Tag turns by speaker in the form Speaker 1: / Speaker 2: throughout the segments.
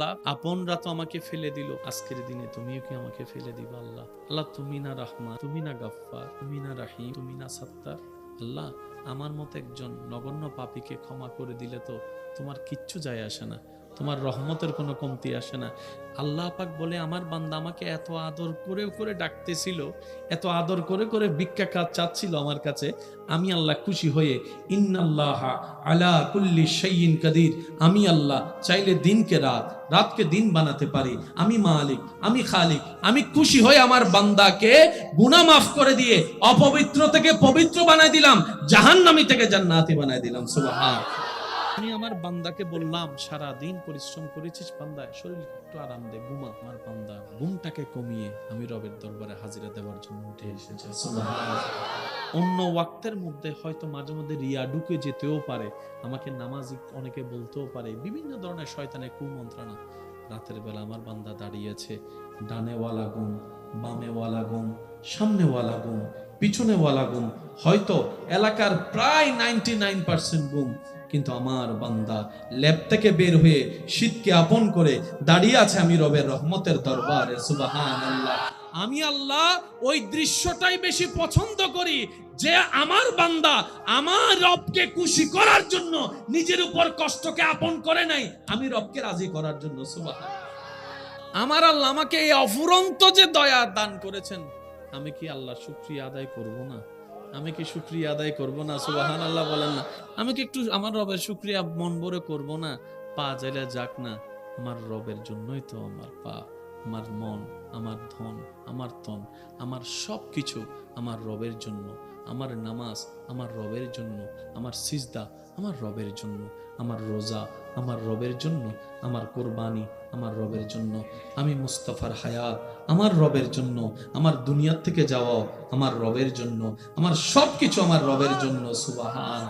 Speaker 1: আল্লাহ আপনরা তো আমাকে ফেলে দিল, আজকের দিনে তুমিও কি আমাকে ফেলে দিবা? আল্লাহ আল্লাহ তুমি না রাহমান, তুমি না গাফফার, তুমি না রাহিম, তুমি না সাত্তার। আল্লাহ আমার মতো একজন নগণ্য পাপীকে ক্ষমা করে দিলে তো তোমার কিচ্ছু যায় আসে না, তোমার রহমতের কোনো কমতি আসে না। আল্লাহ পাক বলে আমার বান্দা আমাকে এত আদর করে করে ডাকতেছিল, এত আদর করে করে ভিক্ষা কাজ চাচ্ছিল আমার কাছে, আমি আল্লাহ খুশি হয়ে ইন্নাল্লাহা আলা কুল্লি শাইইন কাদির, আমি আল্লাহ চাইলে দিনকে রাত, রাতকে দিন বানাতে পারি, আমি মালিক, আমি খালিক। আমি খুশি হয়ে আমার বান্দাকে গুনাহ মাফ করে দিয়ে অপবিত্র থেকে পবিত্র বানায় দিলাম, জাহান্নামী থেকে জান্নাতি বানায় দিলাম। সুবহান। আমি আমার বান্দাকে বললাম সারা দিন পরিশ্রম করেছিস বান্দা, শরীর একটু আরাম দে, ঘুমা। আমার বান্দা ঘুমটাকে কমিয়ে আমি রবের দরবারে হাজিরা দেওয়ার জন্য উঠে এসেছে। সুবহানাল্লাহ। অন্য ওয়াক্তের মধ্যে হয়তো মাঝে মধ্যে রিয়া ঢুকে যেতেও পারে, আমাকে নামাজি অনেকে বলতেও পারে, বিভিন্ন ধরনের শয়তানের কুমন্ত্রণা। রাতের বেলা আমার বান্দা দাঁড়িয়েছে, ডানে ওয়ালা গুম, বামে ওয়ালা গুম, সামনে ওয়ালা গুম, পিছনে ওয়ালা গুম, হয়তো এলাকার প্রায় 99% গুম, কিন্তু আমার বান্দা ল্যাব থেকে বের হয়ে শীতকে আপন করে দাঁড়িয়ে আছে আমি রবের রহমতের দরবারে। সুবহানাল্লাহ। আমি আল্লাহ ওই দৃশ্যটাই বেশি পছন্দ করি যে আমার বান্দা আমার রবকে খুশি করার জন্য নিজের উপর কষ্টকে আপন করে নাই, আমি রবকে রাজি করার জন্য। সুবহানাল্লাহ। আমার আল্লাহ আমাকে এই অফুরন্ত যে দয়া দান করেছেন, আমি কি আল্লাহ শুকরিয়া আদায় করব না? আমি কি শুকরিয়া আদায় করব না? সুবহানাল্লাহ বলেন না। আমি কি একটু আমার রবের শুকরিয়া মন ভরে করব না? পা যাইলে যাক না, আমার রবের জন্যই তো আমার পা, আমার মন, আমার ধন, আমার তন, আমার সব কিছু আমার রবের জন্য। আমার নামাজ আমার রবের জন্য, আমার সিজদা আমার রবের জন্য, আমার রোজা আমার রবের জন্য, আমার কোরবানি আমার রবের জন্য, আমি মুস্তাফার হায়াত আমার রবের জন্য, আমার দুনিয়া থেকে যাওয়া আমার রবের জন্য, আমার সবকিছু আমার রবের জন্য। সুবহান।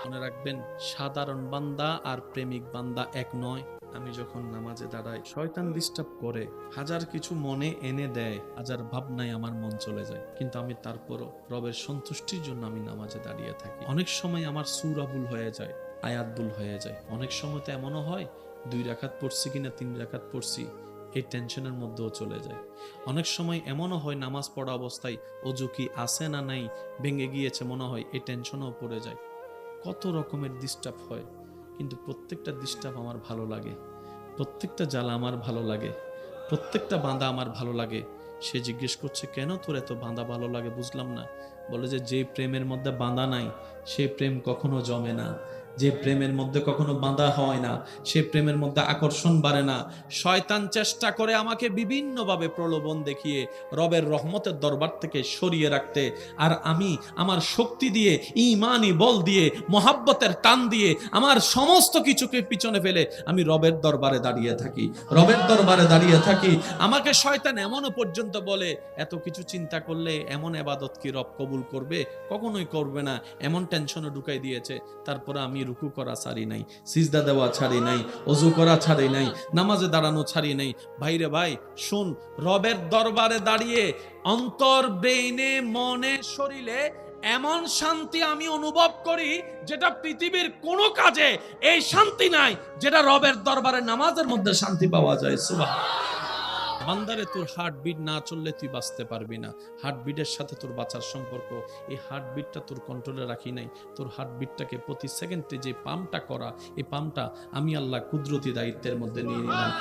Speaker 1: মনে রাখবেন, সাধারণ বান্দা আর প্রেমিক বান্দা এক নয়। আমি যখন নামাজে দাঁড়াই, শয়তান ডিস্টার্ব করে, হাজার কিছু মনে এনে দেয়, হাজার ভাবনায় আমার মন চলে যায়, কিন্তু আমি তারপরও রবের সন্তুষ্টির জন্য আমি নামাজে দাঁড়িয়ে থাকি। অনেক সময় আমার সূরা ভুল হয়ে যায়, আয়াত ভুল হয়ে যায়, অনেক সময় তো এমনও হয় 2 রাকাত পড়ছি কিনা 3 রাকাত পড়ছি এই টেনশনের মধ্যেও চলে যায়। অনেক সময় এমনও হয় নামাজ পড়া অবস্থায় ওযু কি আছে না নাই, ভেঙে গিয়েছে মনে হয়, এই টেনশনও পড়ে যায়। কত রকমের ডিস্টার্ব হয়, কিন্তু প্রত্যেকটা ডিস্টার্ব আমার ভালো লাগে, প্রত্যেকটা জ্বালা আমার ভালো লাগে, প্রত্যেকটা বাঁধা আমার ভালো লাগে। সে জিজ্ঞেস করছে কেন তোর এত বাঁধা ভালো লাগে? বুঝলাম না। বলে যে প্রেমের মধ্যে বাঁধা নাই সেই প্রেম কখনো জমে না, যে প্রেমের মধ্যে কখনো বাঁধা হয় না সে প্রেমের মধ্যে আকর্ষণ বাড়ে না। শয়তান চেষ্টা করে আমাকে বিভিন্নভাবে প্রলোভন দেখিয়ে রবের রহমতের দরবার থেকে সরিয়ে রাখতে, আর আমি আমার শক্তি দিয়ে, ঈমানি বল দিয়ে, মহাব্বতের টান দিয়ে আমার সমস্ত কিছুকে পিছনে ফেলে আমি রবের দরবারে দাঁড়িয়ে থাকি, রবের দরবারে দাঁড়িয়ে থাকি। আমাকে শয়তান এমনও পর্যন্ত বলে এত কিছু চিন্তা করলে এমন ইবাদত কি রব কবুল করবে? কখনোই করবে না, এমন টেনশনে ঢুকাই দিয়েছে। তারপরে আমি রুকু করা ছাড়ি নাই, সিজদা দেওয়া ছাড়ি নাই, ওযু করা ছাড়ি নাই, নামাজে দাঁড়ানো ছাড়ি নাই। ভাইরে ভাই শুন, রবের দরবারে দাঁড়িয়ে অন্তর, ব্রেইনে, মনে, শরীরে এমন শান্তি আমি অনুভব করি যেটা পৃথিবীর কোনো কাজে এই শান্তি নাই যেটা রবের দরবারে নামাজের মধ্যে শান্তি পাওয়া যায়। সুবহানাল্লাহ। বান্দারে তোর হার্টবিট না চললে তুই বাঁচতে পারবি না। হার্টবিটের সাথে তোর বাঁচার সম্পর্ক, এই হার্টবিটটা তোর কন্ট্রোলে রাখি নাই। তোর হার্টবিটটাকে প্রতি সেকেন্ডে যে পাম্পটা করা, এই পাম্পটা আমি আল্লাহ কুদরতি দায়িত্বের মধ্যে নিয়ে নিলাম।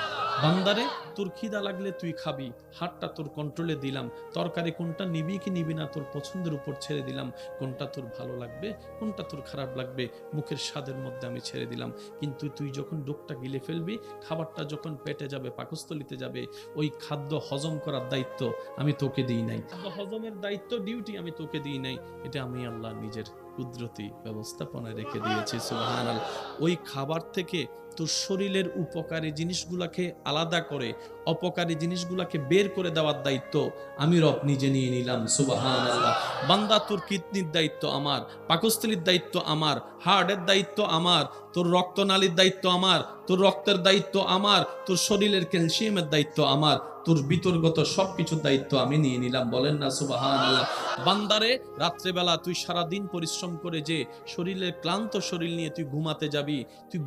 Speaker 1: বান্দারে তোর খিদা লাগলে তুই খাবি, হাতটা তোর কন্ট্রোলে দিলাম। তরকারি কোনটা নিবি কি নিবি না তোর পছন্দের উপর ছেড়ে দিলাম। কোনটা তোর ভালো লাগবে, কোনটা তোর খারাপ লাগবে, মুখের স্বাদের মধ্যে আমি ছেড়ে দিলাম। কিন্তু তুই যখন ডোকটা গিলে ফেলবি, খাবারটা যখন পেটে যাবে, পাকস্থলিতে যাবে, ওই খাদ্য হজম করার দায়িত্ব আমি তোকে দিই নাই, খাদ্য হজমের দায়িত্ব, ডিউটি আমি তোকে দিই নাই। এটা আমি আল্লাহ নিজের কুদরতি ব্যবস্থাপনায় রেখে দিয়েছি। সুবহানাল্লাহ। ওই খাবার থেকে তোর শরীরের উপকারী জিনিসগুলাকে আলাদা করে অপকারী জিনিসগুলাকে বের করে দেওয়ার দায়িত্ব আমি রব নিজে নিয়ে নিলাম। সুবহানাল্লাহ। বান্দা তোর কিডনির দায়িত্ব আমার, পাকস্থলীর দায়িত্ব আমার, হার্টের দায়িত্ব আমার, তোর রক্তনালীর দায়িত্ব আমার, তোর রক্তের দায়িত্ব আমার, তোর শরীরের ক্যালসিয়ামের দায়িত্ব আমার, তোর বিতর্গত সবকিছুর দায়িত্ব আমি নিয়ে নিলাম। বলেন না সুবহানাল্লাহ। বান্দারে, রাত্রেবেলা তুই সারাদিন পরিশ্রম করে যে শরীরের ক্লান্ত শরীর নিয়ে তুই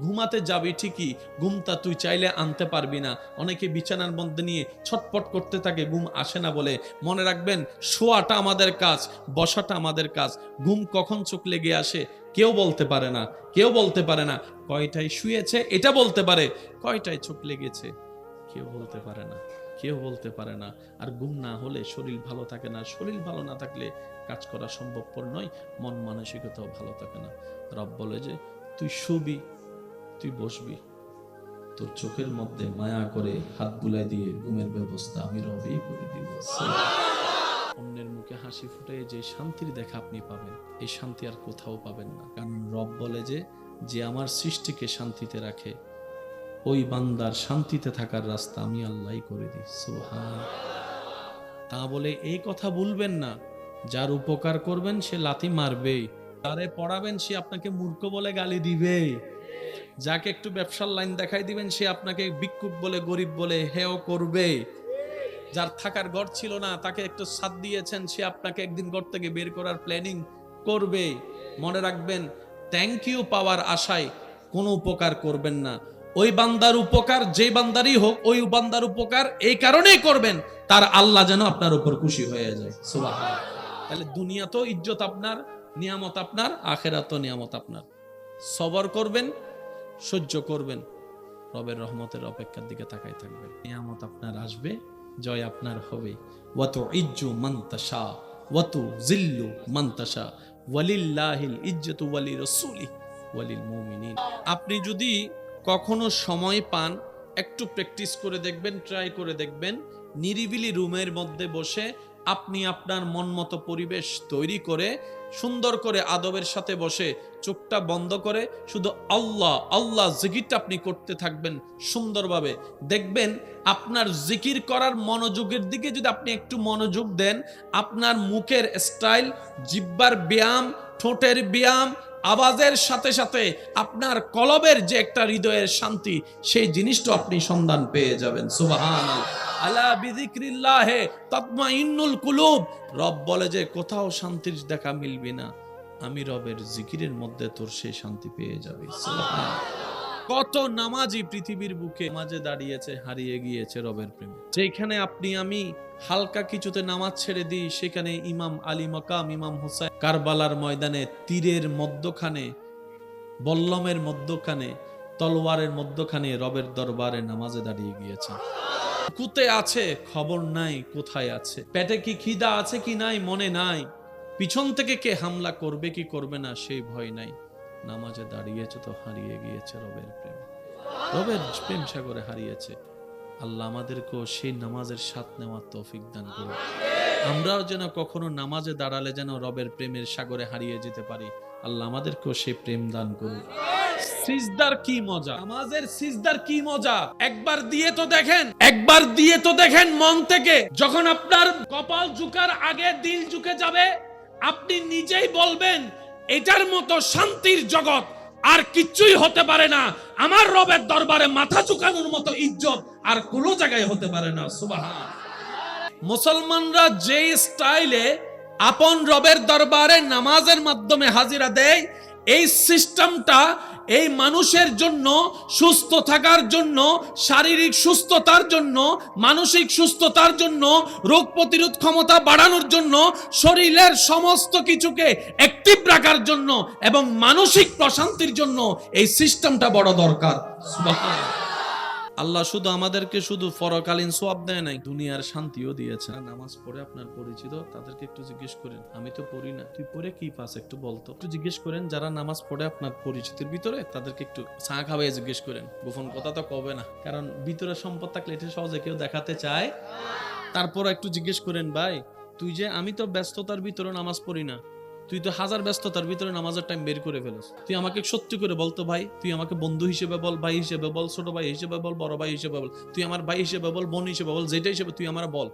Speaker 1: ঘুমাতে যাবি ঠিকই, ঘুমটা তুই চাইলে আনতে পারবি না। অনেকে বিছানার মধ্যে নিয়ে ছটপট করতে থাকে, ঘুম আসে না বলে। মনে রাখবেন, শোয়াটা আমাদের কাজ, বসাটা আমাদের কাজ। ঘুম কখন চোখ লেগে আসে কেউ বলতে পারে না। কয়টায় শুয়েছে এটা বলতে পারে, কয়টায় চোখ লেগেছে কেউ বলতে পারে না। আর ঘুম না হলে শরীর ভালো থাকে না, শরীর ভালো না থাকলে কাজ করা সম্ভবপর নয়, মন মানসিকতাও ভালো থাকে না। রব বলে যে তুই শুবি, তুই বসবি, তোর চোখের মধ্যে মায়া করে হাত বুলাই দিয়ে ঘুমের ব্যবস্থা আমি রবই করে দিব। অন্যের মুখে হাসি ফুটে যে শান্তির দেখা আপনি পাবেন, এই শান্তি আর কোথাও পাবেন না। কারণ রব বলে যে আমার সৃষ্টিকে শান্তিতে রাখে, ওই বান্দার শান্তিতে থাকার রাস্তা আমি আল্লাহই করে দিই। সুবহান। তা বলে এই কথা ভুলবেন না, যার উপকার করবেন সে লাথি মারবে, যারে পড়াবেন সে আপনাকে মূর্খ বলে গালি দিবে, যাকে একটু ব্যবসার লাইন দেখাই দিবেন সে আপনাকে ভিক্ষুক বলে, গরিব বলে হেয় করবে, যার থাকার ঘর ছিল না তাকে একটু ছাদ দিয়েছেন সে আপনাকে একদিন ঘর থেকে বের করার প্ল্যানিং করবে। মনে রাখবেন, থ্যাংক ইউ পাওয়ার আশায় কোনো উপকার করবেন না। ওই বান্দার উপকার যে বান্দারই হোক, ওই বান্দার উপকার এই কারণেই করবেন তার আল্লাহ যেন আপনার উপর খুশি হয়ে যায়। সুবহানাল্লাহ। তাহলে দুনিয়া তো ইজ্জত আপনার, নিয়ামত আপনার, আখিরাত নিয়ামত আপনার। সবর করবেন, সহ্য করবেন, রবের রহমতের অপেক্ষার দিকে তাকাই থাকবেন। নিয়ামত আপনার আসবে, জয় আপনার হবে। ওয়াতু ইজ্জু মান তাশা ওয়াতু জিল্লু মান তাশা ওয়ালিল্লাহিল ইজ্জতু ওয়ালি রাসূলি ওয়ালিল মুমিনিন। আপনি যদি কখনো সময় পান, একটু প্র্যাকটিস করে দেখবেন, ট্রাই করে দেখবেন, নিরিবিলি রুমের মধ্যে বসে আপনি আপনার মন মতো পরিবেশ তৈরি করে সুন্দর করে আদবের সাথে বসে চোখটা বন্ধ করে শুধু আল্লাহ আল্লাহ জিকিরটা আপনি করতে থাকবেন সুন্দরভাবে। দেখবেন আপনার জিকির করার মনোযোগের দিকে যদি আপনি একটু মনোযোগ দেন, আপনার মুখের স্টাইল, জিহ্বার ব্যায়াম, ঠোঁটের ব্যায়াম, আওয়াজের সাথে সাথে আপনার কলবের যে একটা হৃদয়ের শান্তি, সেই জিনিসটা আপনি সন্ধান পেয়ে যাবেন। সুবহানাল্লাহ। আলা বিযিকরিল্লাহি তাতমাইন্নুল কুলুব। রব বলে যে কোথাও শান্তির দেখা মিলবে না, আমি রবের জিকিরের মধ্যে তোর সেই শান্তি পেয়ে যাবি। সুবহানাল্লাহ। কত নামাজি পৃথিবীর বুকে নামাজে দাঁড়িয়েছে, হারিয়ে গিয়েছে রবের প্রেমে। যেখানে আপনি আমি হালকা কিছুতে নামাজ ছেড়ে দিই, সেখানে ইমাম আলী মাকাম, ইমাম হোসেন কারবালার ময়দানে তীরের মধ্যখানে, বল্লমের মধ্যখানে, তলোয়ারের মধ্যখানে রবের দরবারে নামাজে দাঁড়িয়ে গিয়েছে। কুতে আছে, খবর নাই কোথায় আছে, পেটে কি খিদা আছে কি নাই মনে নাই, পিছন থেকে কে হামলা করবে কি করবে না সেই ভয় নাই। নামাজে দাঁড়িয়েছে তো হারিয়ে গিয়েছে রবের প্রেম, রবের প্রেম সাগরে হারিয়েছে। আল্লাহ আমাদেরকেও সেই নামাজের স্বাদ নেওয়ার তৌফিক দান করুন। আমরাও যেন কখনো নামাজে দাঁড়ালে যেন রবের প্রেমের সাগরে হারিয়ে যেতে পারি। আল্লাহ আমাদেরকেও সেই প্রেম দান করুন। সিজদার কি মজা, নামাজের সিজদার কি মজা, একবার দিয়ে তো দেখেন মন থেকে। যখন আপনার কপাল ঝুকার আগে দিল ঝুঁকে যাবে, আপনি নিজেই বলবেন এটার মতো শান্তির জগৎ আর কিচ্ছুই হতে পারে না। আমার রবের দরবারে মাথা ঝুঁকানোর মতো ইজ্জত আর কোনো জায়গায় হতে পারে না। সুবহানাল্লাহ। মুসলমানরা যে স্টাইলে আপন রবের দরবারে নামাজের মাধ্যমে হাজিরা দেয়, এই সিস্টেমটা এই মানুষের জন্য সুস্থ থাকার জন্য, শারীরিক সুস্থতার জন্য, মানসিক সুস্থতার জন্য, রোগ প্রতিরোধ ক্ষমতা বাড়ানোর জন্য, শরীরের সমস্ত কিছুকে অ্যাক্টিভ রাখার জন্য এবং মানসিক প্রশান্তির জন্য এই সিস্টেমটা বড় দরকার। সুবহানাল্লাহ। আল্লাহ শুধু আমাদেরকে শুধু পরকালীন সওয়াব দেয় নাই, দুনিয়ার শান্তিও দিয়েছে। নামাজ পড়ে আপনার পরিচিত তাদেরকে একটু জিজ্ঞেস করেন, আমি তো পড়ি না, তুই পড়ে কি পাস একটু বলতো। একটু জিজ্ঞেস করেন যারা নামাজ পড়ে আপনার পরিচিতির ভিতরে, তাদেরকে একটু চা খাওয়াই জিজ্ঞেস করেন। গোপন কথা তো কবে না, কারণ ভিতরে সম্পদ থাকলে এটা সহজে কেউ দেখাতে চায়। তারপর একটু জিজ্ঞেস করেন, ভাই তুই যে, আমি তো ব্যস্ততার ভিতরে নামাজ পড়ি না, তুই তো হাজার ব্যস্ততার ভিতরে নামাজের টাইম বের করে ফেলস, তুই আমাকে সত্যি করে বলতো ভাই, তুই আমাকে বন্ধু হিসেবে বল, ভাই হিসেবে বল, ছোট ভাই হিসেবে বল, বড় ভাই হিসেবে বল, তুই আমার ভাই হিসেবে বল, বোন হিসেবে বল, যেটা হিসেবে তুই আমার বল,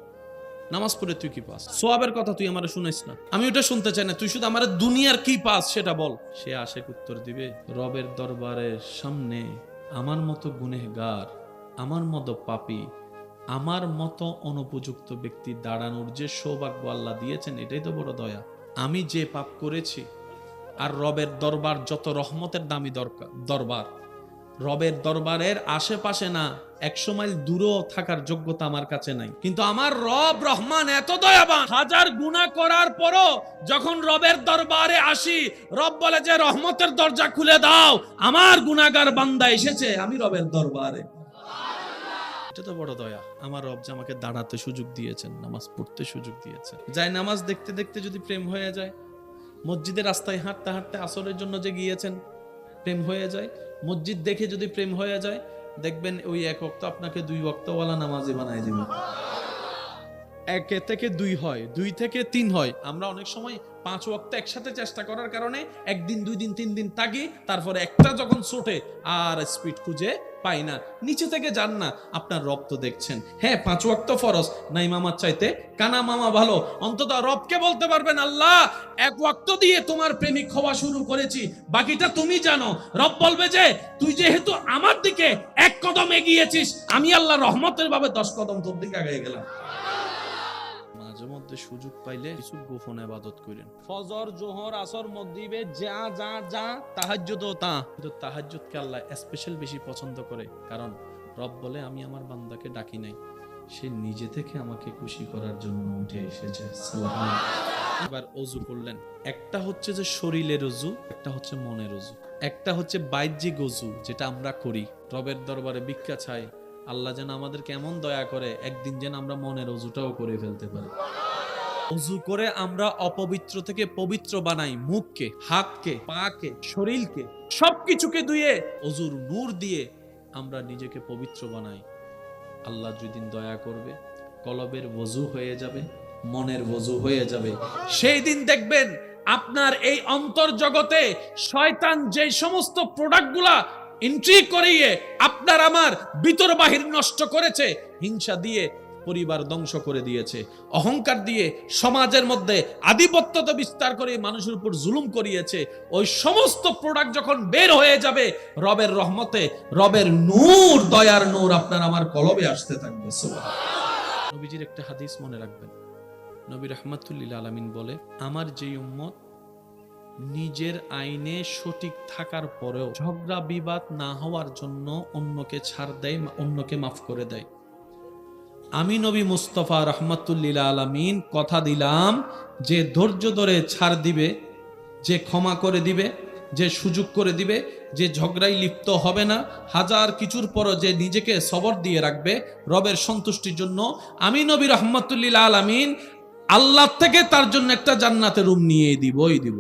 Speaker 1: নামাজ পড়ে তুই কি পাস? সোয়াবের কথা তুই আমার শুনাইস না, আমি ওটা শুনতে চাই না, তুই শুধু আমার দুনিয়ার কি পাস সেটা বল। সে আশেক উত্তর দিবে, রবের দরবারের সামনে আমার মতো গুনেহগার, আমার মতো পাপী, আমার মতো অনুপযুক্ত ব্যক্তি দাঁড়ানোর যে সৌভাগ্য আল্লাহ দিয়েছেন, এটাই তো বড় দয়া। আমি যে পাপ করেছি, আর রবের দরবার যত রহমতের দামি দরবার, রবের দরবারের আশেপাশে না, 100 মাইল দূরেও থাকার যোগ্যতা আমার কাছে নাই, কিন্তু আমার রব রহমান এত দয়াবান, হাজার গুনাহ করার পরও যখন রবের দরবারে আসি, রব বলে যে রহমতের দরজা খুলে দাও, আমার গুনাহগার বান্দা এসেছে, আমি রবের দরবারে। এটা তো বড় দয়া। আমার রব যে আমাকে দাঁড়াতে সুযোগ দিয়েছেন, নামাজ পড়তে সুযোগ দিয়েছেন। যাই নামাজ দেখতে দেখতে যদি প্রেম হয়ে যায়, মসজিদের রাস্তায় হাঁটতে হাঁটতে আসরের জন্য যে গিয়েছেন, প্রেম হয়ে যায়, মসজিদ দেখে যদি প্রেম হয়ে যায়, দেখবেন ওই এক ওয়াক্ত আপনাকে 2 ওয়াক্তওয়ালা নামাজি বানায় দিবে। 1 থেকে 2 হয়, 2 থেকে 3 হয়। আমরা অনেক সময় 5 ওয়াক্ত একসাথে চেষ্টা করার কারণে 1 দিন 2 দিন 3 দিন থাকি, তারপরে একটা যখন ছোটে আর স্পিড খুঁজে পাই না। নিচে থেকে যান না, আপনার রব তো দেখছেন। হ্যাঁ, 5 ওয়াক্ত ফরজ, নাই মামার চাইতে কানা মামা ভালো। অন্তত রবকে বলতে পারবেন, আল্লাহ 1 ওয়াক্ত দিয়ে তোমার প্রেমিক হওয়া শুরু করেছি, বাকিটা তুমি জানো। রব বলবে যে তুই যেহেতু আমার দিকে 1 কদম এগিয়েছিস, আমি আল্লাহ রহমতের ভাবে 10 কদম তোর দিকে আগে গেলাম। মাঝে মধ্যে সুযোগ পাইলে কিছু গোপন ইবাদত করেন। ফজর, জোহর, আসর, মাগরিবে যা যা যা, তাহাজ্জুদও তা। কিন্তু তাহাজ্জুদকে আল্লাহ স্পেশাল বেশি পছন্দ করে, কারণ রব বলে আমি আমার বান্দাকে ডাকি নাই, সে নিজে থেকে আমাকে খুশি করার জন্য উঠে এসেছে। সুবহানাল্লাহ। এবার ওযু করলেন, একটা হচ্ছে যে শরীরের ওযু, একটা হচ্ছে মনের ওযু। একটা হচ্ছে বাহ্যিক ওযু, যেটা আমরা করি রবের দরবারে ভিক্ষা চাই, আল্লাহ যেন আমাদেরকে এমন দয়া করে একদিন যেন আমরা মনের ওযুটাও করে ফেলতে পারি। ওযু করে আমরা অপবিত্র থেকে পবিত্র বানাই, মুখকে, হাতকে, পাকে, শরীরকে, সবকিছুকে ধুয়ে ওযুর নূর দিয়ে আমরা নিজেকে পবিত্র বানাই। আল্লাহ যেদিন দয়া করবে, কলবের ওযু হয়ে যাবে, মনের ওযু হয়ে যাবে। সেই দিন দেখবেন আপনার এই অন্তর জগতে শয়তান যে সমস্ত প্রোডাক্টগুলা এন্ট্রি করিয়ে আপনার আমার ভিতর বাহির নষ্ট করেছে, হিংসা দিয়ে পরিবার ধ্বংস করে দিয়েছে, অহংকার দিয়ে সমাজের মধ্যে আধিপত্যতা বিস্তার করে মানুষের উপর জুলুম করিয়েছে, ওই সমস্ত প্রোডাক্ট যখন বের হয়ে যাবে, রবের রহমতে, রবের নূর, দয়ার নূর আপনার আমার কলবে আসতে থাকবে। সুবহানাল্লাহ। নবীজির একটা হাদিস মনে রাখবেন, নবী রাহমাতুল লিল আলামিন বলে, আমার যেই উম্মত নিজের আইনে সঠিক থাকার পরেও ঝগড়া বিবাদ না হওয়ার জন্য অন্যকে ছাড় দেয়, অন্যকে মাফ করে দেয়, আমি নবী মুস্তাফা রাহমাতুল লিল আলামিন কথা দিলাম যে ধৈর্য ধরে ছাড় দিবে, যে ক্ষমা করে দিবে, যে সুযোগ করে দিবে, যে ঝগড়ায় লিপ্ত হবে না, হাজার কিছুর পরও যে নিজেকে সবর দিয়ে রাখবে রবের সন্তুষ্টির জন্য, আমি নবী রাহমাতুল লিল আলামিন আল্লাহ থেকে তার জন্য একটা জান্নাতের রুম নিয়ে দিবই দিব।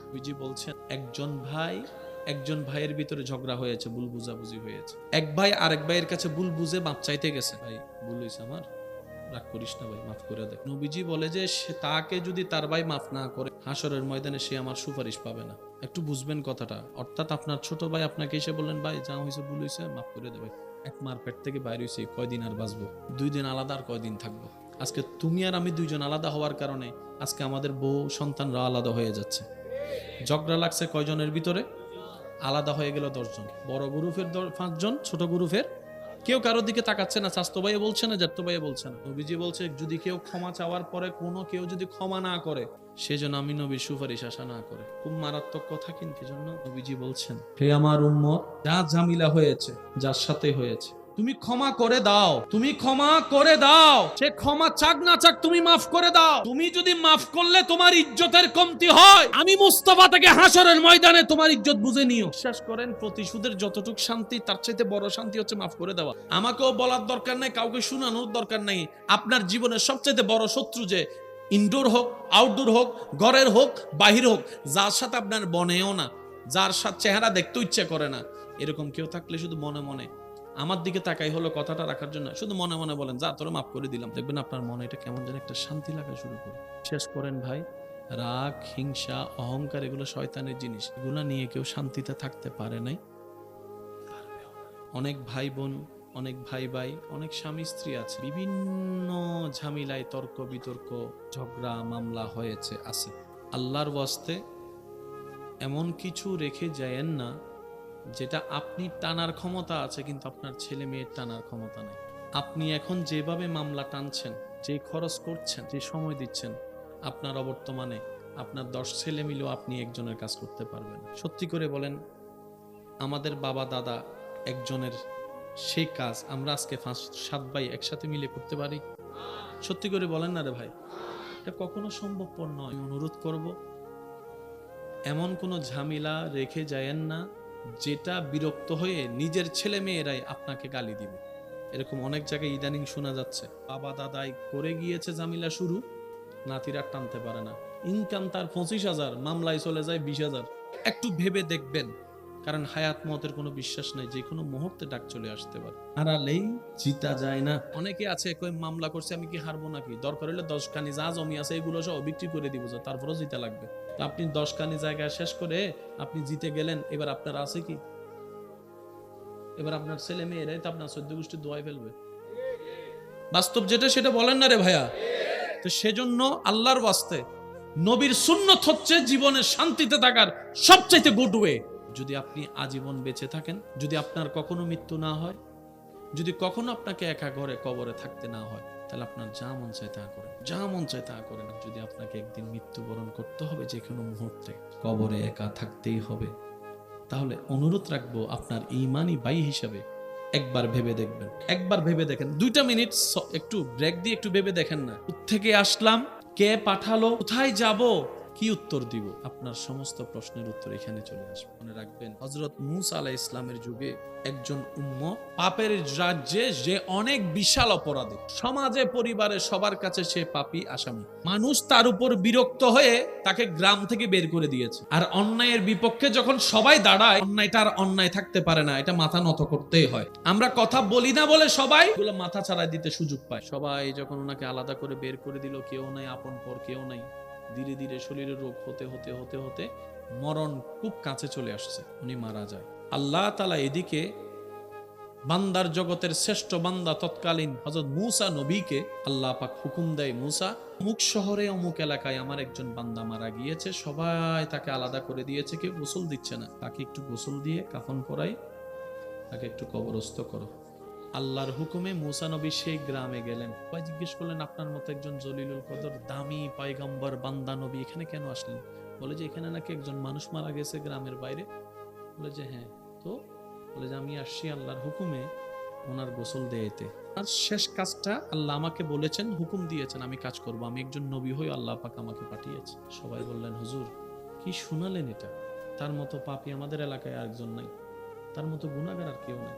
Speaker 1: নবীজি বলছেন, একজন ভাইয়ের ভিতরে ঝগড়া হয়েছে, ভুল বুঝাবুঝি হয়েছে, এক ভাই আরেক ভাইয়ের কাছে ভুল বুঝে মাপ চাইতে গেছে, ভাই ভুল হয়েছে আমার, রাগ করিস না ভাই, মাফ করে দে। নবীজি বলে যে তাকে যদি তার ভাই মাফ না করে, হাসরের ময়দানে সে আমার সুপারিশ পাবে না। একটু বুঝবেন কথাটা। অর্থাৎ আপনার ছোট ভাই আপনাকে এসে বললেন, ভাই যা হয়েছে ভুল হয়েছে, মাফ করে দে ভাই। এক মার পেট থেকে বাইরে হয়েছে, কয়দিন আর বাঁচবো, 2 দিন আলাদা আর কয়দিন থাকবো। আজকে তুমি আর আমি 2 জন আলাদা হওয়ার কারণে আজকে আমাদের বউ সন্তানরা আলাদা হয়ে যাচ্ছে। ঝগড়া লাগছে কয়জনের ভিতরে, আলাদা হয়ে গেল 10 জন। বড় গ্রুপের 5 জন, ছোট গ্রুপের কেউ কারোর দিকে তাকাচ্ছে না, চাচতো ভাই বলছে না, জ্যাঠতো ভাই বলছে না। নবীজি বলছে, যদি কেউ ক্ষমা চাওয়ার পরে কেউ যদি ক্ষমা না করে, সেজন্য আমি নবীর সুপারিশ আশা না করে। খুব মারাত্মক কথা, কিন্তু জন্য নবীজি বলছেন, হে আমার উম্মত, যা ঝামেলা হয়েছে যার সাথে হয়েছে, তুমি ক্ষমা করে দাও, তুমি ক্ষমা করে দাও। সে ক্ষমা চাক না চাক, তুমি মাফ করে দাও। তুমি যদি মাফ করলে তোমার ইজ্জতের কমতি হয়, আমি মুস্তাফা থেকে হাসরের ময়দানে তোমার ইজ্জত বুঝে নিও। বিশ্বাস করেন, প্রতিশোধের যতটুকু শান্তি, তার চাইতে বড় শান্তি হচ্ছে মাফ করে দেওয়া। আমাকেও বলার দরকার নাই, কাউকে শোনানোর দরকার নাই। আপনার জীবনের সবচেয়ে বড় শত্রু, যে ইনডোর হোক, আউটডোর হোক, ঘরের হোক, বাহির হোক, যার সাথে আপনার বনেও না, যার সাথে চেহারা দেখতে ইচ্ছে করে না, এরকম কেউ থাকলে শুধু মনে মনে আমার দিকে তাকাই হলো কথাটা রাখার জন্য, শুধু মনে মনে বলেন, যা তোরা মাফ করে দিলাম। দেখবেন আপনার মনে এটা কেমন যেন একটা শান্তি লাগা শুরু করে। শেষ করেন ভাই, রাগ, হিংসা, অহংকার এগুলো শয়তানের জিনিস, এগুলো নিয়ে কেউ শান্তিতে থাকতে পারে নাই। অনেক ভাই বোন, অনেক ভাই, অনেক স্বামী স্ত্রী আছে, বিভিন্ন ঝামেলায় তর্ক বিতর্ক, ঝগড়া মামলা হয়েছে, আছে। আল্লাহর ওয়াস্তে এমন কিছু রেখে যায়েন না যেটা আপনি টানার ক্ষমতা আছে কিন্তু আপনার ছেলে মেয়ের টানার ক্ষমতা নাই। আপনি এখন যেভাবে মামলা টানছেন, যে খরচ করছেন, যে সময় দিচ্ছেন, আপনার অবর্তমানে আপনার 10 ছেলে মিলেও আপনি একজনের কাজ করতে পারবেন। সত্যি করে বলেন, আমাদের বাবা দাদা একজনের সেই কাজ আমরা আজকে 5-7 ভাই একসাথে মিলে করতে পারি? সত্যি করে বলেন না রে ভাই, এটা কখনো সম্ভবপর নয়। অনুরোধ করব, এমন কোনো ঝামেলা রেখে যায়েন না যেটা বিরক্ত হয়ে নিজের ছেলে মেয়েরাই আপনাকে গালি দিবে। এরকম অনেক জায়গায় ইদানিং শোনা যাচ্ছে, বাবা দাদাই করে গিয়েছে ঝামেলা শুরু, নাতিরা টানতে পারে না। ইনকাম তার 25,000, মামলায় চলে যায় 20,000। একটু ভেবে দেখবেন, কারণ হায়াত মতের কোনো বিশ্বাস নাই, যে কোনো মুহূর্তে ডাক চলে আসতে পারে। হারালেই জিতা যায় না। অনেকে আছে কই মামলা করছে আমি কি হারবো নাকি, দরকার হলে 10 কানি যা জমি আছে এগুলো সব বিক্রি করে দিব, তারপরও জিতা লাগবে। তো আপনি 10 কানি জায়গা শেষ করে আপনি জিতে গেলেন, এবার আপনার আছে কি? এবার আপনার ছেলে মেয়েরাই তো আপনার 14 গোষ্ঠী দোয়াই ফেলবে। বাস্তব যেটা সেটা বলেন না রে ভাইয়া। তো সেজন্য আল্লাহর ওয়াস্তে নবীর সুন্নত হচ্ছে জীবনে শান্তিতে থাকার সবচাইতে গুড ওয়ে। যদি আপনি আজীবন বেঁচে থাকেন, যদি আপনার কখনো মৃত্যু না হয়, যদি কখনো আপনাকে একা ঘরে কবরে থাকতে না হয়, তাহলে আপনার যা মন চায় তা করেন, যা মন চায় তা করেন। যদি আপনাকে একদিন মৃত্যুবরণ করতে হবে যে কোনো মুহূর্তে, কবরে একা থাকতেই হবে, তাহলে অনুরোধ রাখবো আপনার ঈমানি ভাই হিসাবে একবার ভেবে দেখবেন, একবার ভেবে দেখেন। 2টা মিনিট একটু ব্রেক দিয়ে একটু ভেবে দেখেন না, থেকে আসলাম, কে পাঠালো, কোথায় যাব, কি উত্তর দিব? আপনার সমস্ত প্রশ্নের উত্তর এখানে চলে আসবে। মনে রাখবেন, হযরত মূসা আলাইহিস ইসলামের যুগে একজন উম্মত পাপের রাজ্যে যে অনেক বিশাল অপরাধী, সমাজে পরিবারে সবার কাছে সে পাপী আসামি, মানুষ তার উপর বিরক্ত হয়ে তাকে গ্রাম থেকে বের করে দিয়েছে। আর অন্যায়ের বিপক্ষে যখন সবাই দাঁড়ায়, অন্যায়টা আর অন্যায় থাকতে পারে না, এটা মাথা নত করতেই হয়। আমরা কথা বলি না বলে সবাই এগুলো মাথা ছাড়াই দিতে সুযোগ পায়। সবাই যখন ওনাকে আলাদা করে বের করে দিল, কেউ নাই আপন পর, কেউ নাই, ধীরে ধীরে শরীরের রোগ হতে হতে হতে হতে মরণ খুব কাছে চলে আসছে, উনি মারা যায়। আল্লাহ তাআলা এদিকে বান্দার জগতের শ্রেষ্ঠ বান্দা তৎকালীন হযরত মূসা নবীকে আল্লাহ পাক হুকুম দেয়, মূসা অমুক শহরে অমুক এলাকায় আমার একজন বান্দা মারা গিয়েছে, সবাই তাকে আলাদা করে দিয়েছে, কেউ গোসল দিচ্ছে না, তাকে একটু গোসল দিয়ে কাফন পরাই তাকে একটু কবরস্থ করো। আল্লাহর হুকুমে মূসা নবী সেই গ্রামে গেলেন। সবাই জিজ্ঞেস করলেন, আপনার মতো একজন জলিলুল কদর দামি পয়গম্বর বান্দা নবী এখানে কেন আসলেন? বলে যে এখানে নাকি একজন মানুষ মারা গেছে গ্রামের বাইরে। বলে যে হ্যাঁ, তো বলে যে আমি আসছি আল্লাহর হুকুমে ওনার গোসল দিতে। আর শেষ কাজটা আল্লাহ আমাকে বলেছেন, হুকুম দিয়েছেন, আমি কাজ করব, আমি একজন নবী হই, আল্লাহ পাক আমাকে পাঠিয়েছে। সবাই বললেন, হুজুর কি শুনালেন এটা? তার মতো পাপী আমাদের এলাকায় আরেকজন নাই, তার মতো গুনাহগার আর কেউ নাই,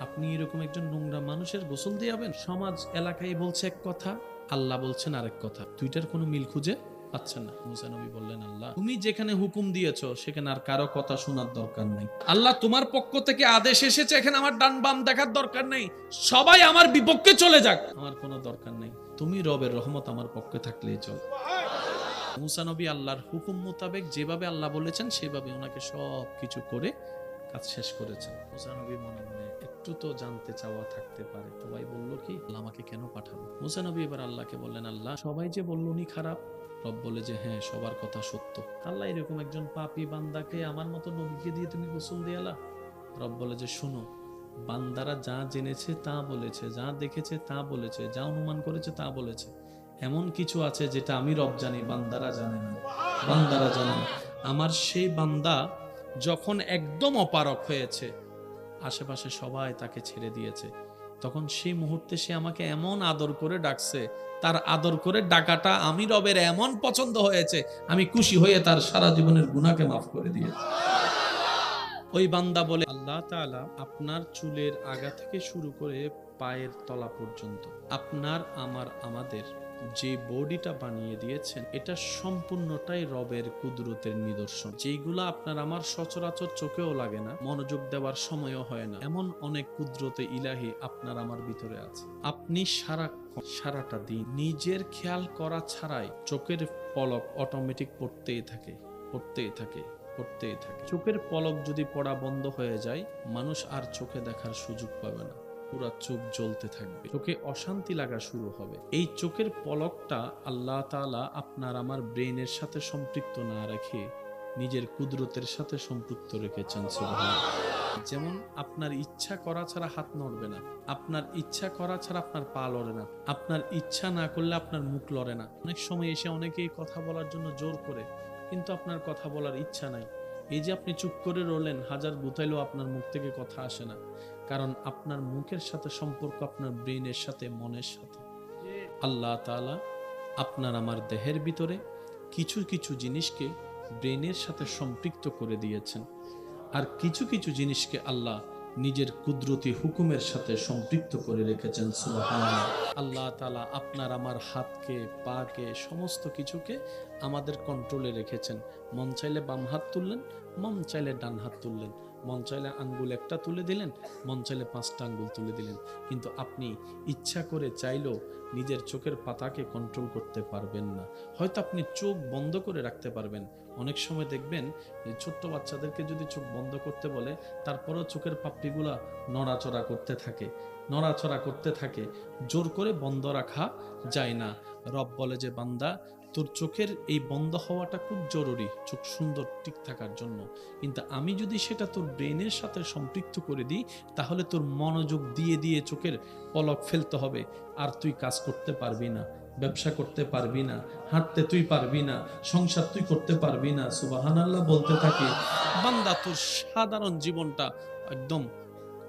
Speaker 1: আপনি এরকম একজন নোংরা মানুষের গোসল দিয়াবেন? সমাজ এলাকায় বলছে এক কথা, আল্লাহ বলছেন আরেক কথা, দুইটার কোনো মিল খুঁজে পাচ্ছেন না। মূসা নবী বললেন, আল্লাহ তুমি যেখানে হুকুম দিয়েছো সেখানে আর কারো কথা শোনার দরকার নেই। আল্লাহ তোমার পক্ষ থেকে আদেশ এসেছে, এখানে আমার ডান বাম দেখার দরকার নেই, সবাই আমার বিপক্ষে চলে যাক, আমার কোনো দরকার নেই, তুমি রবের রহমত আমার পক্ষে থাকলেই চল। মূসা নবী আল্লাহর হুকুম মোতাবেক যেভাবে আল্লাহ বলেছেন সেভাবে ওনাকে সব কিছু করে কাজ শেষ করেছেন। মূসা নবী মনে মনে একটু তো জানতে চাওয়া থাকতে পারে, তো ভাই বললো কি, আল্লাহ আমাকে কেন পাঠালো? মূসা নবী এবার আল্লাহকে বললেন, আল্লাহ সবাই যে বললো উনি খারাপ। রব বলে যে হ্যাঁ, সবার কথা সত্য। আল্লাহ এরকম একজন পাপী বান্দাকে আমার মতো নবীকে দিয়ে তুমি গোসল দিয়ালা? রব বলে যে শুনো, বান্দারা যা জেনেছে তা বলেছে, যা দেখেছে তা বলেছে, যা অনুমান করেছে তা বলেছে, এমন কিছু আছে যেটা আমি রব জানি, বান্দারা জানে না, বান্দারা জানে না। আমার সেই বান্দা যখন একদম অপারক হয়েছে, আশেপাশে সবাই তাকে ছেড়ে দিয়েছে, তখন সেই মুহূর্তে সে আমাকে এমন আদর করে ডাকছে, তার আদর করে ডাকাটা আমি রবের এমন পছন্দ হয়েছে, আমি খুশি হয়ে তার সারা জীবনের গুনাহকে মাফ করে দিয়েছি। ওই বান্দা বলে, আল্লাহ তাআলা আপনার চুলের আগা থেকে শুরু করে পায়ের তলা পর্যন্ত আপনার আমাদের যে বডিটা বানিয়ে দিয়েছেন, এটা সম্পূর্ণটাই রবের কুদরতের নিদর্শন, যেগুলা আপনার আমার সচরাচর চোখেও লাগে না, মনোযোগ দেওয়ার সময়ও হয় না, এমন অনেক কুদরতে ইলাহি আপনার আমার ভিতরে আছে। আপনি সারাটা দিন নিজের খেয়াল করা ছাড়াই চোখের পলক অটোমেটিক পড়তেই থাকে, পড়তেই থাকে, পড়তেই থাকে। চোখের পলক যদি পড়া বন্ধ হয়ে যায়, মানুষ আর চোখে দেখার সুযোগ পাবে না, পুরা চোখ জ্বলতে থাকবে, চোখে অশান্তি লাগা শুরু হবে। এই চোখের পলকটা আল্লাহ তাআলা আপনার আমার ব্রেনের সাথে সম্পৃক্ত না রেখে নিজের কুদরতের সাথে সম্পৃক্ত রেখেছেন। সুবহানাল্লাহ। যেমন আপনার ইচ্ছা করা ছাড়া হাত নড়বে না, আপনার ইচ্ছা করা ছাড়া আপনার পা লড়ে না, আপনার ইচ্ছা না করলে আপনার মুখ লড়ে না। অনেক সময় এসে অনেকেই কথা বলার জন্য জোর করে, কিন্তু আপনার কথা বলার ইচ্ছা নাই। এই যে আপনি চুপ করে রইলেন, হাজার গুতাইলেও আপনার মুখ থেকে কথা আসে না, কারণ আপনার মুখের সাথে সম্পর্ক আপনার ব্রেনের সাথে, মনের সাথে। আল্লাহ তাআলা আপনার আমার দেহের ভিতরে কিছু কিছু জিনিসকে ব্রেনের সাথে সম্পৃক্ত করে দিয়েছেন, আর কিছু কিছু জিনিসকে আল্লাহ নিজের কুদরতি হুকুমের সাথে সম্পৃক্ত করে রেখেছেন। সুবহানাল্লাহ। আল্লাহ তাআলা আপনার আমার হাতকে, পাকে, সমস্ত কিছুকে আমাদের কন্ট্রোলে রেখেছেন। মন চাইলে বাম হাত তুললেন, মন চাইলে ডান হাত তুললেন, মন চাইলে আঙ্গুল একটা তুলে দিলেন, মন চাইলে 5টা আঙ্গুল তুলে দিলেন। কিন্তু আপনি ইচ্ছা করে চাইলেও নিজের চোখের পাতাকে কন্ট্রোল করতে পারবেন না। হয়তো আপনি চোখ বন্ধ করে রাখতে পারবেন। অনেক সময় দেখবেন যে ছোট্ট বাচ্চাদেরকে যদি চোখ বন্ধ করতে বলে, তারপরেও চোখের পাপড়িগুলা নড়াচড়া করতে থাকে, নড়াচড়া করতে থাকে। জোর করে বন্ধ রাখা যায় না। রব বলে যে, বান্দা, তোর চোখের এই বন্ধ হওয়াটা খুব জরুরি চোখ সুন্দর ঠিক থাকার জন্য, কিন্তু আমি যদি সেটা তোর ব্রেনের সাথে সম্পৃক্ত করে দিই, তাহলে তোর মনোযোগ দিয়ে দিয়ে চোখের পলক ফেলতে হবে, আর তুই কাজ করতে পারবি না, ব্যবসা করতে পারবি না, হাঁটতে তুই পারবি না, সংসার তুই করতে পারবি না। সুবহানাল্লাহ বলতে থাকি, বান্দা তোর সাধারণ জীবনটা একদম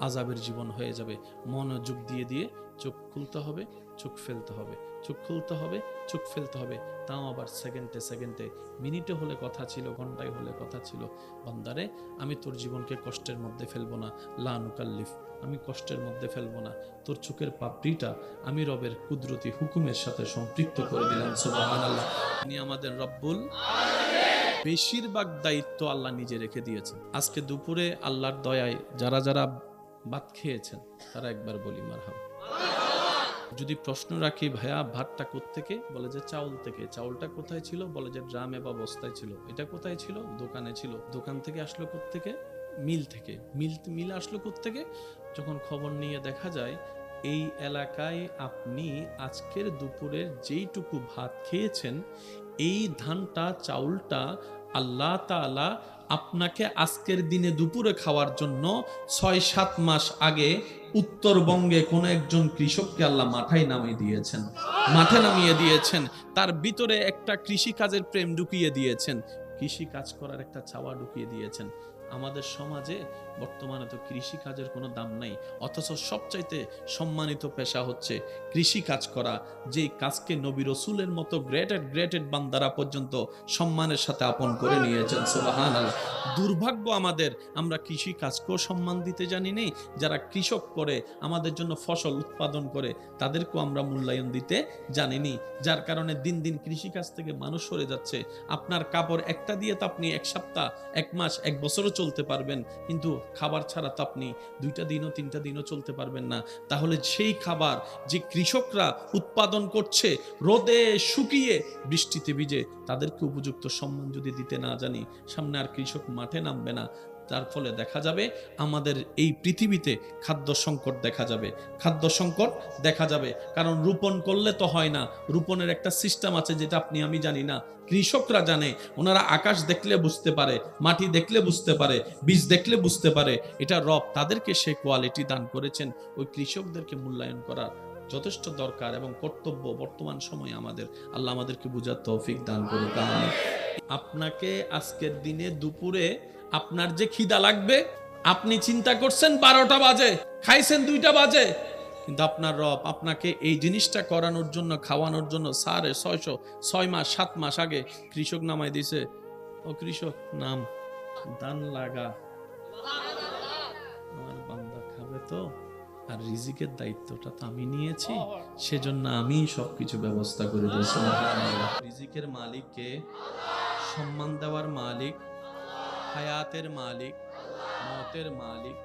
Speaker 1: আযাবের জীবন হয়ে যাবে। মনোযোগ দিয়ে দিয়ে চোখ খুলতে হবে, চোখ ফেলতে হবে, চোখ খুলতে হবে, চোখ ফেলতে হবে। তাও আবার সেকেন্ডে সেকেন্ডে, মিনিটে হলে কথা ছিল, ঘন্টায় হলে কথা ছিল। বান্দারে, আমি তোর জীবনকে কষ্টের মধ্যে ফেলবো না, লা নুকাল্লিফ, আমি কষ্টের মধ্যে ফেলবো না। তোর চোখের পাপড়িটা আমি রবের কুদরতি হুকুমের সাথে সম্পৃক্ত করে দিলাম। সুবহানাল্লাহ। তিনি আমাদের রব্বুল বেশিরভাগ দায়িত্ব আল্লাহ নিজে রেখে দিয়েছেন। আজকে দুপুরে আল্লাহর দয়ায় যারা যারা ভাত খেয়েছেন, তারা একবার বলি মারহাবা। যদি প্রশ্ন রাখি, ভাইয়া ভাতটা কোত্থেকে, বলে যে চাউল থেকে। চাউলটা কোথায় ছিল? বলে যে ড্রামে বা বস্তায় ছিল। এটা কোথায় ছিল? দোকানে ছিল। দোকান থেকে আসলো কোত্থেকে? মিল থেকে। মিল আসলো কোত্থেকে? যখন খবর নিয়ে দেখা যায় এই এলাকায় আপনি আজকের দুপুরের যেইটুকু ভাত খেয়েছেন, এই ধানটা, চাউলটা আল্লাহ তাআলা আপনাকে আজকের দিনে দুপুরে খাওয়ার জন্য 6-7 মাস আগে উত্তরবঙ্গে কোন একজন কৃষককে আল্লাহ মাঠে নামিয়ে দিয়েছেন। তার ভিতরে একটা কৃষি কাজের প্রেম ঢুকিয়ে দিয়েছেন, কৃষি কাজ করার একটা চাওয়া ঢুকিয়ে দিয়েছেন। আমাদের সমাজে বর্তমানে তো কৃষি কাজের কোনো দাম নাই, অথচ সবচাইতে সম্মানিত পেশা হচ্ছে কৃষি কাজ করা, যেই কাজকে নবী রসুলের মতো গ্রেটেড বান্দারা পর্যন্ত সম্মানের সাথে আপন করে নিয়েছেন। সুবহানাল্লাহ। দুর্ভাগ্য আমাদের, আমরা কৃষি কাজকেও সম্মান দিতে জানি নেই। যারা কৃষক করে, আমাদের জন্য ফসল উৎপাদন করে, তাদেরকেও আমরা মূল্যায়ন দিতে জানিনি, যার কারণে দিন দিন কৃষি কাজ থেকে মানুষ সরে যাচ্ছে। আপনার কাপড় একটা দিয়ে তো আপনি 1 সপ্তাহ, 1 মাস, 1 বছরও চলতে পারবেন, কিন্তু খাবার ছাড়া তো আপনি 2টা দিনও 3টা দিনও চলতে পারবেন না। তাহলে সেই খাবার যে কৃষকরা উৎপাদন করছে, রোদে শুকিয়ে বৃষ্টিতে ভিজে, তাদেরকে উপযুক্ত সম্মান যদি দিতে না জানি, সামনে আর কৃষক মাঠে নামবে না। তার ফলে দেখা যাবে আমাদের এই পৃথিবীতে খাদ্য সংকট দেখা যাবে। কারণ রোপণ করলে তো হয় না, রোপণের একটা সিস্টেম আছে যেটা আপনি আমি জানি না, কৃষকরা জানে। ওনারা আকাশ দেখলে বুঝতে পারে, মাটি দেখলে বুঝতে পারে, বীজ দেখলে বুঝতে পারে। এটা রব তাদেরকে সেই কোয়ালিটি দান করেছেন। ওই কৃষকদেরকে মূল্যায়ন করা যথেষ্ট দরকার এবং কর্তব্য বর্তমান সময়ে আমাদের। আল্লাহ আমাদেরকে বুঝার তৌফিক দান করুক। আমিন। আপনাকে আজকের দিনে দুপুরে আপনার যে খিদা লাগবে, আপনি চিন্তা করছেন 12টা বাজে, খাইছেন 2টা বাজে, কিন্তু আপনার রব আপনাকে এই জিনিসটা করানোর জন্য, খাওয়ানোর জন্য 6 মাস 7 মাস আগে কৃষক নামাই দিছে। ও কৃষক নাম, ধান লাগা, আমার বান্দা খাবে তো, আর রিজিকের দায়িত্বটা তো আমি নিয়েছি, সেজন্য আমি সবকিছু ব্যবস্থা করে দিয়েছি। রিজিকের মালিককে, সম্মান দেওয়ার মালিক, হায়াতের মালিক, মতের মালিক,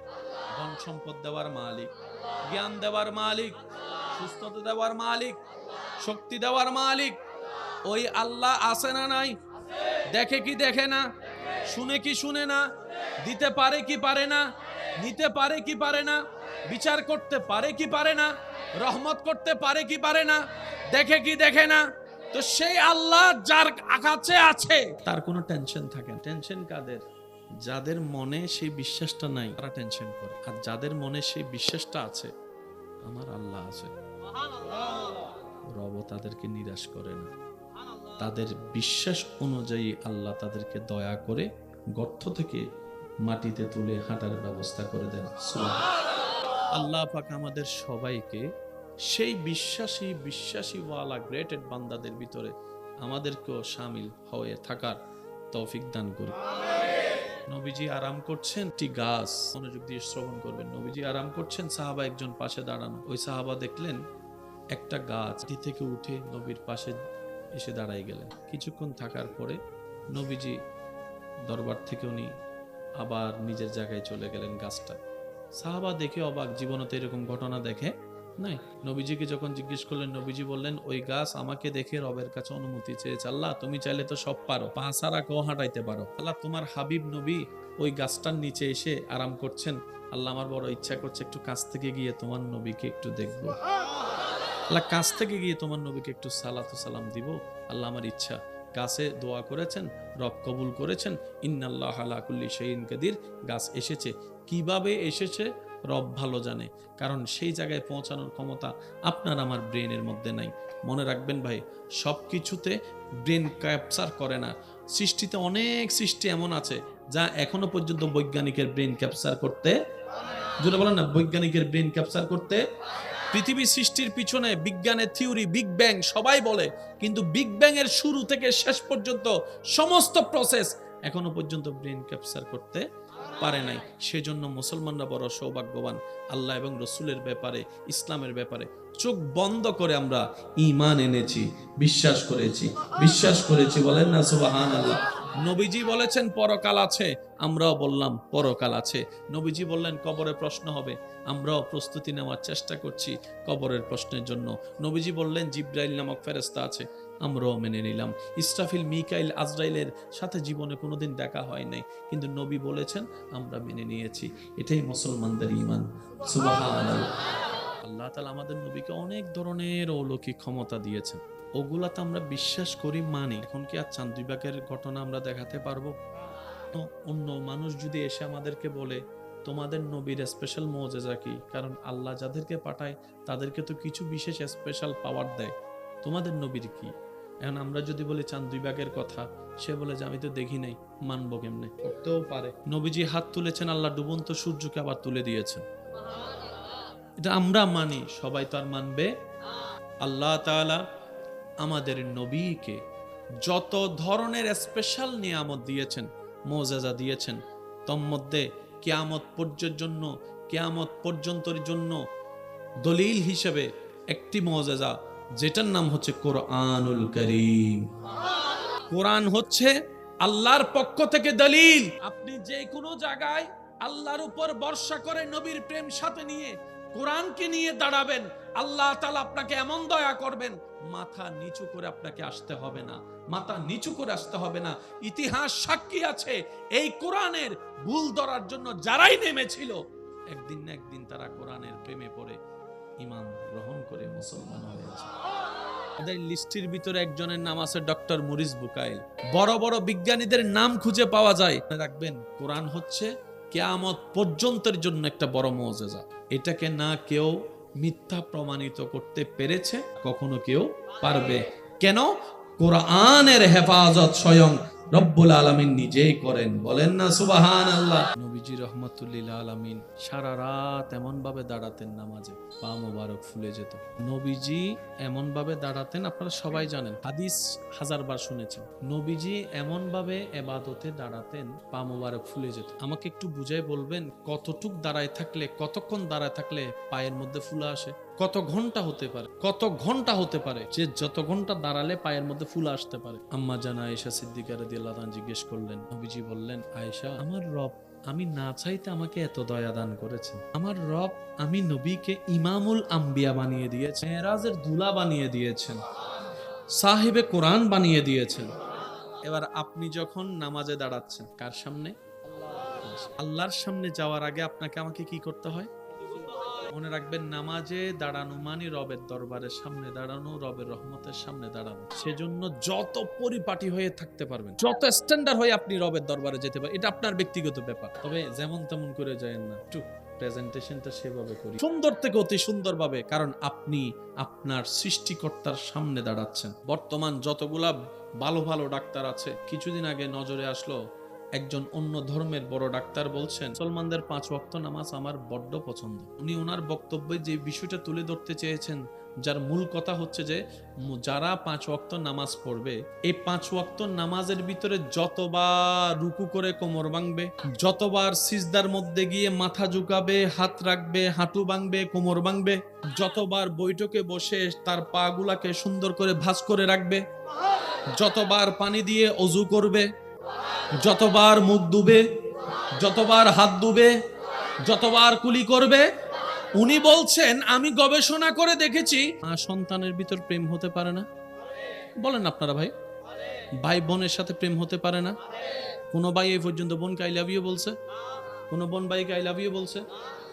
Speaker 1: ধন সম্পদ দেওয়ার মালিক, জ্ঞান দেওয়ার মালিক, সুস্থতা দেওয়ার মালিক, শক্তি দেওয়ার মালিক ওই আল্লাহ আছে না নাই? দেখে কি দেখে না? শুনে কি শুনে না? দিতে পারে কি পারে না? নিতে পারে কি পারে না? বিচার করতে পারে কি পারে না? রহমত করতে পারে কি পারে না? দেখে কি দেখে না? তো সেই আল্লাহ যার কাছে আছে, তার কোনো টেনশন থাকে না। টেনশন কাদের? যাদের মনে সেই বিশ্বাসটা নাই তারা টেনশন করে, আর যাদের মনে সেই বিশ্বাসটা আছে, আমার আল্লাহ আছে, রব তাদেরকে নিরাশ করে না। তাদের বিশ্বাস অনুযায়ী আল্লাহ তাদেরকে দয়া করে গর্ত থেকে মাটিতে তুলে হাঁটার ব্যবস্থা করে দেন। আল্লাহ পাক আমাদের সবাইকে সেই বিশ্বাসী ওয়ালা গ্রেটেড বান্দাদের ভিতরে আমাদেরকেও শামিল হয়ে থাকার তৌফিক দান করুন। নবীজি আরাম করছেন, একটি গাছ, মনোযোগ দিয়ে শ্রবণ করবেন। নবীজি আরাম করছেন, সাহাবা একজন পাশে দাঁড়ানো। ওই সাহাবা দেখলেন একটা গাছ থেকে উঠে নবীর পাশে এসে দাঁড়াই গেলেন। কিছুক্ষণ থাকার পরে নবীজি দরবার থেকে উনি আবার নিজের জায়গায় চলে গেলেন। গাছটা সাহাবা দেখে অবাক, জীবনে তো এরকম ঘটনা দেখে নাই। নবীজিকে যখন জিজ্ঞেস করলেন, নবীজি বললেন, ওই গাছ আমাকে দেখে রবের কাছে অনুমতি চেয়েছে। আল্লাহ তুমি চাইলে তো সব পারো, পা ছাড়া কেউ হাঁটাইতে পারো। আল্লাহ তোমার হাবিব নবী ওই গাছটার নিচে এসে আরাম করছেন। আল্লাহ আমার বড় ইচ্ছা করছে একটু কাছ থেকে গিয়ে তোমার নবীকে একটু দেখবো। আল্লাহ কাছ থেকে গিয়ে তোমার নবীকে একটু সালাতু সালাম দিব। আল্লাহ আমার ইচ্ছা। গাছে দোয়া করেছেন, রব কবুল করেছেন। ইন্নাল্লাহ আলা কুল্লি শাইইন কাদির। গাছ এসেছে, কিভাবে এসেছে রব ভালো জানে, কারণ সেই জায়গায় পৌঁছানোর ক্ষমতা আপনার আমার ব্রেনের মধ্যে নাই। মনে রাখবেন ভাই, সব কিছুতে ব্রেন ক্যাপচার করে না। সৃষ্টিতে অনেক সৃষ্টি এমন আছে যা এখনো পর্যন্ত বৈজ্ঞানিকের ব্রেন ক্যাপচার করতে, যেটা বলেন না, বৈজ্ঞানিকের ব্রেন ক্যাপচার করতে। পৃথিবী সৃষ্টির পিছনে বিজ্ঞানের থিওরি বিগ ব্যাং সবাই বলে, কিন্তু বিগ ব্যাং এর শুরু থেকে শেষ পর্যন্ত সমস্ত প্রসেস এখনো পর্যন্ত ব্রেন ক্যাপচার করতে পারে নাই। সেজন্য মুসলমানরা বড় সৌভাগ্যবান। আল্লাহ এবং রসুলের ব্যাপারে, ইসলামের ব্যাপারে চোখ বন্ধ করে আমরা ঈমান এনেছি, বিশ্বাস করেছি। বলেন না সুবহানাল্লাহ। নবীজি বলেছেন পরকাল আছে, আমরাও বললাম পরকাল আছে। নবীজি বললেন কবরে প্রশ্ন হবে, আমরাও প্রস্তুতি নেওয়ার চেষ্টা করছি কবরের প্রশ্নের জন্য। নবীজি বললেন জিব্রাইল নামক ফেরেশতা আছে, আমরাও মেনে নিলাম। ইসরাফিল, মিকাইল, আজরাইলের সাথে জীবনে কোনোদিন দেখা হয় নাই, কিন্তু নবী বলেছেন, আমরা মেনে নিয়েছি। এটাই মুসলমানদের ঈমান। সুবহানাল্লাহ। আল্লাহ তাআলা আমাদের নবীকে অনেক ধরনের অলৌকিক ক্ষমতা দিয়েছেন, ওগুলা তো আমরা বিশ্বাস করি, মানি। এখন কি আর চাঁদ দুই ভাগের ঘটনা আমরা দেখাতে পারবো? অন্য মানুষ যদি এসে আমাদেরকে বলে তোমাদের নবীর স্পেশাল মুজিজা কি, কারণ আল্লাহ যাদেরকে পাঠায় তাদেরকে তো কিছু বিশেষ স্পেশাল পাওয়ার দেয়, তোমাদের নবীর কি? এখন আমরা যদি বলি চাঁদ দুই ভাগের কথা, সে বলে যে আমি তো দেখি নাই, মানবো কেমনে? করতেও পারে। নবীজি হাত তুলেছেন, আল্লাহ ডুবন্ত সূর্যকে আবার তুলে দিয়েছেন, এটা আমরা মানি। সবাই তো আর মানবে? আল্লাহ তাআলা আমাদের নবীকে যত ধরনের স্পেশাল নিয়ামত দিয়েছেন, মুজিজা দিয়েছেন, তন্মধ্যে কিয়ামত পর্যন্তের জন্য দলিল হিসেবে একটি মুজিজা, যেটার নাম হচ্ছে কোরআনুল কারীম। কোরআন হচ্ছে আল্লাহর পক্ষ থেকে দলিল। আপনি যে কোনো জায়গায় আল্লাহর উপর ভরসা করে নবীর প্রেম সাথে নিয়ে কোরআনকে নিয়ে দাঁড়াবেন, আল্লাহ তাআলা আপনাকে এমন দয়া করবেন, মাথা নিচু করে আপনাকে আসতে হবে না, মাথা নিচু করে আসতে হবে না। ইতিহাস সাক্ষী আছে, এই কোরআনের ভুল ধরার জন্য যারাই নেমেছিল, একদিন না একদিন তারা কোরআনের প্রেমে পড়ে ঈমান গ্রহণ করে মুসলমান হয়েছে। আমাদের লিস্টের ভিতরে একজনের নাম আছে ডক্টর মরিস বুকাইল। বড় বড় বিজ্ঞানীদের নাম খুঁজে পাওয়া যায়। রাখবেন, কোরআন হচ্ছে কিয়ামত পর্যন্তের জন্য একটা বড় মুজিজা। এটাকে না কেউ মিথ্যা প্রমাণিত করতে পেরেছে, কখনো কেউ পারবে। কেন? কোরআনের হেফাজত স্বয়ং রব্বুল আলামিন নিজেই করেন। বলেন না সুবহানাল্লাহ। নবীজি রাহমাতুল্লিল আলামিন সারা রাত এমন ভাবে দাঁড়াতেন নামাজে, পা মোবারক ফুলে যেত। নবীজি এমন ভাবে দাঁড়াতেন, আপনারা সবাই জানেন, হাদিস হাজারবার শুনেছেন। নবীজি এমন ভাবে ইবাদতে দাঁড়াতেন, পা মোবারক ফুলে যেত। আমাকে একটু বুঝাই বলবেন, কতটুক দাঁড়ায় থাকলে, কতক্ষণ দাঁড়ায় থাকলে পায়ের মধ্যে ফুলা আসে? কত ঘন্টা হতে পারে যে যত ঘন্টা দাঁড়ালে পায়ের মধ্যে ফুল আসতে পারে? আম্মা জানা আয়েশা সিদ্দিকা রাদিয়াল্লাহু আনহা জিজ্ঞেস করলেন, নবীজি বললেন, আয়েশা, আমার রব আমি না চাইতে আমাকে এত দয়া দান করেছেন। আমার রব আমি নবীকে ইমামুল আম্বিয়া বানিয়ে দিয়েছেন, মেরাজের দুলা বানিয়ে দিয়েছেন, সাহেবে কোরআন বানিয়ে দিয়েছেন। এবার আপনি যখন নামাজে দাঁড়াচ্ছেন, কার সামনে? আল্লাহর সামনে যাওয়ার আগে আপনাকে আমাকে কি করতে হয়? মনে রাখবেন, নামাজে দাঁড়ানো মানে রবের দরবারের সামনে দাঁড়ানো, রবের রহমতের সামনে দাঁড়ানো। সেজন্য যত পরিপাটি হয়ে থাকতে পারবেন, যত স্ট্যান্ডার্ড হয়ে আপনি রবের দরবারে যেতে পারেন, এটা আপনার ব্যক্তিগত ব্যাপার। তবে যেমন তেমন করে যায়েন না, একটু প্রেজেন্টেশনটা সেভাবে করি, সুন্দর থেকে অতি সুন্দরভাবে, কারণ আপনি আপনার সৃষ্টিকর্তার সামনে দাঁড়াচ্ছেন। বর্তমান যতগুলা ভালো ভালো ডাক্তার আছে, কিছুদিন আগে নজরে আসলো একজন অন্য ধর্মের বড় ডাক্তার বলছেন, মুসলমানদের 5 ওয়াক্ত নামাজ আমার বড্ড পছন্দ। উনি ওনার বক্তব্যে যে বিষয়টা তুলে ধরতে চেয়েছেন, যার মূল কথা হচ্ছে যে যারা 5 ওয়াক্ত নামাজ পড়বে, এই 5 ওয়াক্ত নামাজের ভিতরে যতবার রুকু করে কোমর ভাঙবে, যতবার সিজদার মধ্যে গিয়ে মাথা ঝুঁকাবে, হাত রাখবে, হাঁটু ভাঙবে, কোমর ভাঙবে, যতবার বৈঠকে বসে তার পা গুলাকে সুন্দর করে ভাঁজ করে রাখবে, যতবার পানি দিয়ে অজু করবে, যতবার মুখ ধুবে, যতবার হাত ধুবে, যতবার কুলি করবে, উনি বলছেন আমি গবেষণা করে দেখেছি সন্তানের ভিতর প্রেম হতে পারে না। বলেন আপনারা ভাই, ভাই বোনের সাথে প্রেম হতে পারে না? কোন ভাই এই পর্যন্ত বোনকে আই লাভ ইউ বলছে? কোন বোন ভাইকে আই লাভ ইউ বলছে?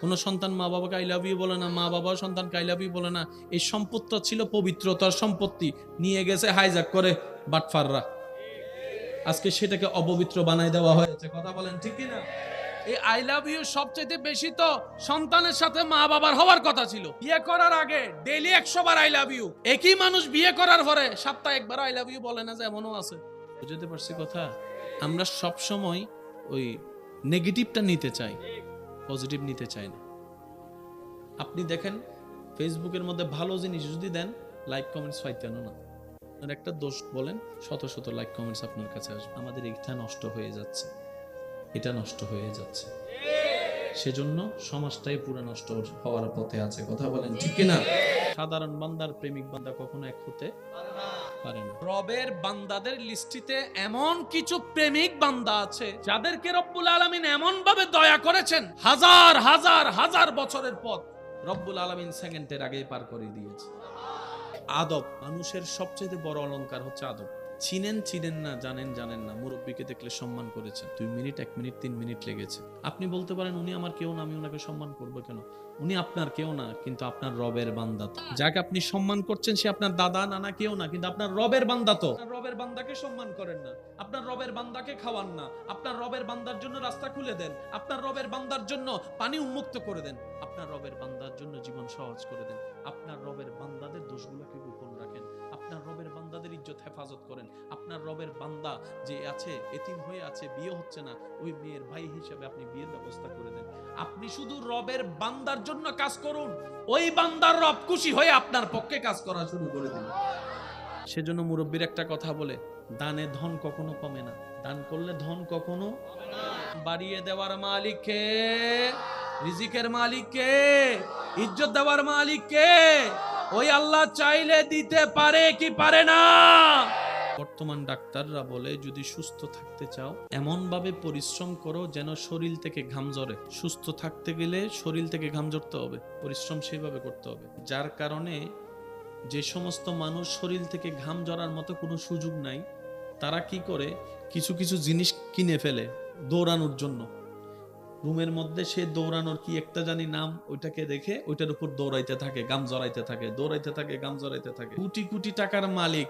Speaker 1: কোন সন্তান মা বাবাকে আই লাভ ইউ বলে না, মা বাবা সন্তানকে আই লাভ ইউ বলে না। এই সম্পত্তি ছিল পবিত্রতার সম্পত্তি, নিয়ে গেছে হাইজ্যাক করে বাটফাররা। আজকে সেটাকে অপবিত্র বানায় দেওয়া হয়েছে। কথা বলেন ঠিক কি না? এই আই লাভ ইউ সবচেয়ে বেশি তো সন্তানের সাথে মা বাবার হওয়ার কথা ছিল। বিয়ে করার আগে ডেইলি 100 বার আই লাভ ইউ। একই মানুষ বিয়ে করার পরে সপ্তাহে একবার আই লাভ ইউ বলে না, যে এমনও আছে। বুঝতে পারছি কথা? আমরা সব সময় ওই নেগেটিভটা নিতে চাই, পজিটিভ নিতে চাই না। আপনি দেখেন ফেসবুকের মধ্যে ভালো জিনিস যদি দেন, লাইক কমেন্টস পাইতেন না। একটা দোষ বলেন, শত শত লাইক কমেন্টস আপনার কাছে আসবে। আমাদের এটা নষ্ট হয়ে যাচ্ছে, এটা নষ্ট হয়ে যাচ্ছে। সেজন্য সমাজটাই পুরো নষ্ট হওয়ার পথে আছে। কথা বলেন ঠিক কিনা? সাধারণ বান্দার প্রেমিক বান্দা কখনো এক হতে পারে না। রবের বান্দাদের লিস্টিতে এমন কিছু প্রেমিক বান্দা আছে যাদেরকে রব্বুল আলামিন এমন ভাবে দয়া করেছেন, হাজার হাজার হাজার বছরের পথ রব্বুল আলামিন সেকেন্ডের আগেই পার করে দিয়েছে। আদব, মানুষের সবচেয়ে বড় অলংকার হচ্ছে আদব। চিনেন না, জানেন না, মুরব্বীকে দেখলে সম্মান করেছেন, 2 মিনিট 1 মিনিট 3 মিনিট লেগেছে। আপনি বলতে পারেন উনি আমার কেউ না, আমি ওনাকে সম্মান করবো কেন? উনি আপনার কেউ না, কিন্তু আপনার রবের বান্দা। যাকে আপনি সম্মান করছেন সে আপনার দাদা নানা কেউ না, কিন্তু আপনার রবের বান্দা। তো রবের বান্দাকে সম্মান করেন না, আপনার রবের বান্দাকে খাওয়ান না, আপনার রবের বান্দার জন্য রাস্তা খুলে দেন, আপনার রবের বান্দার জন্য পানি উন্মুক্ত করে দেন, আপনার রবের বান্দার জন্য জীবন সহজ করে দেন, আপনার রবের বান্দাদের দোষগুলোকে গোপন রাখেন, আপনার রবের বান্দাদের ইজ্জত হেফাজত করেন। আপনার রবের বান্দা যে আছে, এতিম হয়ে আছে, বিয়ে হচ্ছে না, ওই মেয়ের ভাই হিসেবে আপনি বিয়ের ব্যবস্থা করে দেন। আপনি শুধু রবের বান্দার জন্য কাজ করুন, ওই বান্দার রব খুশি হয়ে আপনার পক্ষে কাজ করা শুরু করে দিন। সেজন্য মুরব্বীর একটা কথা বলে, দানে ধন কখনো কমে না, দান করলে ধন কখনো বাড়িয়ে দেওয়ার মালিক কে? রিজিকের মালিক কে? ইজ্জত দেওয়ার মালিক কে? ওই আল্লাহ চাইলে দিতে পারে কি পারে না? বর্তমান ডাক্তাররা বলে, যদি সুস্থ থাকতে চাও এমন ভাবে পরিশ্রম করো যেন শরীর থেকে ঘাম ঝরে। সুস্থ থাকতে গেলে শরীর থেকে ঘাম ঝরতে হবে, পরিশ্রম সেইভাবে করতে হবে। যার কারণে যে সমস্ত মানুষ শরীর থেকে ঘাম ঝরার মতো কোনো সুযোগ নাই, তারা কি করে, কিছু কিছু জিনিস কিনে ফেলে দৌড়ানোর জন্য। রুমের মধ্যে সে দৌড়ানোর কি একটা জানি নাম, ওইটাকে দেখে ওইটার উপর দৌড়াইতে থাকে, গাম জড়াইতে থাকে, দৌড়াইতে থাকে, গাম জড়াইতে থাকে। কোটি কোটি টাকার মালিক।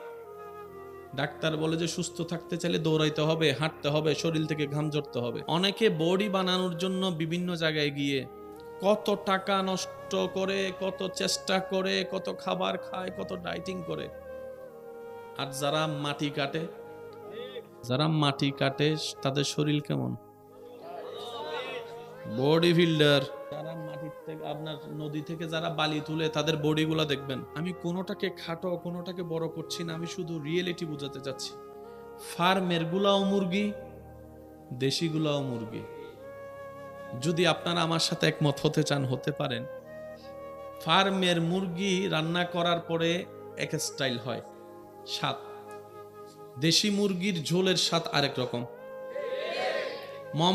Speaker 1: ডাক্তার বলে যে সুস্থ থাকতে চাইলে দৌড়াইতে হবে, হাঁটতে হবে, শরীর থেকে ঘাম ঝরতে হবে। অনেকে বডি বানানোর জন্য বিভিন্ন জায়গায় গিয়ে কত টাকা নষ্ট করে, কত চেষ্টা করে, কত খাবার খায়, কত ডাইটিং করে। আর যারা মাটি কাটে তাদের শরীর কেমন? Body builder. যারা মাটির থেকে, আপনার নদী থেকে যারা বালি তুলে, তাদের বডি গুলা দেখবেন। আমি কোনোটাকে খাটো কোনোটাকে বড় করছি না, আমি শুধু রিয়েলিটি বোঝাতে চাচ্ছি। ফার্মের গুলাও মুরগি, দেশি গুলাও মুরগি। যদি আপনারা আমার সাথে একমত হতে চান, হতে পারেন। ফার্মের মুরগি রান্না করার পরে এক স্টাইল হয়, স্বাদ। দেশি মুরগির ঝোলের স্বাদ আরেক রকম।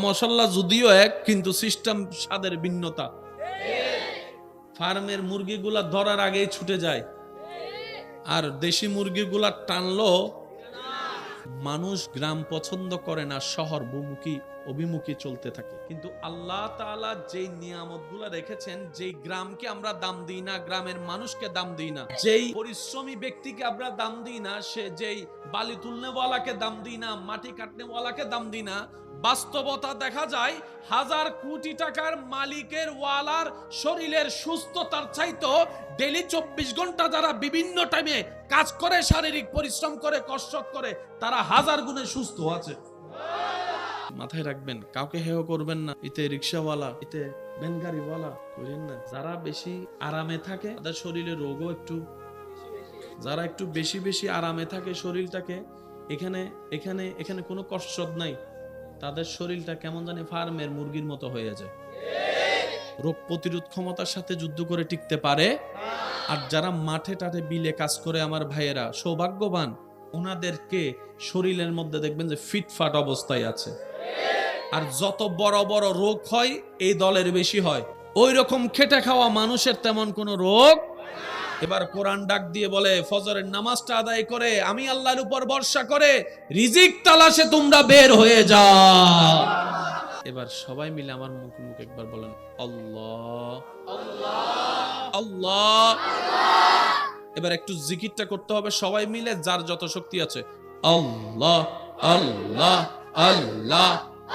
Speaker 1: মশলা যদিও এক, কিন্তু সিস্টেম স্বাদের ভিন্নতা। ফার্মের মুরগিগুলা ধরার আগেই ছুটে যায়, আর দেশি মুরগিগুলা টানলো। মানুষ গ্রাম পছন্দ করে না, শহর বহুমুখী অভিমুখী চলতে থাকে। কিন্তু আল্লাহ তাআলা যেই নিয়ামতগুলো রেখেছেন, যেই গ্রামকে আমরা দাম দিই না, গ্রামের মানুষকে দাম দিই না, যেই পরিশ্রমী ব্যক্তিকে আমরা দাম দিই না, সে যেই বালি তুলনেওয়ালাকে দাম দিই না, মাটি কাটনেওয়ালাকে দাম দিই না, বাস্তবতা দেখা যায় হাজার কোটি টাকার মালিকের ওয়ালার শরীরের সুস্থতার চাইতো ডেইলি 24 ঘন্টা যারা বিভিন্ন টাইমে কাজ করে, শারীরিক পরিশ্রম করে, কসরত করে, তারা হাজার গুণে সুস্থ আছে। মাথায় রাখবেন, কাউকে হেয় করবেন না। এতে রিকশাওয়ালা, এতে ভ্যানগাড়িওয়ালা করেন না। যারা বেশি আরামে থাকে তাদের শরীরে রোগও একটু, যারা একটু বেশি বেশি আরামে থাকে শরীরটাকে, এখানে এখানে এখানে কোনো কসরত নাই, তাদের শরীরটা কেমন জানি ফার্মের মুরগির মতো হয়ে যায়, রোগ প্রতিরোধ ক্ষমতার সাথে যুদ্ধ করে টিকতে পারে। আর যারা মাঠে টাঠে বিলে কাজ করে আমার ভাইয়েরা সৌভাগ্যবান, ওনাদেরকে শরীরের মধ্যে দেখবেন যে ফিটফাট অবস্থায় আছে। আর যত বড় বড় রোগ হয় এই দলের বেশি হয়। ওই রকম খেটে খাওয়া মানুষের তেমন কোনো রোগ। এবার কোরআন ডাক দিয়ে বলে, ফজরের নামাজটা আদায় করে আমি আল্লাহর উপর ভরসা করে রিজিক তালাশে তোমরা বের হয়ে যাও। এবার সবাই মিলে আমার মুখে মুখে একবার বলেন আল্লাহ আল্লাহ আল্লাহ। এবার একটু জিকিরটা করতে হবে সবাই মিলে, যার যত শক্তি আছে। আল্লাহ আল্লাহ আল্লাহ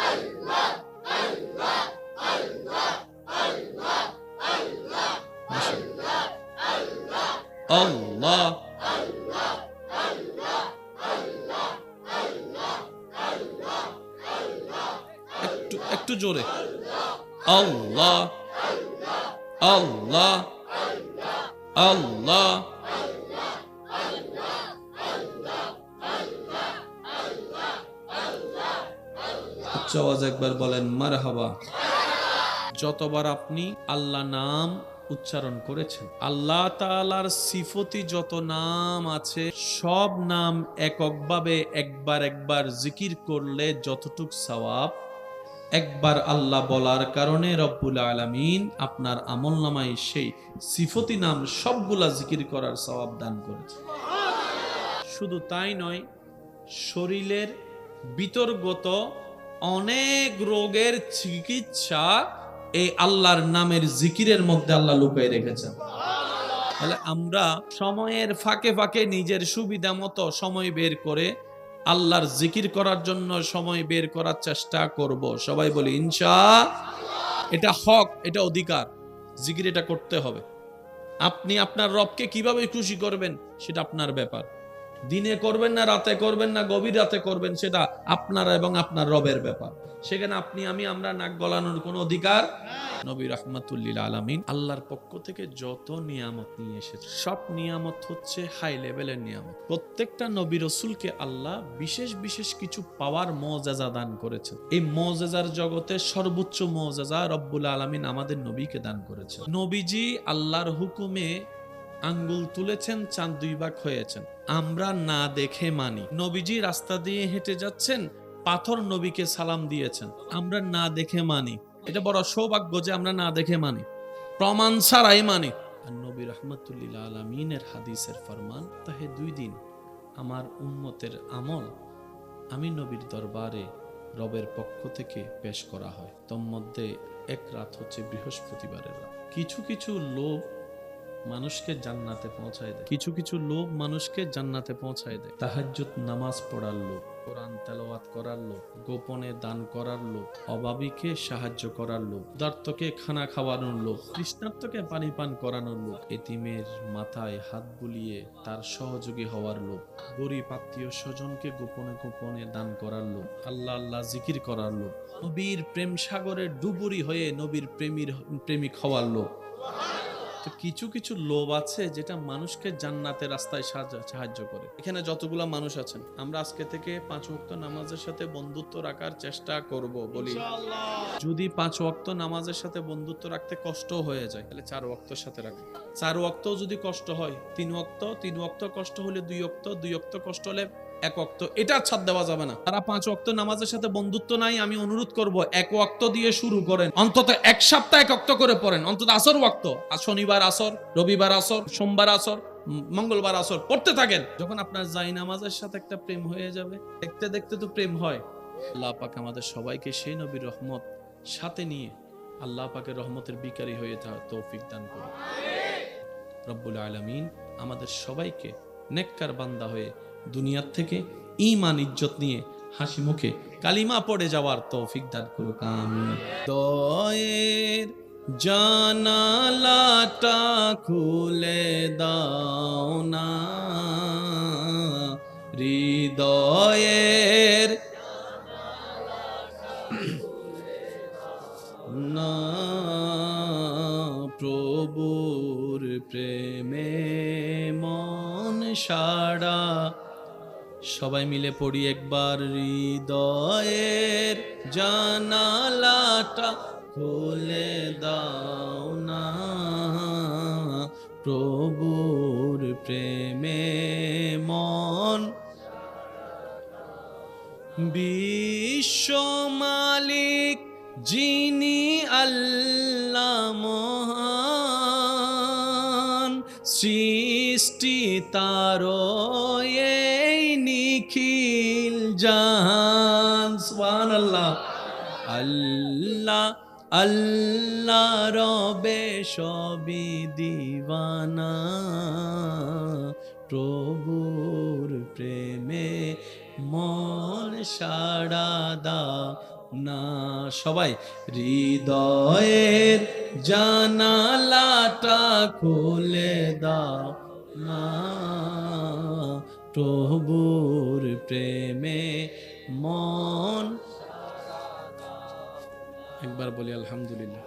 Speaker 1: আল্লাহ আল্লাহ আল্লাহ আল্লাহ আল্লাহ আল্লাহ আল্লাহ একটু একটু জোরে আল্লাহ আল্লাহ আল্লাহ। উচ্চ আওয়াজে একবার বলেন মারহাবা। যতবার আপনি আল্লাহ নাম উচ্চারণ করেছেন, আল্লাহ তাআলার সিফতি যত নাম আছে সব নাম এককভাবে একবার একবার জিকির করলে যতটুক সওয়াব, একবার আল্লাহ বলার কারণে রব্বুল আলামিন আপনার আমলনামায় সেই সিফতি নাম সবগুলা জিকির করার সওয়াব দান করেছে। শুধু তাই নয়, শরীরের বিতর্গত অনেক রোগের চিকিৎসা এই আল্লাহর নামের জিকিরের মধ্যে আল্লাহ লুকিয়ে রেখেছেন। তাহলে আমরা সময়ের ফাঁকে ফাঁকে নিজের সুবিধা মতো সময় বের করে আল্লাহর জিকির করার জন্য সময় বের করার চেষ্টা করব। সবাই বলি ইনশাআল্লাহ। এটা হক, এটা অধিকার, জিকির এটা করতে হবে। আপনি আপনার রবকে কিভাবে খুশি করবেন সেটা আপনার ব্যাপার। দিনে করবেন না, রাতে করবেন না, গভীর রাতে করবেন, সেটা আপনার এবং আপনার রবের ব্যাপার। সেখানে আপনি আমরা নাক গলানোর কোনো অধিকার। নবী রাহমাতুল লিল আলামিন আল্লাহর পক্ষ থেকে যত নিয়ামত নিয়ে এসেছে সব নিয়ামত হচ্ছে হাই লেভেলের নিয়ামত। প্রত্যেকটা নবী রাসূলকে আল্লাহ বিশেষ বিশেষ কিছু পাওয়ার মুআজিজা দান করেছেন। এই মুআজিজার জগতে সর্বোচ্চ মুআজিজা রব্বুল আলামিন আমাদের নবীকে দান করেছেন। নবীজি আল্লাহর হুকুমে আঙ্গুল তুলেছেন, চাঁদ 2 ভাগ হয়েছেন, আমরা না দেখে মানি। নবীজি রাস্তা দিয়ে হেঁটে যাচ্ছেন, পাথর নবীকে সালাম দিয়েছেন, আমরা না দেখে মানি। এটা বড় সৌভাগ্য যে আমরা না দেখে মানি, প্রমাণ ছাড়াই মানি। আর নবী রাহমাতুল লিল আলামিনের হাদিসের ফরমান, তাহে 2 দিন আমার উম্মতের আমল আমি নবীর দরবারে রবের পক্ষ থেকে পেশ করা হয়। তোর মধ্যে এক রাত হচ্ছে বৃহস্পতিবারের রাত। কিছু কিছু লোক মানুষকে জান্নাতে পৌঁছায় দেয়, কিছু কিছু লোক মানুষকে জান্নাতে পৌঁছায় দেয়। তাহাজ্জুদ নামাজ পড়ার লোক, কোরআন তেলাওয়াত করার লোক, গোপনে দান করার লোক, অভাবীকে সাহায্য করার লোক, ক্ষুধার্তকে খানা খাওয়ানোর লোক, তৃষ্ণার্তকে পানি পান করানোর লোক, এতিমের মাথায় হাত বুলিয়ে তার সহযোগী হওয়ার লোক, গরিব আত্মীয় স্বজনকে গোপনে গোপনে দান করার লোক, আল্লাহ আল্লাহ জিকির করার লোক, নবীর প্রেম সাগরে ডুবুরি হয়ে নবীর প্রেমিক হওয়ার লোক। তো কিছু কিছু লোভ আছে যেটা মানুষকে জান্নাতের রাস্তায় সাহায্য করে। এখানে যতগুলা মানুষ আছেন, আমরা আজকে থেকে 5 ওয়াক্ত নামাজের সাথে বন্ধুত্ব রাখার চেষ্টা করব। বলি যদি 5 ওয়াক্ত নামাজের সাথে বন্ধুত্ব রাখতে কষ্ট হয়ে যায় তাহলে 4 ওয়াক্তের সাথে রাখবো। 4 ওয়াক্ত যদি কষ্ট হয় 3 ওয়াক্ত, 3 ওয়াক্ত কষ্ট হলে 2 ওয়াক্ত, 2 ওয়াক্ত কষ্ট হলে 1 ওয়াক্ত। এটা ছাড় দেওয়া যাবে না। তারা 5 ওয়াক্ত নামাজের সাথে বন্ধুত্ব নাই, আমি অনুরোধ করব 1 ওয়াক্ত দিয়ে শুরু করেন, অন্তত 1 সপ্তাহ 1 ওয়াক্ত করে পড়েন, অন্তত আসর ওয়াক্ত, শনিবার আসর, রবিবার আসর, সোমবার আসর, মঙ্গলবার আসর পড়তে থাকেন। যখন আপনার জায়নামাজের সাথে একটা প্রেম হয়ে যাবে, দেখতে দেখতে তো প্রেম হয়, আল্লাহ পাক আমাদের সবাইকে সেই নবীর রহমত সাথে নিয়ে আল্লাহ পাকের রহমতের বিকারী হয়ে তৌফিক দান করুন। রব্বুল আলামিন আমাদের সবাইকে নেককার বান্দা হয়ে দুনিয়ার থেকে ঈমান ইজ্জত নিয়ে হাসি মুখে কালিমা পড়ে যাওয়ার তৌফিক দান করুক, আমিন। দয়ের জানালাটা খুলে দাও না, হৃদয়ের না, প্রভুর প্রেমে মন সাড়া। সবাই মিলে পড়ি একবার, হৃদয়ের জানালাটা খুলে দাও না, প্রভুর প্রেমে মন। বিশ্ব মালিক যিনি আল্লাহ মহান, সৃষ্টি তারও এই নিখিল জাহান। সুবহানাল্লাহ। আল্লাহ আল্লাহ রবে সবই দিওয়ানা, প্রভুর প্রেমে মন সাড়া দাও না। সবাই হৃদয়ের জানালাটা খুলে দাও না, প্রভুর প্রেমে মন। একবার বলি আলহামদুলিল্লাহ।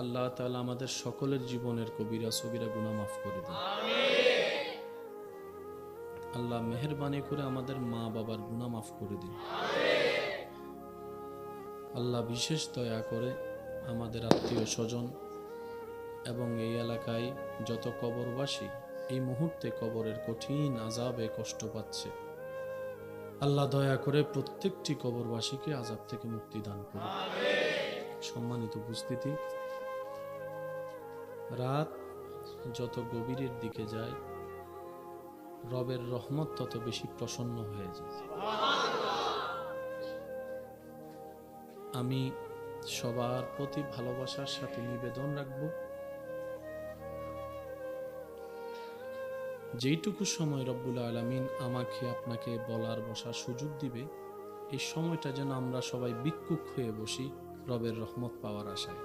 Speaker 1: আল্লাহ তাআলা আমাদের সকলের জীবনের কবিরা সগীরা গুনাহ মাফ করে দিন। আল্লাহ মেহেরবানি করে আমাদের মা বাবার গুনাহ মাফ করে দিন। আল্লাহ বিশেষ দয়া করে আমাদের আত্মীয় স্বজন এবং এই এলাকায় যত কবরবাসী এই মুহূর্তে কবরের কঠিন আযাবে কষ্ট পাচ্ছে, আল্লাহ দয়া করে প্রত্যেকটি কবরবাসীকে আযাব থেকে মুক্তি দান করুন। সম্মানিত উপস্থিতি, রাত যত গভীরের দিকে যায় রবের রহমত তত বেশি প্রসন্ন হয়ে যায়। আমি সবার প্রতি ভালোবাসার সাথে নিবেদন রাখব, যেইটুকু সময় রব্বুল আলামিন আমাকে আপনাকে বলার বসার সুযোগ দিবে, এই সময়টা যেন আমরা সবাই বিক্ষুব্ধ হয়ে বসি রবের রহমত পাওয়ার আশায়।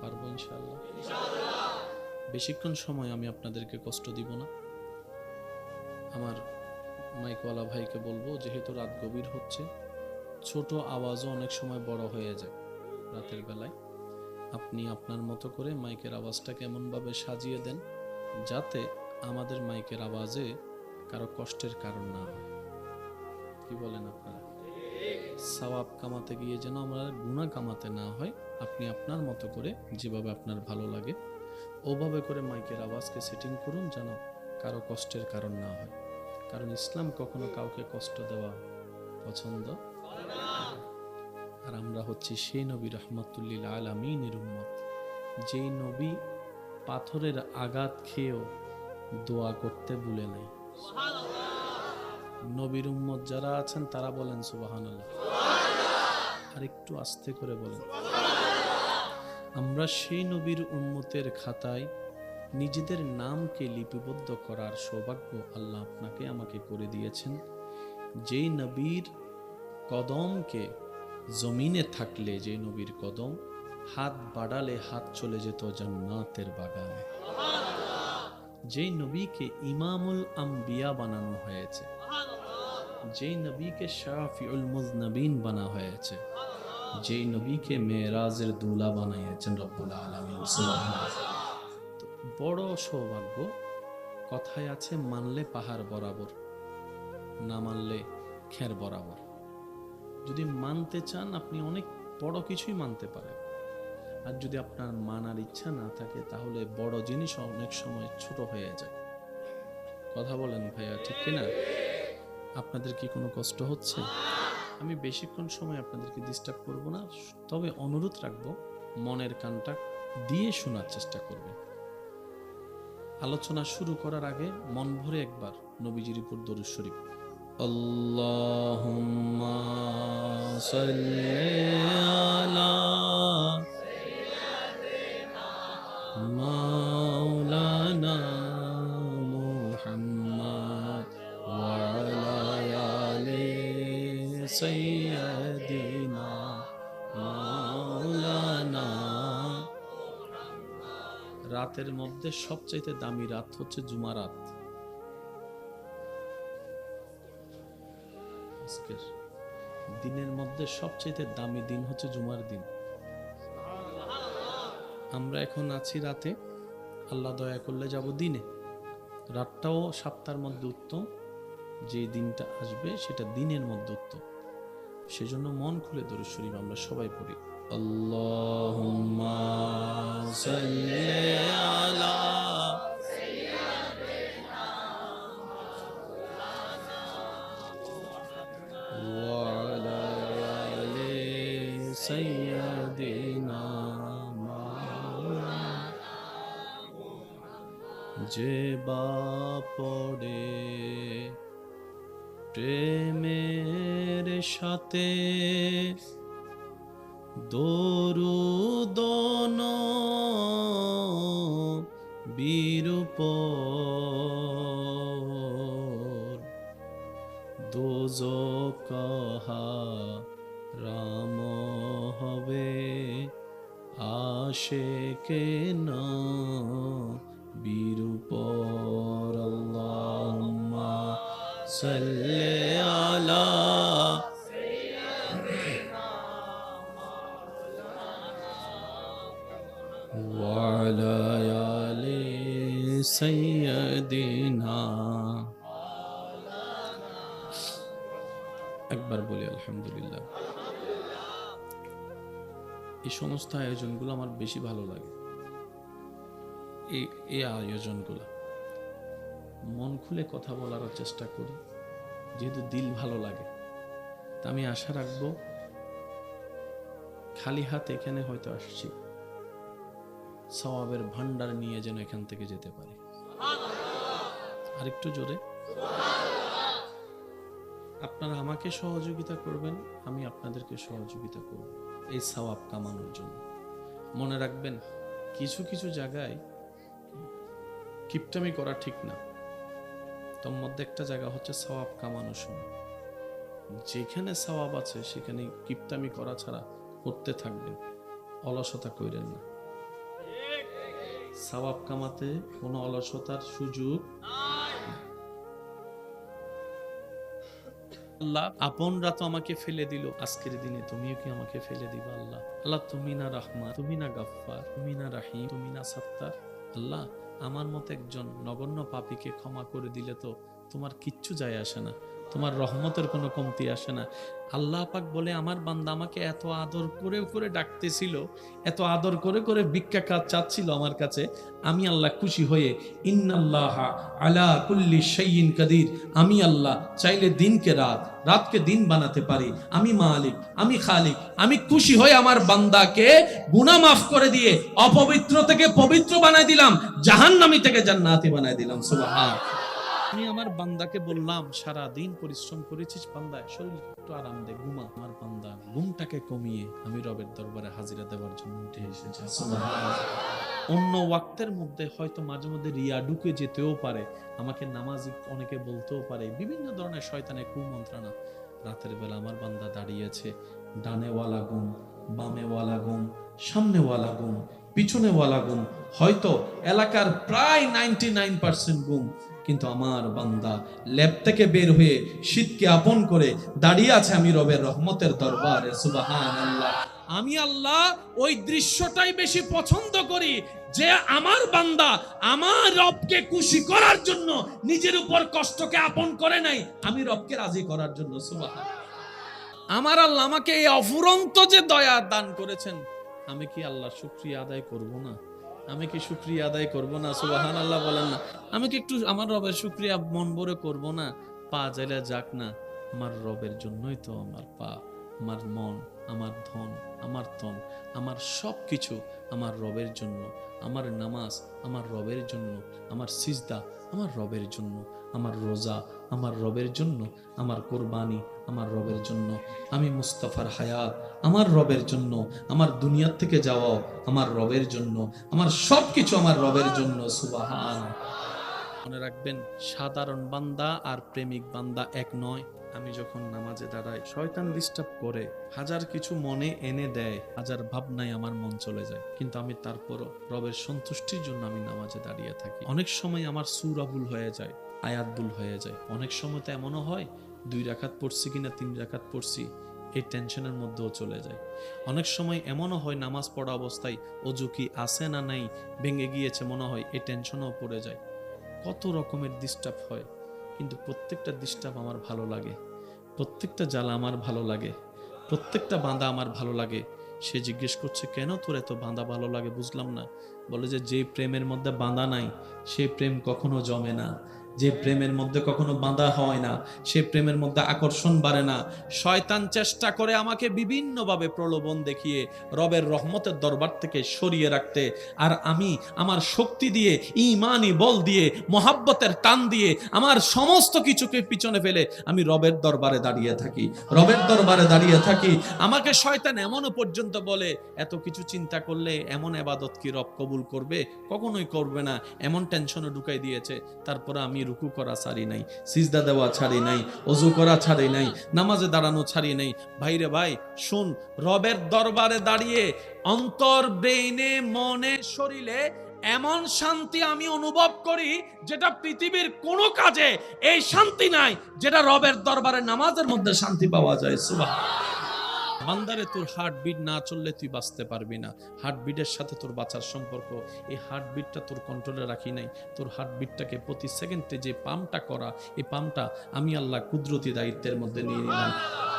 Speaker 1: পারবো ইনশাআল্লাহ? বেশিক্ষণ সময় আমি আপনাদেরকে কষ্ট দিব না। আমার মাইকওয়ালা ভাইকে বলবো, যেহেতু রাত গভীর হচ্ছে, ছোট আওয়াজও অনেক সময় বড় হয়ে যায় রাতের বেলায়, আপনি আপনার মতো করে মাইকের আওয়াজটাকে এমনভাবে সাজিয়ে দেন যাতে আমাদের মাইকের আওয়াজে কারো কষ্টের কারণ না হয়। কি বলেন আপনারা? সওয়াব কামাতে গিয়ে যেন আমরা গুনাহ কামাতে না হয়, আপনি আপনার মতো করে যেভাবে আপনার ভালো লাগে ওভাবে করে মাইকের আওয়াজকে সেটিং করুন যেন কারো কষ্টের কারণ না হয়। কারণ ইসলাম কখনো কাউকে কষ্ট দেওয়া পছন্দ। আর আমরা হচ্ছি সেই নবী রাহমাতুল্লিল আলামিনের উম্মত, যেই নবী পাথরের আঘাত খেয়েও দোয়া করতে ভুলে নাই। নবীর উম্মত যারা আছেন তারা বলেন সুবহানাল্লাহ। আর একটু আস্তে করে বলেন। আমরা সেই নবীর উম্মতের খাতায় নিজেদের নামকে লিপিবদ্ধ করার সৌভাগ্য আল্লাহ আপনাকে আমাকে করে দিয়েছেন। যেই নবীর কদমকে জমিনে থাকলে, যে নবীর কদম হাত বাড়ালে হাত চলে যেত জান্নাতের বাগানে, যেই নবীকে ইমামুল আম্বিয়া বানানো হয়েছে, যেই নবীকে শাফিউল মুজনবিন বানা হয়েছে, যেই নবীকে মেরাজের দুলা বানিয়েছেন রব্বুল আলামিন সুবহানাল্লাহ। বড় সৌভাগ্য। কথায় আছে, মানলে পাহাড় বরাবর, না মানলে খের বরাবর। যদি মানতে চান আপনি অনেক বড় কিছুই মানতে পারেন, আর যদি আপনার মানার ইচ্ছা না থাকে তাহলে বড় জিনিস অনেক সময় ছোট হয়ে যায়। কথা বলেন ভাইয়া, ঠিক কিনা? আপনাদের কি কোনো কষ্ট হচ্ছে? আমি বেশিক্ষণ সময় আপনাদেরকে ডিস্টার্ব করব না, তবে অনুরোধ রাখবো মনের কানটা দিয়ে শোনার চেষ্টা করবেন। আলোচনা শুরু করার আগে মন ভরে একবার নবীজির উপর দরুদ শরীফ। আল্লাহুম্মা সাল্লি আলা মাওলানা মুহাম্মদ ওয়া আলা আলি সাইয়্যিদিনা মাওলানা। রাতের মধ্যে সবচাইতে দামি রাত হচ্ছে জুমা রাত। আজকের দিনের মধ্যে সবচাইতে দামি দিন হচ্ছে জুমার দিন। আমরা এখন আছি রাতে, আল্লাহ দয়া করলে যাব দিনে। রাতটাও সপ্তাহের মধ্যে উত্তম, যে দিনটা আসবে সেটা দিনের মধ্যে উত্তম। সেজন্য মন খুলে দরুদ শরীফ আমরা সবাই পড়ি। আল্লাহুম্মা সাল্লি আলা ওয়া আলা আলি সাইয়্যিদিনা মাওলানা। যে বাপড়ে প্রেমের সাথে দরুদ বিরূপ দোজখ রাম হবে আশিকে না বিরূপ। আল্লাহুম্মা সাল্লি আলা ওয়া আলা আলি সাইয়্যিদিনা। একবার বলি আলহামদুলিল্লাহ। এই সমস্ত আয়োজনগুলো আমার বেশি ভালো লাগে। এই আয়োজনগুলো মন খুলে কথা বলার চেষ্টা করি, যেহেতু দিল ভালো লাগে। তা আমি আশা রাখবো খালি হাত এখানে হয়তো আসছি, সওয়াবের ভান্ডার নিয়ে যেন এখান থেকে যেতে পারি। আরেকটু জোরে। আপনারা আমাকে সহযোগিতা করবেন, আমি আপনাদেরকে সহযোগিতা করব এই সওয়াব কামানোর জন্য। মনে রাখবেন, কিছু কিছু জায়গায় কিপটামি করা ঠিক না। তোর মধ্যে একটা জায়গা হচ্ছে সওয়াব কামানোর সময়। যেখানে সওয়াব আছে সেখানে কিপটামি করা ছাড়া করতে থাকবেন, অলসতা কইরেন না। সওয়াব কামাতে কোনো অলসতার সুযোগ আল্লাহ আপনরা তো আমাকে ফেলে দিল, আজকের দিনে তুমিও কি আমাকে ফেলে দিবা? আল্লাহ আল্লাহ তুমি না রহমান, তুমি না গাফফার, তুমি না রাহিম, তুমি না সাত্তার। আল্লাহ আমার মতো একজন নগণ্য পাপীকে ক্ষমা করে দিলে তো তোমার কিচ্ছু যায় আসে না, তোমার রহমতের কোনো কমতি আসে না। আল্লাহ পাক বলে, আমার বান্দা আমাকে এত আদর করে করে ডাকতেছিল, এত আদর করে করে ভিক্ষা চাচ্ছিল আমার কাছে, আমি আল্লাহ খুশি হয়ে ইন্নাল্লাহা আলা কুল্লি শাইইন কাদির, আমি আল্লাহ চাইলে দিনকে রাত, রাতকে দিন বানাতে পারি। আমি মালিক, আমি খালিক। আমি খুশি হয়ে আমার বান্দাকে গুনাহ মাফ করে দিয়ে অপবিত্র থেকে পবিত্র বানায় দিলাম, জাহান্নামী থেকে জান্নাতি বানায় দিলাম। সুবহানাল্লাহ। আমি আমার বান্দাকে বললাম, সারা দিন পরিশ্রম করেছিস বান্দা, শরীর একটু আরাম দে, ঘুমা। আমার বান্দা ঘুমটাকে কমিয়ে আমি রবের দরবারে হাজিরা দেওয়ার জন্য উঠে এসেছে। সুবহানাল্লাহ। অন্য ওয়াক্তের মধ্যে হয়তো মাঝে মধ্যে রিয়া ঢুকে যেতেও পারে, আমাকে নামাজি অনেকে বলতেও পারে, বিভিন্ন ধরনের শয়তানের কুমন্ত্রণা। রাতের বেলা আমার বান্দা দাঁড়িয়েছে, ডানেওয়ালা গুম, বামেওয়ালা গুম, সামনেওয়ালা গুম, পিছনেওয়ালা গুম, হয়তো এলাকার প্রায় 99% গুম, কিন্তু আমার বান্দা ল্যাব থেকে বের হয়ে শীতকে আপন করে দাঁড়িয়ে আছে আমি রবের রহমতের দরবারে। সুবহানাল্লাহ। আমি আল্লাহ ওই দৃশ্যটাই বেশি পছন্দ করি, যে আমার বান্দা আমার রবকে খুশি করার জন্য নিজের উপর কষ্টকে আপন করে নাই, আমি রবকে রাজি করার জন্য। সুবহানাল্লাহ। আমার আল্লাহ আমাকে এই অফুরন্ত যে দয়া দান করেছেন, আমি কি আল্লাহ শুকরিয়া আদায় করব না? আমি কি শুকরিয়া আদায় করব না? সুবহানাল্লাহ বলেন না। আমি কি একটু আমার রবের শুকরিয়া মন ভরে করব না? পা যাইলে যাক না, আমার রবের জন্যই তো আমার পা, আমার মন, আমার ধন, আমার তন, আমার সব কিছু আমার রবের জন্য। আমার নামাজ আমার রবের জন্য, আমার সিজদা আমার রবের জন্য, আমার রোজা আমার রবের জন্য, আমার কোরবানি আমার রবের জন্য, আমি মুস্তাফার হায়াত আমার রবের জন্য, আমার দুনিয়ার থেকে যাওয়াও আমার রবের জন্য, আমার সব কিছু আমার রবের জন্য। সুবহান। মনে রাখবেন, সাধারণ বান্দা আর প্রেমিক বান্দা এক নয়। আমি যখন নামাজে দাঁড়াই, শয়তান ডিস্টার্ব করে, হাজার কিছু মনে এনে দেয়, হাজার ভাবনায় আমার মন চলে যায়, কিন্তু আমি তারপরও রবের সন্তুষ্টির জন্য আমি নামাজে দাঁড়িয়ে থাকি। অনেক সময় আমার সূরা ভুল হয়ে যায়, আয়াত ভুল হয়ে যায়, অনেক সময় তো এমনও হয় 2 রাকাত পড়ছি কিনা 3 রাকাত পড়ছি এই টেনশনের মধ্যেও চলে যায়। অনেক সময় এমনও হয় নামাজ পড়া অবস্থায় অজু কি আছে না নাই ভেঙে গিয়েছে মনে হয়, এই টেনশনও পড়ে যায়। কত রকমের ডিস্টার্ব হয়, কিন্তু প্রত্যেকটা ডিস্টার্ব আমার ভালো লাগে, প্রত্যেকটা জ্বালা আমার ভালো লাগে, প্রত্যেকটা বাঁধা আমার ভালো লাগে। সে জিজ্ঞেস করছে, কেন তোর এত বাঁধা ভালো লাগে? বুঝলাম না। বলে যে প্রেমের মধ্যে বাঁধা নাই সে প্রেম কখনো জমে না, যে প্রেমের মধ্যে কখনো বাঁধা হয় না সে প্রেমের মধ্যে আকর্ষণ বাড়ে না। শয়তান চেষ্টা করে আমাকে বিভিন্নভাবে প্রলোভন দেখিয়ে রবের রহমতের দরবার থেকে সরিয়ে রাখতে, আর আমি আমার শক্তি দিয়ে, ঈমানি বল দিয়ে, মোহাব্বতের টান দিয়ে আমার সমস্ত কিছুকে পিছনে ফেলে আমি রবের দরবারে দাঁড়িয়ে থাকি, রবের দরবারে দাঁড়িয়ে থাকি। আমাকে শয়তান এমনও পর্যন্ত বলে, এত কিছু চিন্তা করলে এমন ইবাদত কি রব কবুল করবে? কখনোই করবে না, এমন টেনশনে ঢুকাই দিয়েছে। তারপরে আমি রুকু করা ছাড়ি নাই, সিজদা দেওয়া ছাড়ি নাই, ওযু করা ছাড়ি নাই, নামাজে দাঁড়ানো ছাড়ি নাই। ভাইরে ভাই শুন, রবের দরবারে দাঁড়িয়ে অন্তর, ব্রেইনে, মনে, শরীরে এমন শান্তি আমি অনুভব করি যেটা পৃথিবীর কোনো কাজে এই শান্তি নাই, যেটা রবের দরবারে নামাজের মধ্যে শান্তি পাওয়া যায়। সুবহানাল্লাহ। বান্দারে, তোর হার্টবিট না চললে তুই বাঁচতে পারবি না। হার্টবিটের সাথে তোর বাঁচার সম্পর্ক। এই হার্টবিটটা তোর কন্ট্রোলে রাখি নাই। তোর হার্টবিটটাকে প্রতি সেকেন্ডে যে পাম্পটা করা, এই পাম্পটা আমি আল্লাহ কুদরতি দায়িত্বের মধ্যে নিয়ে নিলাম।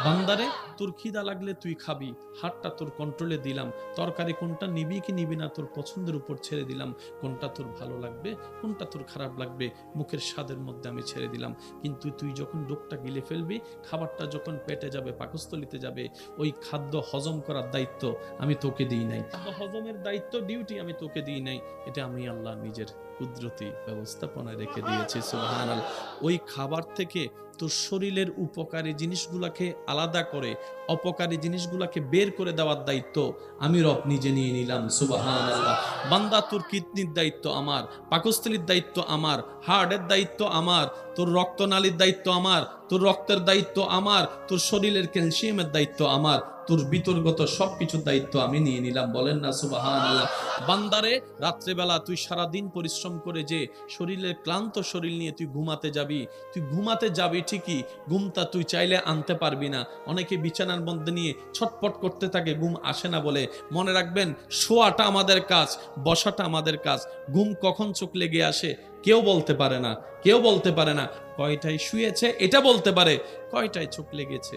Speaker 1: বান্দারে, তোর খিদা লাগলে তুই খাবি, হাতটা তোর কন্ট্রোলে দিলাম। তরকারি কোনটা নিবি কি নিবি না তোর পছন্দের উপর ছেড়ে দিলাম। কোনটা তোর ভালো লাগবে, কোনটা তোর খারাপ লাগবে, মুখের স্বাদের মধ্যে আমি ছেড়ে দিলাম। কিন্তু তুই যখন ডোকটা গিলে ফেলবি, খাবারটা যখন পেটে যাবে, পাকস্থলিতে যাবে, ওই খাদ্য হজম করার দায়িত্ব আমি তোকে দিই নাই। খাদ্য হজমের দায়িত্ব, ডিউটি আমি তোকে দিই নাই। এটা আমি আল্লাহ নিজের কুদরতি ব্যবস্থাপনায় রেখে দিয়েছি। সুবহানাল্লাহ। ওই খাবার থেকে তোর শরীরের উপকারী জিনিসগুলাকে আলাদা করে অপকারী জিনিসগুলাকে বের করে দেওয়ার দায়িত্ব আমি রব নিজে নিয়ে নিলাম। সুবহানাল্লাহ। বান্দা, তোর কিডনির দায়িত্ব আমার, পাকস্থলীর দায়িত্ব আমার, হার্টের দায়িত্ব আমার, তোর রক্তনালীর দায়িত্ব আমার, তোর রক্তের দায়িত্ব আমার, তোর শরীরের ক্যালসিয়ামের দায়িত্ব আমার, তোর বিতর্গত সবকিছুর দায়িত্ব আমি নিয়ে নিলাম। বলেন না সুবহানাল্লাহ। বান্দারে, রাত্রেবেলা তুই সারাদিন পরিশ্রম করে যে শরীরের ক্লান্ত শরীর নিয়ে তুই ঘুমাতে যাবি ঠিকই, ঘুমটা তুই চাইলে আনতে পারবি না। অনেকে বিছানার মধ্যে নিয়ে ছটপট করতে থাকে, ঘুম আসে না বলে। মনে রাখবেন, শোয়াটা আমাদের কাজ, বসাটা আমাদের কাজ। ঘুম কখন চোখ লেগে আসে কেউ বলতে পারে না, কেউ বলতে পারে না। কয়টায় শুয়েছে এটা বলতে পারে, কয়টায় চোখ লেগেছে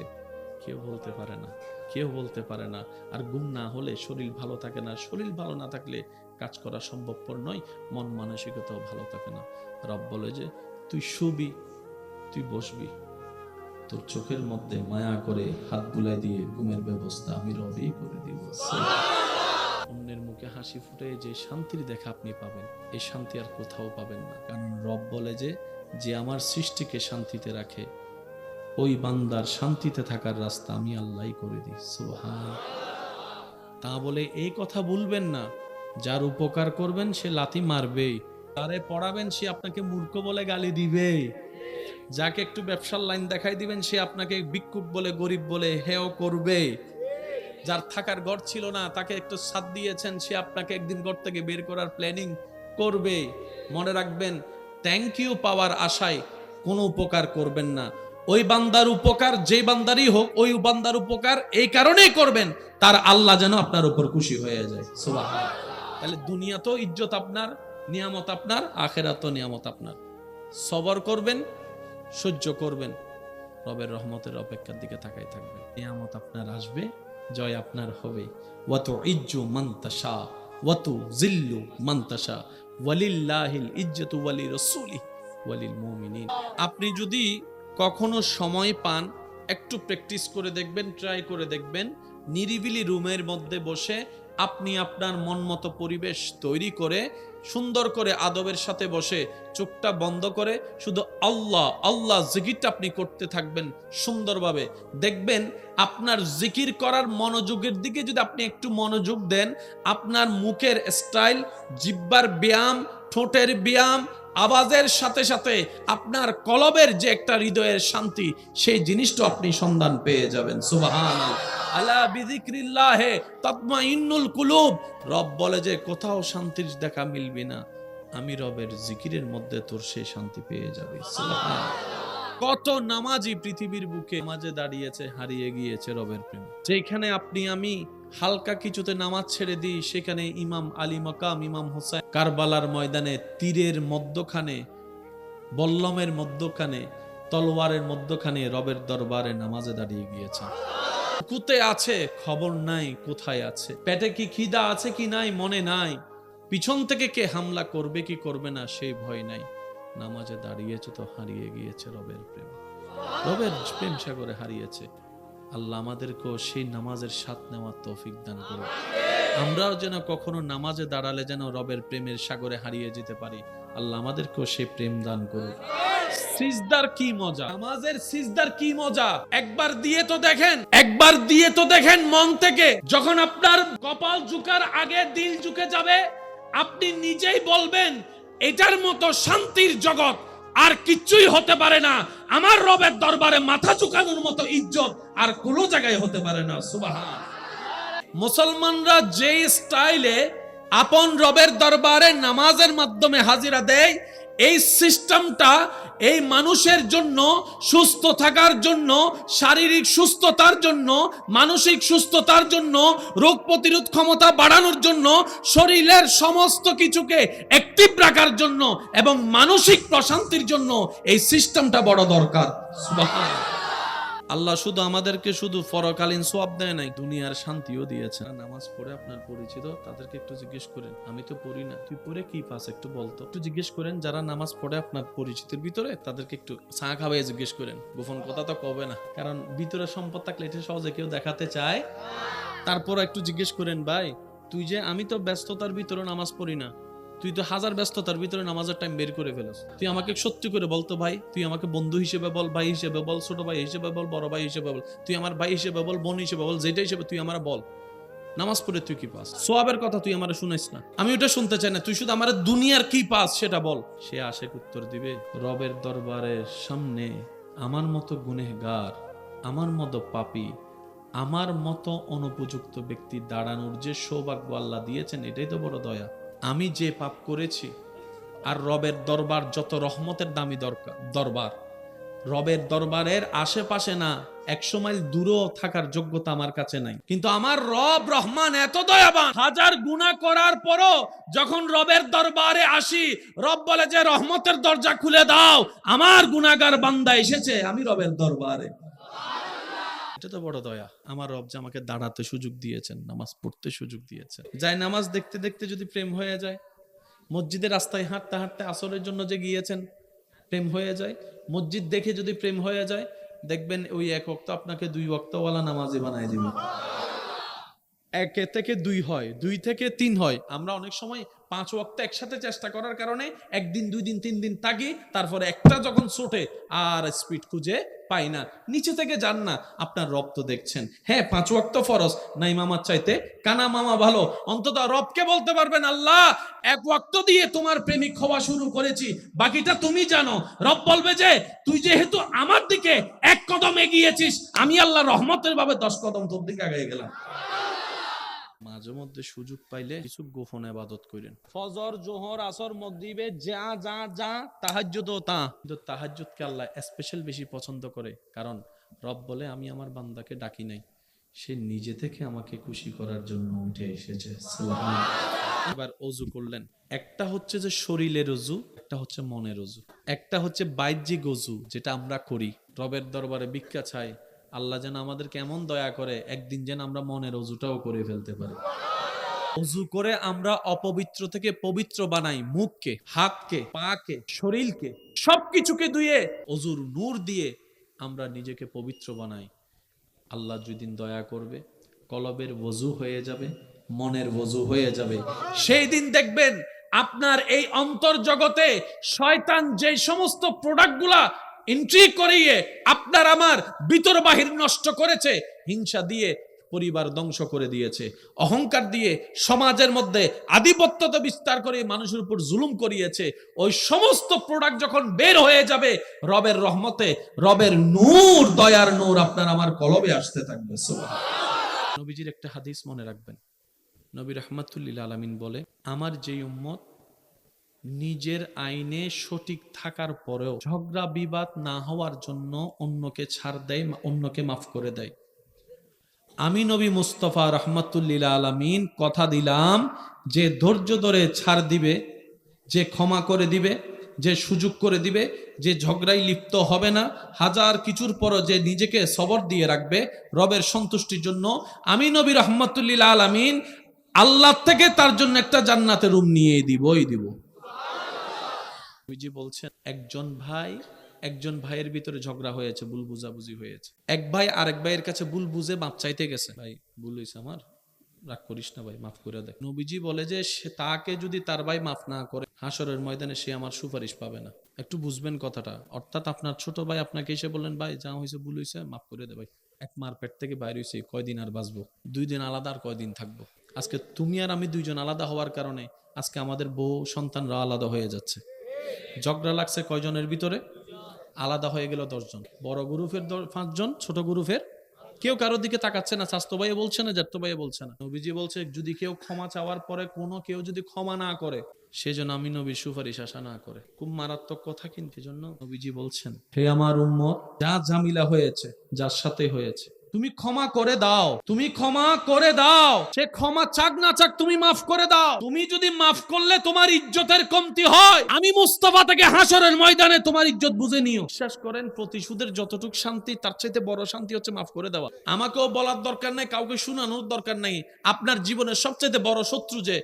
Speaker 1: কেউ বলতে পারে না, কেউ বলতে পারে না। আর ঘুম না হলে শরীর ভালো থাকে না, শরীর ভালো না থাকলে কাজ করা সম্ভবপর নয়, মন মানসিকতাও ভালো থাকে না। রব বলে যে তুই শুবি, তুই বসবি, তোর চোখের মধ্যে মায়া করে হাত বুলাই দিয়ে ঘুমের ব্যবস্থা আমি রবই করে দিব। অন্যের মুখে হাসি ফুটে যে শান্তির দেখা আপনি পাবেন, এই শান্তি আর কোথাও পাবেন না। কারণ রব বলে যে আমার সৃষ্টিকে শান্তিতে রাখে, ওই বান্দার শান্তিতে থাকার রাস্তা আমি আল্লাহই করে দিই। সুবহান। তা বলে এই কথা বলবেন না, যার উপকার করবেন সে লাথি মারবেই, তারে পড়াবেন সে আপনাকে মূর্খ বলে গালি দিবে, যাকে একটু ব্যবসার লাইন দেখাই দিবেন সে আপনাকে ভিক্ষুক বলে, গরিব বলে হেয় করবে। যার থাকার ঘর ছিল না তাকে একটু ছাদ দিয়েছেন, সে আপনাকে একদিন ঘর থেকে বের করার প্ল্যানিং করবে। মনে রাখবেন, থ্যাংক ইউ পাওয়ার আশায় কোনো উপকার করবেন না। ওই বান্দার উপকার যে বান্দারই হোক, ওই বান্দার উপকার এই কারণেই করবেন তার আল্লাহ যেন আপনার উপর খুশি হয়ে যায়। সুবহানাল্লাহ। তাহলে দুনিয়া তো ইজ্জত আপনার, নিয়ামত আপনার, আখিরাত নিয়ামত আপনার। সবর করবেন, সহ্য করবেন, রবের রহমতের অপেক্ষার দিকে তাকাই থাকবেন। নিয়ামত আপনার আসবে, জয় আপনার হবে। ওয়াতু ইজ্জু মান তাশা ওয়াতু জিল্লু মান তাশা ওয়ালিল্লাহিল ইজ্জাতু ওয়ালি রাসূলিহি ওয়ালিল মুমিনিন। আপনি যদি কখনো সময় পান, একটু প্র্যাকটিস করে দেখবেন, ট্রাই করে দেখবেন। নিরিবিলি রুমের মধ্যে বসে আপনি আপনার মন মতো পরিবেশ তৈরি করে সুন্দর করে আদবের সাথে বসে চোখটা বন্ধ করে শুধু আল্লাহ আল্লাহ জিকিরটা আপনি করতে থাকবেন সুন্দরভাবে। দেখবেন আপনার জিকির করার মনোযোগের দিকে যদি আপনি একটু মনোযোগ দেন, আপনার মুখের স্টাইল, জিহ্বার ব্যায়াম, ঠোঁটের ব্যায়াম, আওয়াজের সাথে সাথে আপনার কলবের যে একটা হৃদয়ের শান্তি, সেই জিনিসটা আপনি সন্ধান পেয়ে যাবেন। সুবহানাল্লাহ। আলা বিযিকরিল্লাহি তাতমাইন্নুল কুলুব। রব বলে যে কোথাও শান্তির দেখা মিলবে না, আমি রবের জিকিরের মধ্যে তোর সেই শান্তি পেয়ে যাবে। সুবহানাল্লাহ। কত নামাজি পৃথিবীর বুকে নামাজে দাঁড়িয়েছে, হারিয়ে গিয়েছে রবের প্রেম। যেখানে আপনি আমি হালকা কিছুতে নামাজ ছেড়ে দিই, সেখানে ইমাম আলী মাকাম, ইমাম হোসেন কারবালার ময়দানে তীরের মধ্যখানে, বল্লমের মধ্যখানে, তলোয়ারের মধ্যখানে রবের দরবারে নামাজে দাঁড়িয়ে গিয়েছে। কুতে আছে, খবর নাই কোথায় আছে, পেটে কি খিদা আছে কি নাই মনে নাই, পিছন থেকে কে হামলা করবে কি করবে না সেই ভয় নাই, নামাজে দাঁড়িয়েছে তো হারিয়ে গিয়েছে রবের প্রেম। রবের প্রেম সাগরে হারিয়েছে। আল্লাহ আমাদেরকেও সেই নামাজের স্বাদ নেওয়ার তৌফিক দান করুন। আমরাও যেন কখনো নামাজে দাঁড়ালে যেন রবের প্রেমের সাগরে হারিয়ে যেতে পারি। আল্লাহ আমাদেরকেও সেই প্রেম দান করুন। সিজদার কি মজা, নামাজের সিজদার কি মজা, একবার দিয়ে তো দেখেন, একবার দিয়ে তো দেখেন মন থেকে। যখন আপনার কপাল ঝুকার আগে দিল ঝুঁকে যাবে, আপনি নিজেই বলবেন এটার মতো শান্তির জগৎ আর কিচ্ছুই হতে পারে না। আমার রবের দরবারে মাথা ঝুঁকানোর মতো ইজ্জত আর কোনো জায়গায় হতে পারে না। সুবহানাল্লাহ। মুসলমানরা যে স্টাইলে আপন রবের দরবারে নামাজের মাধ্যমে হাজিরা দেয়, এই সিস্টেমটা এই মানুষের জন্য সুস্থ থাকার জন্য, শারীরিক সুস্থতার জন্য, মানসিক সুস্থতার জন্য, রোগ প্রতিরোধ ক্ষমতা বাড়ানোর জন্য, শরীরের সমস্ত কিছুকে অ্যাক্টিভ রাখার জন্য এবং মানসিক প্রশান্তির জন্য এই সিস্টেমটা বড় দরকার। সুবহানাল্লাহ। আল্লাহ শুধু আমাদেরকে শুধু পরকালীন সওয়াব দেয় নাই, দুনিয়ার শান্তিও দিয়েছে। নামাজ পড়ে আপনার পরিচিত তাদেরকে একটু জিজ্ঞেস করেন, আমি তো পড়ি না, তুই পড়ে কি পাস একটু বলতো। একটু জিজ্ঞেস করেন যারা নামাজ পড়ে আপনার পরিচিতের ভিতরে, তাদেরকে একটু চা খাওয়াই জিজ্ঞেস করেন। গোপন কথা তো কবে না, কারণ ভিতরে সম্পদ থাকলে এটা সহজে কেউ দেখাতে চায়। তারপর একটু জিজ্ঞেস করেন, ভাই তুই যে, আমি তো ব্যস্ততার ভিতরে নামাজ পড়ি না, তুই তো হাজার ব্যস্ততার ভিতরে নামাজের টাইম বের করে ফেলস, তুই আমাকে সত্যি করে বলতো ভাই, তুই আমাকে বন্ধু হিসেবে বল, ভাই হিসেবে বল, ছোট ভাই হিসেবে বল, বড় ভাই হিসেবে বল, তুই আমার ভাই হিসেবে বল, বোন হিসেবে বল, যেটা হিসেবে তুই আমার বল, নামাজ পড়ে তুই কি পাস? সোয়াবের কথা তুই আমার শুনাইস না, আমি ওটা শুনতে চাই না, তুই শুধু আমার দুনিয়ার কি পাস সেটা বল। সে আশেক উত্তর দিবে, রবের দরবারের সামনে আমার মতো গুনেহগার, আমার মতো পাপী, আমার মতো অনুপযুক্ত ব্যক্তি দাঁড়ানোর যে সৌভাগ্য আল্লাহ দিয়েছেন, এটাই তো বড় দয়া। আমি যে পাপ করেছি, আর রবের দরবার যত রহমতের দামি দরবার, রবের দরবারের আশেপাশে না, 100 মাইল দূরেও থাকার যোগ্যতা আমার কাছে নাই, কিন্তু আমার রব রহমান এত দয়াবান, হাজার গুনাহ করার পরও যখন রবের দরবারে আসি, রব বলে যে রহমতের দরজা খুলে দাও, আমার গুনাহগার বান্দা এসেছে, আমি রবের দরবারে। এটা তো বড় দয়া। আমার রব যে আমাকে দাঁড়াতে সুযোগ দিয়েছেন, নামাজ পড়তে সুযোগ দিয়েছেন। যাই নামাজ দেখতে দেখতে যদি প্রেম হয়ে যায়, মসজিদের রাস্তায় হাঁটতে হাঁটতে আসরের জন্য যে গিয়েছেন, প্রেম হয়ে যায়, মসজিদ দেখে যদি প্রেম হয়ে যায়, দেখবেন ওই এক ওয়াক্ত আপনাকে 2 ওয়াক্তওয়ালা নামাজি বানায় দিবে। 1 থেকে 2 হয়, 2 থেকে 3 হয়। আমরা অনেক সময় 5 ওয়াক্ত একসাথে চেষ্টা করার কারণে 1 দিন 2 দিন 3 দিন থাকি, তারপরে একটা যখন ছোটে আর স্পিড খুঁজে পাই না। নিচে থেকে যান না, আপনার রব তো দেখছেন। হ্যাঁ 5 ওয়াক্ত ফরজ, নাই মামার চাইতে কানা মামা ভালো। অন্তত রবকে বলতে পারবেন, আল্লাহ 1 ওয়াক্ত দিয়ে তোমার প্রেমিক হওয়া শুরু করেছি, বাকিটা তুমি জানো। রব বলবে যে তুই যেহেতু আমার দিকে 1 কদম এগিয়েছিস, আমি আল্লাহ রহমতের ভাবে 10 কদম তোর দিকে আগে গেলাম। মাঝে মধ্যে সুযোগ পাইলে কিছু গোপন ইবাদত করেন। ফজর, জোহর, আসর, মাগরিবে যা যা যা, তাহাজ্জুদও তা। কিন্তু তাহাজ্জুদকে আল্লাহ স্পেশাল বেশি পছন্দ করে, কারণ রব বলে আমি আমার বান্দাকে ডাকি নাই, সে নিজে থেকে আমাকে খুশি করার জন্য উঠে এসেছে। সুবহানাল্লাহ। এবার ওযু করলেন, একটা হচ্ছে যে শরীরের ওযু, একটা হচ্ছে মনের ওযু, একটা হচ্ছে বাহ্যিক ওযু যেটা আমরা করি, রবের দরবারে ভিক্ষা চাই। আল্লাহ যেন আমাদেরকে এমন দয়া করে, একদিন যেন আমরা মনের ওযুটাও করে ফেলতে পারি। ওযু করে আমরা অপবিত্র থেকে পবিত্র বানাই, মুখকে, হাতকে, পাকে, শরীরকে, সবকিছুকে ধুয়ে ওযুর নূর দিয়ে আমরা নিজেকে পবিত্র বানাই, আল্লাহ যেদিন দয়া করবে, কলবের ওযু হয়ে যাবে, মনের ওযু হয়ে যাবে, সেই দিন দেখবেন আপনার এই অন্তর জগতে শয়তান যে সমস্ত প্রোডাক্টগুলা এন্ট্রি করিয়ে আপনার আমার ভিতর বাহির নষ্ট করেছে, হিংসা দিয়ে পরিবার ধ্বংস করে দিয়েছে, অহংকার দিয়ে সমাজের মধ্যে আধিপত্যতা বিস্তার করে মানুষের উপর জুলুম করিয়েছে, ওই সমস্ত প্রোডাক্ট যখন বের হয়ে যাবে, রবের রহমতে, রবের নূর, দয়ার নূর আপনার আমার কলবে আসতে থাকবে। সুবহানাল্লাহ। নবীজির একটা হাদিস মনে রাখবেন, নবী রাহমাতুল লিল আলামিন বলে, আমার যেই উম্মত নিজের আইনে সঠিক থাকার পরেও ঝগড়া বিবাদ না হওয়ার জন্য অন্যকে ছাড় দেয়, অন্যকে মাফ করে দেয়, আমি নবী মুস্তাফা রাহমাতুল লিল আলামিন কথা দিলাম যে ধৈর্য ধরে ছাড় দিবে, যে ক্ষমা করে দিবে, যে সুযোগ করে দিবে, যে ঝগড়ায় লিপ্ত হবে না, হাজার কিছুর পরও যে নিজেকে সবর দিয়ে রাখবে রবের সন্তুষ্টির জন্য, আমি নবী রাহমাতুল লিল আলামিন আল্লাহ থেকে তার জন্য একটা জান্নাতের রুম নিয়ে দিবই দিব। নবীজি বলছেন, একজন ভাইয়ের ভিতরে ঝগড়া হয়েছে, ভুল বুঝাবুঝি হয়েছে, এক ভাই আরেক ভাইয়ের কাছে ভুল বুঝে মাপ চাইতে গেছে, ভাই ভুল হয়েছে আমার, রাগ করিস না ভাই, মাফ করে দে। নবীজি বলে যে সে তাকে যদি তার ভাই মাফ না করে, হাসরের ময়দানে সে আমার সুপারিশ পাবে না। একটু বুঝবেন কথাটা, অর্থাৎ আপনার ছোট ভাই আপনাকে এসে বললেন, ভাই যা হয়েছে ভুল হয়েছে, মাফ করে দে ভাই, এক মার পেট থেকে বাইরে হয়েছে, কয়দিন আর বাঁচবো, 2 দিন আলাদা আর কয়দিন থাকবো, আজকে তুমি আর আমি 2 জন আলাদা হওয়ার কারণে আজকে আমাদের বউ সন্তানরা আলাদা হয়ে যাচ্ছে। ঝগড়া লাগছে কয়জনের ভিতরে, আলাদা হয়ে গেল 10 জন, বড় গ্রুপের 5 জন, ছোট গ্রুপের কেউ কারোর দিকে তাকাচ্ছে না, স্বাস্থ্য ভাই বলছে না, জ্যাঠতো ভাই বলছে না। নবীজি বলছে, যদি কেউ ক্ষমা চাওয়ার পরে কেউ যদি ক্ষমা না করে, সেজন্য আমি নবীর সুপারিশ আশা না করে। খুব মারাত্মক কথা, কিন্তু এজন্য নবীজি বলছেন, হে আমার উম্মত, যা ঝামেলা হয়েছে যার সাথে হয়েছে তুমি ক্ষমা করে দাও, তুমি ক্ষমা করে দাও, সে ক্ষমা চাক না চাক তুমি মাফ করে দাও। তুমি যদি মাফ করলে তোমার ইজ্জতের কমতি হয়, আমি মুস্তাফা থেকে হাসরের ময়দানে তোমার ইজ্জত বুঝে নিও। বিশ্বাস করেন, প্রতিশোধের যতটুকু শান্তি, তার চাইতে বড় শান্তি হচ্ছে মাফ করে দেওয়া। আমাকেও বলার দরকার নাই, কাউকে শোনানোর দরকার নাই, আপনার জীবনের সবচেয়ে বড় শত্রু যে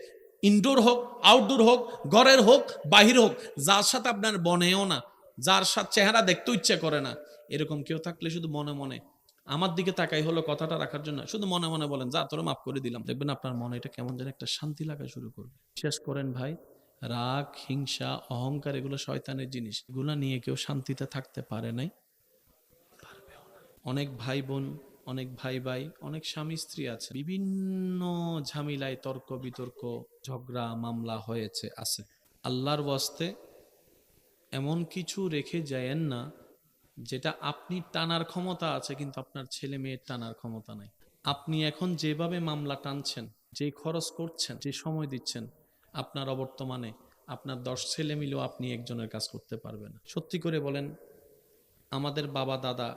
Speaker 1: ইনডোর হোক, আউটডোর হোক, ঘরের হোক, বাহির হোক, যার সাথে আপনার বনেও না, যার সাথে চেহারা দেখতে ইচ্ছে করে না, এরকম কেউ থাকলে শুধু মনে মনে আমার দিকে তাকাই হলো কথাটা রাখার জন্য, শুধু মনে মনে বলেন, যা তোরা মাফ করে দিলাম, দেখবেন আপনার মনে এটা কেমন যেন একটা শান্তি লাগা শুরু করবে। বিশ্বাস করেন ভাই, রাগ, হিংসা, অহংকার এগুলো শয়তানের জিনিস, এগুলো নিয়ে কেউ শান্তিতে থাকতে পারে নাই, পারবেও না। অনেক ভাই বোন, অনেক ভাই, অনেক স্বামী স্ত্রী আছে, বিভিন্ন ঝামেলায় তর্ক বিতর্ক, ঝগড়া মামলা হয়েছে, আছে। আল্লাহর ওয়াস্তে এমন কিছু রেখে যায়েন না যেটা আপনি টানার ক্ষমতা আছে কিন্তু আপনার ছেলে মেয়ের টানার ক্ষমতা নাই। আপনি এখন যেভাবে মামলা টানছেন, যে খরচ করছেন, যে সময় দিচ্ছেন, আপনার অবর্তমানে আপনার 10 ছেলে মিলেও আপনি একজনের কাজ করতে পারবেন না। সত্যি করে বলেন, আমাদের বাবা দাদা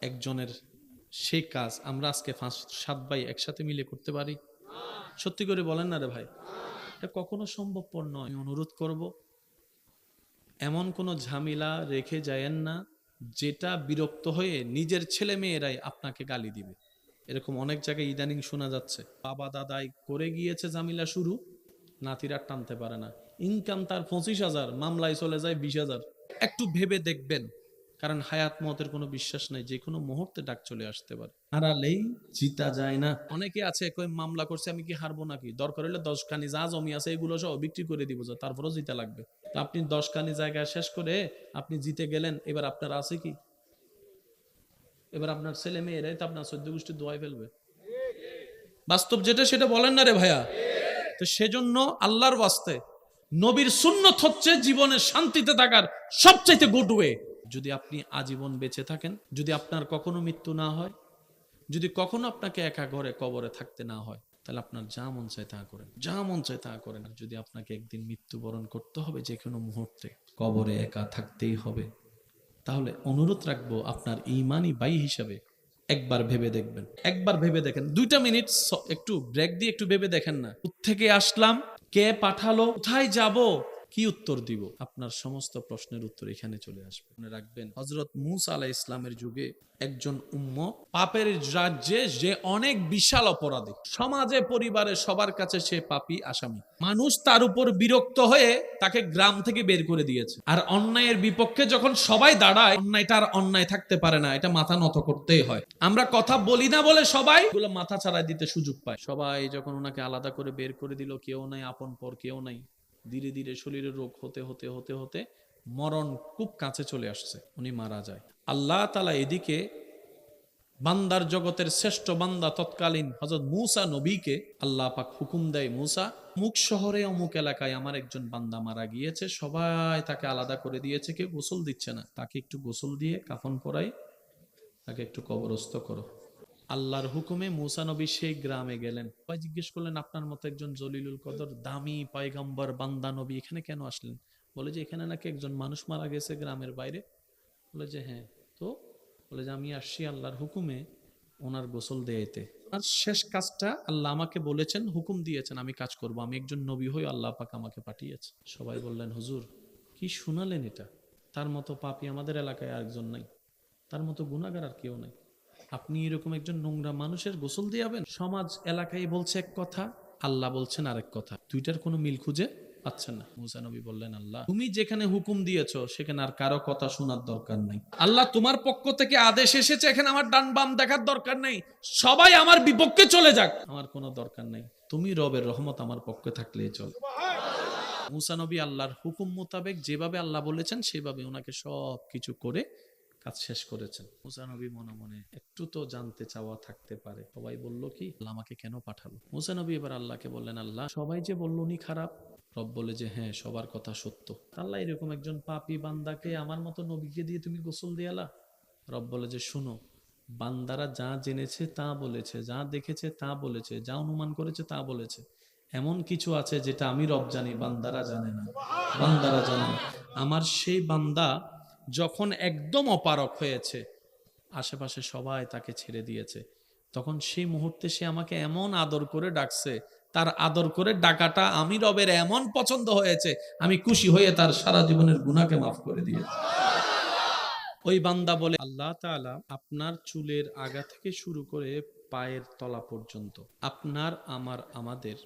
Speaker 1: একজনের সেই কাজ আমরা আজকে 5-7 ভাই একসাথে মিলে করতে পারি? সত্যি করে বলেন না রে ভাই, এটা কখনো সম্ভবপর নয়। আমি অনুরোধ করব, এমন কোনো ঝামেলা রেখে যায়েন না যেটা বিরক্ত হয়ে নিজের ছেলে মেয়েরাই আপনাকে গালি দিবে। এরকম অনেক জায়গায় ইদানিং শোনা যাচ্ছে, বাবা দাদাই করে গিয়েছে ঝামেলা শুরু, নাতিরা টানতে পারে না, ইনকাম তার 25,000, মামলায় চলে যায় 20,000। একটু ভেবে দেখবেন, কারণ হায়াত মতের কোনো বিশ্বাস নাই, যে কোনো মুহূর্তে ডাক চলে আসতে পারে, হারালেই জিতা যায় না। অনেকে আছে কই মামলা করছে, আমি কি হারবো নাকি, দরকার হলে 10 খানি যা জমি আছে এগুলো সব বিক্রি করে দিব, তারপরেও জিতা লাগবে। তো আপনি 10 খানি জায়গা শেষ করে আপনি জিতে গেলেন, এবার আপনার আছে কি? এবার আপনার ছেলে মেয়েরাই তো আপনার 14 গোষ্ঠী দোয়াই ফেলবে। বাস্তব যেটা সেটা বলেন না রে ভাইয়া। তো সেজন্য আল্লাহর ওয়াস্তে নবীর সুন্নত হচ্ছে জীবনে শান্তিতে থাকার সবচাইতে গুড ওয়ে। যদি আপনি আজীবন বেঁচে থাকেন, যদি আপনার কখনো মৃত্যু না হয়, যদি কখনো আপনাকে একা ঘরে কবরে থাকতে না হয়, তাহলে আপনার যা মন চায় তা করেন, যা মন চায় তা করেন। যদি আপনাকে একদিন মৃত্যুবরণ করতে হবে, যে কোনো মুহূর্তে কবরে একা থাকতেই হবে, তাহলে অনুরোধ রাখবো আপনার ঈমানি ভাই হিসাবে একবার ভেবে দেখবেন, একবার ভেবে দেখেন, 2টা মিনিট একটু ব্রেক দিয়ে একটু ভেবে দেখেন না, থেকে আসলাম, কে পাঠালো, কোথায় যাব, কি উত্তর দিব? আপনার সমস্ত প্রশ্নের উত্তর এখানে চলে আসবে। মনে রাখবেন, হযরত মূসা আলাইহিস ইসলামের যুগে একজন উম্মত পাপের রাজ্যে যে অনেক বিশাল অপরাধী, সমাজে পরিবারে সবার কাছে সে পাপী আসামি। মানুষ তার উপর বিরক্ত হয়ে তাকে গ্রাম থেকে বের করে দিয়েছে। আর অন্যায়ের বিপক্ষে যখন সবাই দাঁড়ায়, অন্যায়টা আর অন্যায় থাকতে পারে না, এটা মাথা নত করতেই হয়। আমরা কথা বলি না বলে সবাই এগুলো মাথা ছাড়াই দিতে সুযোগ পায়। সবাই যখন ওনাকে আলাদা করে বের করে দিল, কেউ নাই আপন পর, কেউ নাই, ধীরে ধীরে শরীরের রোগ হতে হতে হতে হতে মরণ খুব কাছে চলে আসছে, উনি মারা যায়। আল্লাহ তাআলা এদিকে বান্দার জগতের শ্রেষ্ঠ বান্দা তৎকালীন হযরত মূসা নবীকে আল্লাহ পাক হুকুম দেয়, মূসা অমুক শহরে অমুক এলাকায় আমার একজন বান্দা মারা গিয়েছে, সবাই তাকে আলাদা করে দিয়েছে, কেউ গোসল দিচ্ছে না, তাকে একটু গোসল দিয়ে কাফন পরাই তাকে একটু কবরস্থ করো। আল্লাহর হুকুমে মূসা নবী সেই গ্রামে গেলেন। সবাই জিজ্ঞেস করলেন, আপনার মতো একজন জলিলুল কদর দামি পয়গম্বর বান্দা নবী এখানে কেন আসলেন? বলে যে এখানে নাকি একজন মানুষ মারা গেছে গ্রামের বাইরে। বলে যে হ্যাঁ, তো বলে যে আমি আসছি আল্লাহর হুকুমে ওনার গোসল দিতে। আর শেষ কাজটা আল্লাহ আমাকে বলেছেন, হুকুম দিয়েছেন, আমি কাজ করব, আমি একজন নবী হই, আল্লাহ পাক আমাকে পাঠিয়েছে। সবাই বললেন, হুজুর কি শুনালেন এটা? তার মতো পাপী আমাদের এলাকায় আরেকজন নাই, তার মতো গুনাহগার আর কেউ নাই, আপনি এরকম একজন নোংরা মানুষের গোসল দিয়াবেন? সমাজ এলাকায় বলছে এক কথা, আল্লাহ বলছেন আরেক কথা, দুইটার কোনো মিল খুঁজে পাচ্ছেন না। মূসা নবী বললেন, আল্লাহ তুমি যেখানে হুকুম দিয়েছো সেখানে আর কারো কথা শোনার দরকার নাই। আল্লাহ তোমার পক্ষ থেকে আদেশ এসেছে, এখানে আমার ডান বাম দেখার দরকার নেই, সবাই আমার বিপক্ষে চলে যাক, আমার কোনো দরকার নেই, তুমি রবের রহমত আমার পক্ষে থাকলেই চল। মূসা নবী আল্লাহর হুকুম মোতাবেক যেভাবে আল্লাহ বলেছেন সেভাবে ওনাকে সব কিছু করে কাজ শেষ করেছেন। মূসা নবী মনে মনে একটু তো জানতে চাওয়া থাকতে পারে, সবাই বলল কি আল্লাহ আমাকে কেন পাঠালো? মূসা নবী এবার আল্লাহকে বললেন, আল্লাহ সবাই যে বলল উনি খারাপ। রব বলে যে হ্যাঁ, সবার কথা সত্য। আল্লাহ এরকম একজন পাপী বান্দাকে আমার মতো নবীকে দিয়ে তুমি গোসল দিয়ালা? রব বলে যে শুনো, বান্দারা যা জেনেছে তা বলেছে, যা দেখেছে তা বলেছে, যা অনুমান করেছে তা বলেছে, এমন কিছু আছে যেটা আমি রব জানি, বান্দারা জানে না। বান্দারা জানে না। আমার সেই বান্দা যখন একদম অপারক হয়েছে, আশেপাশে সবাই তাকে ছেড়ে দিয়েছে, তখন সেই মুহূর্তে সে আমাকে এমন আদর করে ডাকছে, তার আদর করে ডাকাটা আমি রবের এমন পছন্দ হয়েছে, আমি খুশি হয়ে তার সারা জীবনের গুনাহকে মাফ করে দিয়েছি। ওই বান্দা বলে, আল্লাহ তাআলা আপনার চুলের আগা থেকে শুরু করে পায়ের তলা পর্যন্ত আপনার আমাদের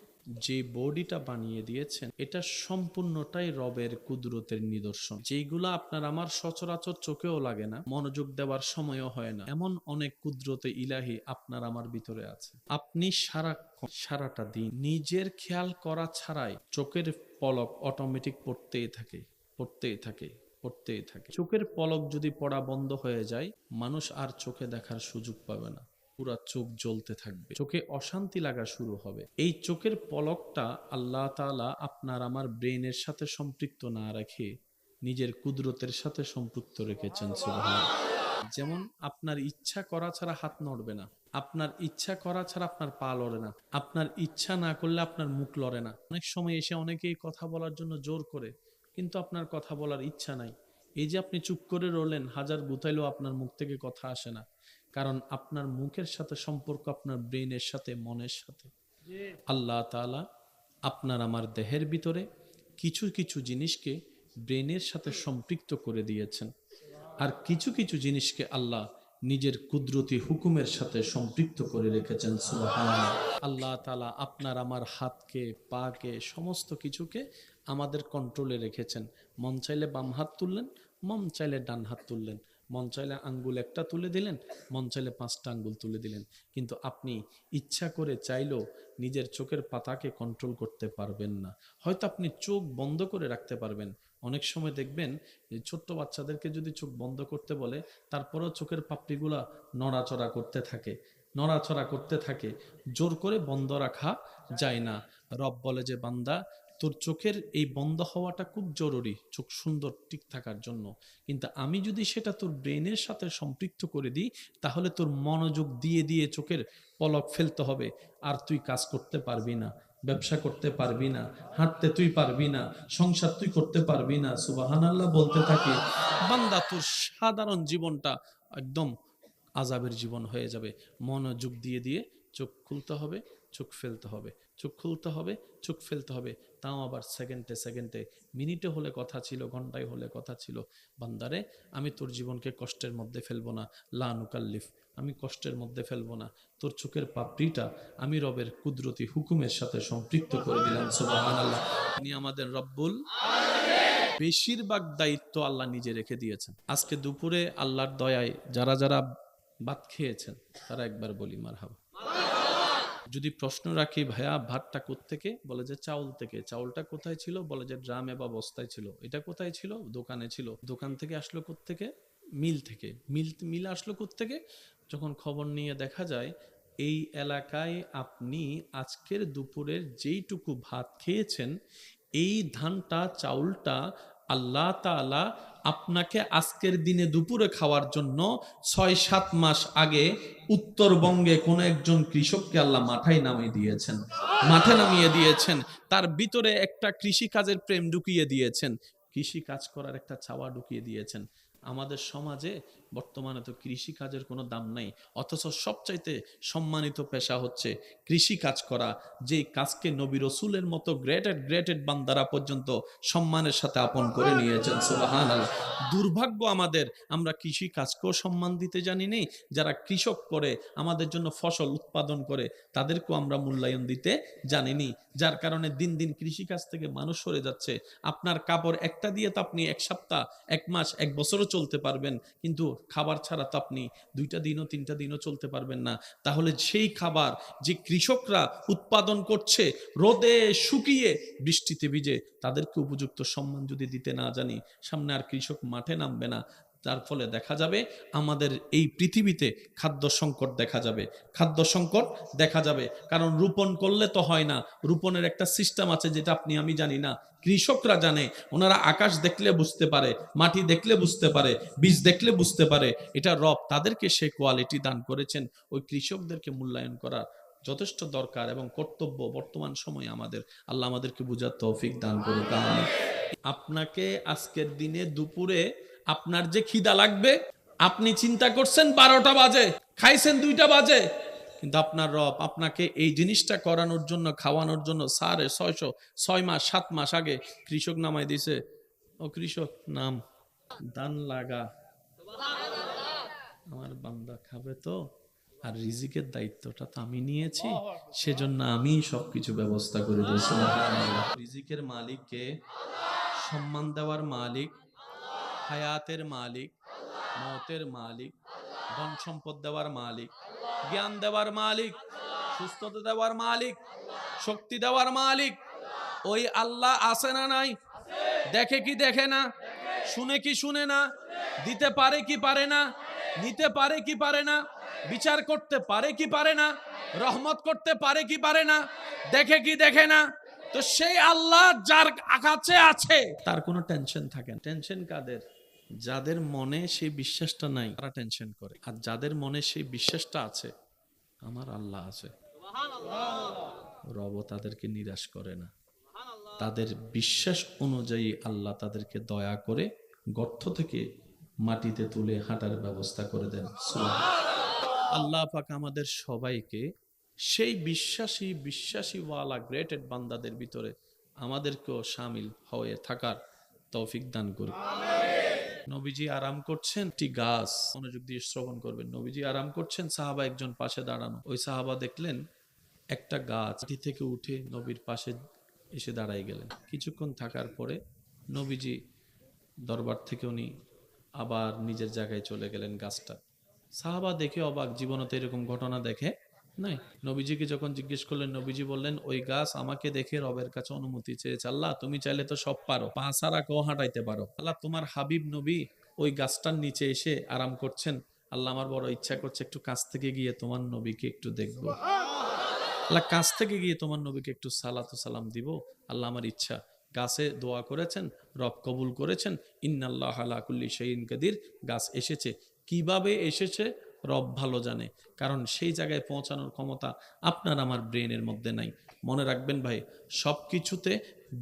Speaker 1: যে বডিটা বানিয়ে দিয়েছেন, এটা সম্পূর্ণটাই রবের কুদরতের নিদর্শন, যেগুলা আপনার আমার সচরাচর চোখেও লাগে না, মনোযোগ দেওয়ার সময়ও হয় না, এমন অনেক কুদরতে ইলাহি আপনার আমার ভিতরে আছে। আপনি সারাটা দিন নিজের খেয়াল করা ছাড়াই চোখের পলক অটোমেটিক পড়তেই থাকে, পড়তেই থাকে, পড়তেই থাকে। চোখের পলক যদি পড়া বন্ধ হয়ে যায়, মানুষ আর চোখে দেখার সুযোগ পাবে না, পুরা চোখ জ্বলতে থাকবে, চোখে অশান্তি লাগা শুরু হবে। এই চোখের পলকটা আল্লাহ তাআলা আপনার আমার ব্রেনের সাথে সম্পৃক্ত না রেখে নিজের কুদরতের সাথে সম্পৃক্ত রেখেছেন। সুবহানাল্লাহ। যেমন আপনার ইচ্ছা করা ছাড়া হাত নড়বে না, আপনার ইচ্ছা করা ছাড়া আপনার পা লড়ে না, আপনার ইচ্ছা না করলে আপনার মুখ লড়ে না। অনেক সময় এসে অনেকেই কথা বলার জন্য জোর করে, কিন্তু আপনার কথা বলার ইচ্ছা নাই। এই যে আপনি চুপ করে রইলেন, হাজার গুতাইলেও আপনার মুখ থেকে কথা আসে না, কারণ আপনার মুখের সাথে সম্পর্ক আপনার ব্রেনের সাথে, মনের সাথে। আল্লাহ তাআলা আপনার আমার দেহের ভিতরে কিছু কিছু জিনিসকে ব্রেনের সাথে সম্পৃক্ত করে দিয়েছেন, আর কিছু কিছু জিনিসকে আল্লাহ নিজের কুদরতি হুকুমের সাথে সম্পৃক্ত করে রেখেছেন। সুবহানাল্লাহ। আল্লাহ তাআলা আপনার আমার হাতকে, পাকে, সমস্ত কিছুকে আমাদের কন্ট্রোলে রেখেছেন। মন চাইলে বাম হাত তুললেন, মন চাইলে ডান হাত তুললেন, মন চাইলে আঙ্গুল একটা তুলে দিলেন, মন চাইলে 5টা আঙ্গুল তুলে দিলেন, কিন্তু আপনি ইচ্ছা করে চাইলেও নিজের চোখের পাতাকে কন্ট্রোল করতে পারবেন না। হয়তো আপনি চোখ বন্ধ করে রাখতে পারবেন। অনেক সময় দেখবেন যে ছোট্ট বাচ্চাদেরকে যদি চোখ বন্ধ করতে বলে, তারপরেও চোখের পাপড়িগুলা নড়াচড়া করতে থাকে, নড়াচড়া করতে থাকে, জোর করে বন্ধ রাখা যায় না। রব বলে যে বান্দা, তোর চোখের এই বন্ধ হওয়াটা খুব জরুরি চোখ সুন্দর ঠিক থাকার জন্য, কিন্তু আমি যদি সেটা তোর ব্রেনের সাথে সম্পৃক্ত করে দিই, তাহলে তোর মনোযোগ দিয়ে দিয়ে চোখের পলক ফেলতে হবে, আর তুই কাজ করতে পারবি না, ব্যবসা করতে পারবি না, হাঁটতে তুই পারবি না, সংসার তুই করতে পারবি না। সুবহানাল্লাহ বলতে থাকি, বান্দা তোর সাধারণ জীবনটা একদম আযাবের জীবন হয়ে যাবে। মনোযোগ দিয়ে দিয়ে চোখ খুলতে হবে, চোখ ফেলতে হবে, চোখ খুলতে হবে, চোখ ফেলতে হবে, তাও আবার সেকেন্ডে সেকেন্ডে, মিনিটে হলে কথা ছিল, ঘন্টায় হলে কথা ছিল। বান্দারে, আমি তোর জীবনকে কষ্টের মধ্যে ফেলবো না, লা নুকাল্লিফ, আমি কষ্টের মধ্যে ফেলবো না। তোর চোখের পাপড়িটা আমি রবের কুদরতি হুকুমের সাথে সম্পৃক্ত করে দিলাম। সুবহানাল্লাহ। তিনি আমাদের রব্বুল, বেশিরভাগ দায়িত্ব আল্লাহ নিজে রেখে দিয়েছেন। আজকে দুপুরে আল্লাহর দয়ায় যারা যারা ভাত খেয়েছেন তারা একবার বলি মারহাবা। যদি প্রশ্ন রাখি ভাইয়া ভাতটা কোত্থেকে, বলে যে চাউল থেকে। চাউলটা কোথায় ছিল, বলে যে ড্রামে বা বস্তায় ছিল। এটা কোথায় ছিল, দোকানে ছিল। দোকান থেকে আসলো কোত্থেকে, মিল থেকে। মিল আসলো কোত্থেকে, যখন খবর নিয়ে দেখা যায় এই এলাকায় আপনি আজকের দুপুরের যেইটুকু ভাত খেয়েছেন, এই ধানটা, চাউলটা আল্লাহ তাআলা আপনাকে আজকের দিনে দুপুরে খাওয়ার জন্য ৬-৭ মাস আগে উত্তরবঙ্গে কোন একজন কৃষককে আল্লাহ মাথায় নামিয়ে দিয়েছেন, মাঠে নামিয়ে দিয়েছেন। তার ভিতরে একটা কৃষি কাজের প্রেম ঢুকিয়ে দিয়েছেন, কৃষি কাজ করার একটা চাওয়া ঢুকিয়ে দিয়েছেন। আমাদের সমাজে বর্তমানে তো কৃষি কাজের কোনো দাম নাই, অথচ সবচাইতে সম্মানিত পেশা হচ্ছে কৃষি কাজ করা। যেই কাজকে নবী রসুলের মতো গ্রেটেড বান্দারা পর্যন্ত সম্মানের সাথে আপন করে নিয়েছেন। সুবহানাল্লাহ। দুর্ভাগ্য আমাদের, আমরা কৃষি কাজকেও সম্মান দিতে জানি নেই। যারা কৃষক করে, আমাদের জন্য ফসল উৎপাদন করে, তাদেরকেও আমরা মূল্যায়ন দিতে জানিনি। যার কারণে দিন দিন কৃষিকাজ থেকে মানুষ সরে যাচ্ছে। আপনার কাপড় একটা দিয়ে তো আপনি 1 সপ্তাহ, 1 মাস, 1 বছরও চলতে পারবেন, কিন্তু খাবার ছাড়া তো আপনি 2টা দিনও 3টা দিনও চলতে পারবেন না। তাহলে সেই খাবার যে কৃষকরা উৎপাদন করছে, রোদে শুকিয়ে বৃষ্টিতে ভিজে, তাদেরকে উপযুক্ত সম্মান যদি দিতে না জানি, সামনে আর কৃষক মাঠে নামবে না। তার ফলে দেখা যাবে আমাদের এই পৃথিবীতে খাদ্য সংকট দেখা যাবে, খাদ্য সংকট দেখা যাবে। কারণ রোপণ করলে তো হয় না, রোপণের একটা সিস্টেম আছে যেটা আপনি আমি জানি না, কৃষকরা জানে। ওনারা আকাশ দেখলে বুঝতে পারে, মাটি দেখলে বুঝতে পারে, বীজ দেখলে বুঝতে পারে। এটা রব তাদেরকে সে কোয়ালিটি দান করেছেন। ওই কৃষকদেরকে মূল্যায়ন করা যথেষ্ট দরকার এবং কর্তব্য বর্তমান সময়ে আমাদের। আল্লাহ আমাদেরকে বুঝার তৌফিক দান করুক। আমিন। আপনাকে আজকের দিনে দুপুরে আপনার যে খিদা লাগবে, আপনি চিন্তা করছেন 12টা বাজে, খাইছেন 2টা বাজে, কিন্তু আপনার রব আপনাকে এই জিনিসটা করানোর জন্য, খাওয়ানোর জন্য 650, 6 মাস 7 মাস আগে কৃষক নামাই দিছে। ও কৃষক নাম, ধান লাগা, আমার বান্দা খাবে তো, আর রিজিকের দায়িত্বটা তো আমি নিয়েছি, সেজন্য আমি সবকিছু ব্যবস্থা করে দিয়েছি। রিজিকের মালিককে, সম্মান দেওয়ার মালিক, হায়াতের মালিক, মওতের মালিক, ধন সম্পদ দেওয়ার মালিক, জ্ঞান দেওয়ার মালিক, সুস্থতা দেওয়ার মালিক, শক্তি দেওয়ার মালিক ওই আল্লাহ আছে না নাই? দেখে কি দেখে না? শুনে কি শুনে না? দিতে পারে কি পারে না? নিতে পারে কি পারে না? বিচার করতে পারে কি পারে না? রহমত করতে পারে কি পারে না? দেখে কি দেখে না? তো সেই আল্লাহ যার কাছে আছে তার কোনো টেনশন থাকে না। টেনশন কাদের? যাদের মনে সেই বিশ্বাসটা নাই, তারা টেনশন করে। আর যাদের মনে সেই বিশ্বাসটা আছে, আমার আল্লাহ আছে, রব তাদেরকে নিরাশ করে না। তাদের বিশ্বাস অনুযায়ী আল্লাহ তাদেরকে দয়া করে গর্ত থেকে মাটিতে তুলে হাঁটার ব্যবস্থা করে দেন। আল্লাহ পাক আমাদের সবাইকে সেই বিশ্বাসী ওয়ালা গ্রেটেড বান্দাদের ভিতরে আমাদেরকেও শামিল হয়ে থাকার তৌফিক দান করুন। নবীজি আরাম করছেন, একটি গাছ, মনোযোগ দিয়ে শ্রবণ করবেন। নবীজি আরাম করছেন, সাহাবা একজন পাশে দাঁড়ানো। ওই সাহাবা দেখলেন একটা গাছ মাটি থেকে উঠে নবীর পাশে এসে দাঁড়াই গেলেন। কিছুক্ষণ থাকার পরে নবীজি দরবার থেকে উনি আবার নিজের জায়গায় চলে গেলেন। গাছটা সাহাবা দেখে অবাক, জীবনে তো এরকম ঘটনা দেখে নাই। নবীজিকে যখন জিজ্ঞেস করলেন, নবীজি বললেন ওই গাছ আমাকে দেখে রবের কাছে অনুমতি চেয়েছে। আল্লাহ তুমি চাইলে তো সব পারো, পা ছাড়া কেউ হাঁটাইতে পারো। আল্লাহ তোমার হাবিব নবী ওই গাছটার নিচে এসে আরাম করছেন। আল্লাহ আমার বড় ইচ্ছা করছে একটু কাছ থেকে গিয়ে তোমার নবীকে একটু দেখবো। আল্লাহ কাছ থেকে গিয়ে তোমার নবীকে একটু সালাত ও সালাম দিব। আল্লাহ আমার ইচ্ছা। গাছে দোয়া করেছেন, রব কবুল করেছেন। ইন্নাল্লাহ আলা কুল্লি শাইইন কাদির। গাছ এসেছে, কিভাবে এসেছে রব ভালো জানে, কারণ সেই জায়গায় পৌঁছানোর ক্ষমতা আপনার আমার ব্রেনের মধ্যে নাই। মনে রাখবেন ভাই, সব কিছুতে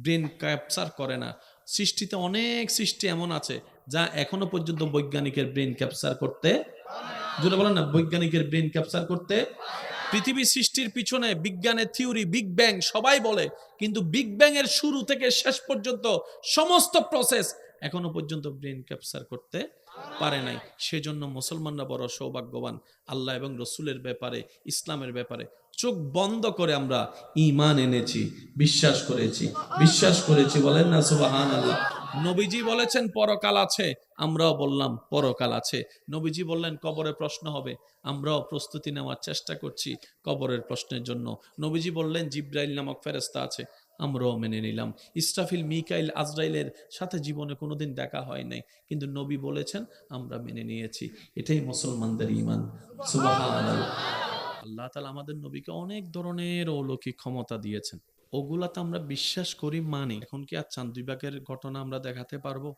Speaker 1: ব্রেন ক্যাপচার করে না। সৃষ্টিতে অনেক সৃষ্টি এমন আছে যা এখনো পর্যন্ত বৈজ্ঞানিকের ব্রেন ক্যাপচার করতে, যেটা বলেন না, বৈজ্ঞানিকের ব্রেন ক্যাপচার করতে পৃথিবী সৃষ্টির পিছনে বিজ্ঞানের থিওরি বিগ ব্যাং সবাই বলে, কিন্তু বিগ ব্যাং এর শুরু থেকে শেষ পর্যন্ত সমস্ত প্রসেস এখনো পর্যন্ত ব্রেন ক্যাপচার করতে পারে নাই। সেজন্য মুসলমানরা বড় সৌভাগ্যবান। আল্লাহ এবং রসুলের ব্যাপারে, ইসলামের ব্যাপারে চোখ বন্ধ করে আমরা ঈমান এনেছি, বিশ্বাস করেছি। বলেন না সুবহানাল্লাহ। নবীজি বলেছেন পরকাল আছে, আমরাও বললাম পরকাল আছে। নবীজি বললেন কবরে প্রশ্ন হবে, আমরাও প্রস্তুতি নেওয়ার চেষ্টা করছি কবরের প্রশ্নের জন্য। নবীজি বললেন জিব্রাইল নামক ফেরেশতা আছে, আমরাও মেনে নিলাম। ইসরাফিল, মিকাইল, আজরাইলের সাথে জীবনে কোনোদিন দেখা হয় নাই, কিন্তু নবী বলেছেন, আমরা মেনে নিয়েছি। এটাই মুসলমানদের ঈমান। সুবহানাল্লাহ। আল্লাহ তাআলা আমাদের নবীকে অনেক ধরনের অলৌকিক ক্ষমতা দিয়েছেন, ওগুলাতে আমরা বিশ্বাস করি, মানি। এখন কি আর চাঁদ দুই ভাগের ঘটনা আমরা দেখাতে পারবো?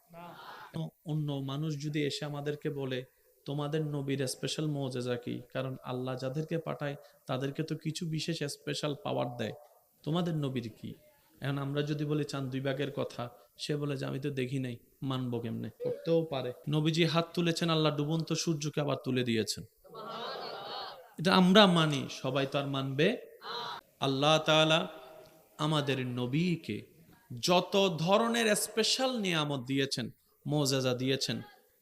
Speaker 1: অন্য মানুষ যদি এসে আমাদেরকে বলে তোমাদের নবীর স্পেশাল মুজিজা কি, কারণ আল্লাহ যাদেরকে পাঠায় তাদেরকে তো কিছু বিশেষ স্পেশাল পাওয়ার দেয়, তোমাদের নবীর কি? এখন আমরা যদি বলি চাঁদ দুই ভাগের কথা, সে বলে যে আমি তো দেখি নাই, মানবো কেমনে? করতেও পারে। নবীজি হাত তুলেছেন, আল্লাহ ডুবন্ত সূর্যকে আবার তুলে দিয়েছেন, এটা আমরা মানি, সবাই তো আর মানবে? আল্লাহ তাআলা আমাদের নবীকে যত ধরনের স্পেশাল নিয়ামত দিয়েছেন, মুজিজা দিয়েছেন,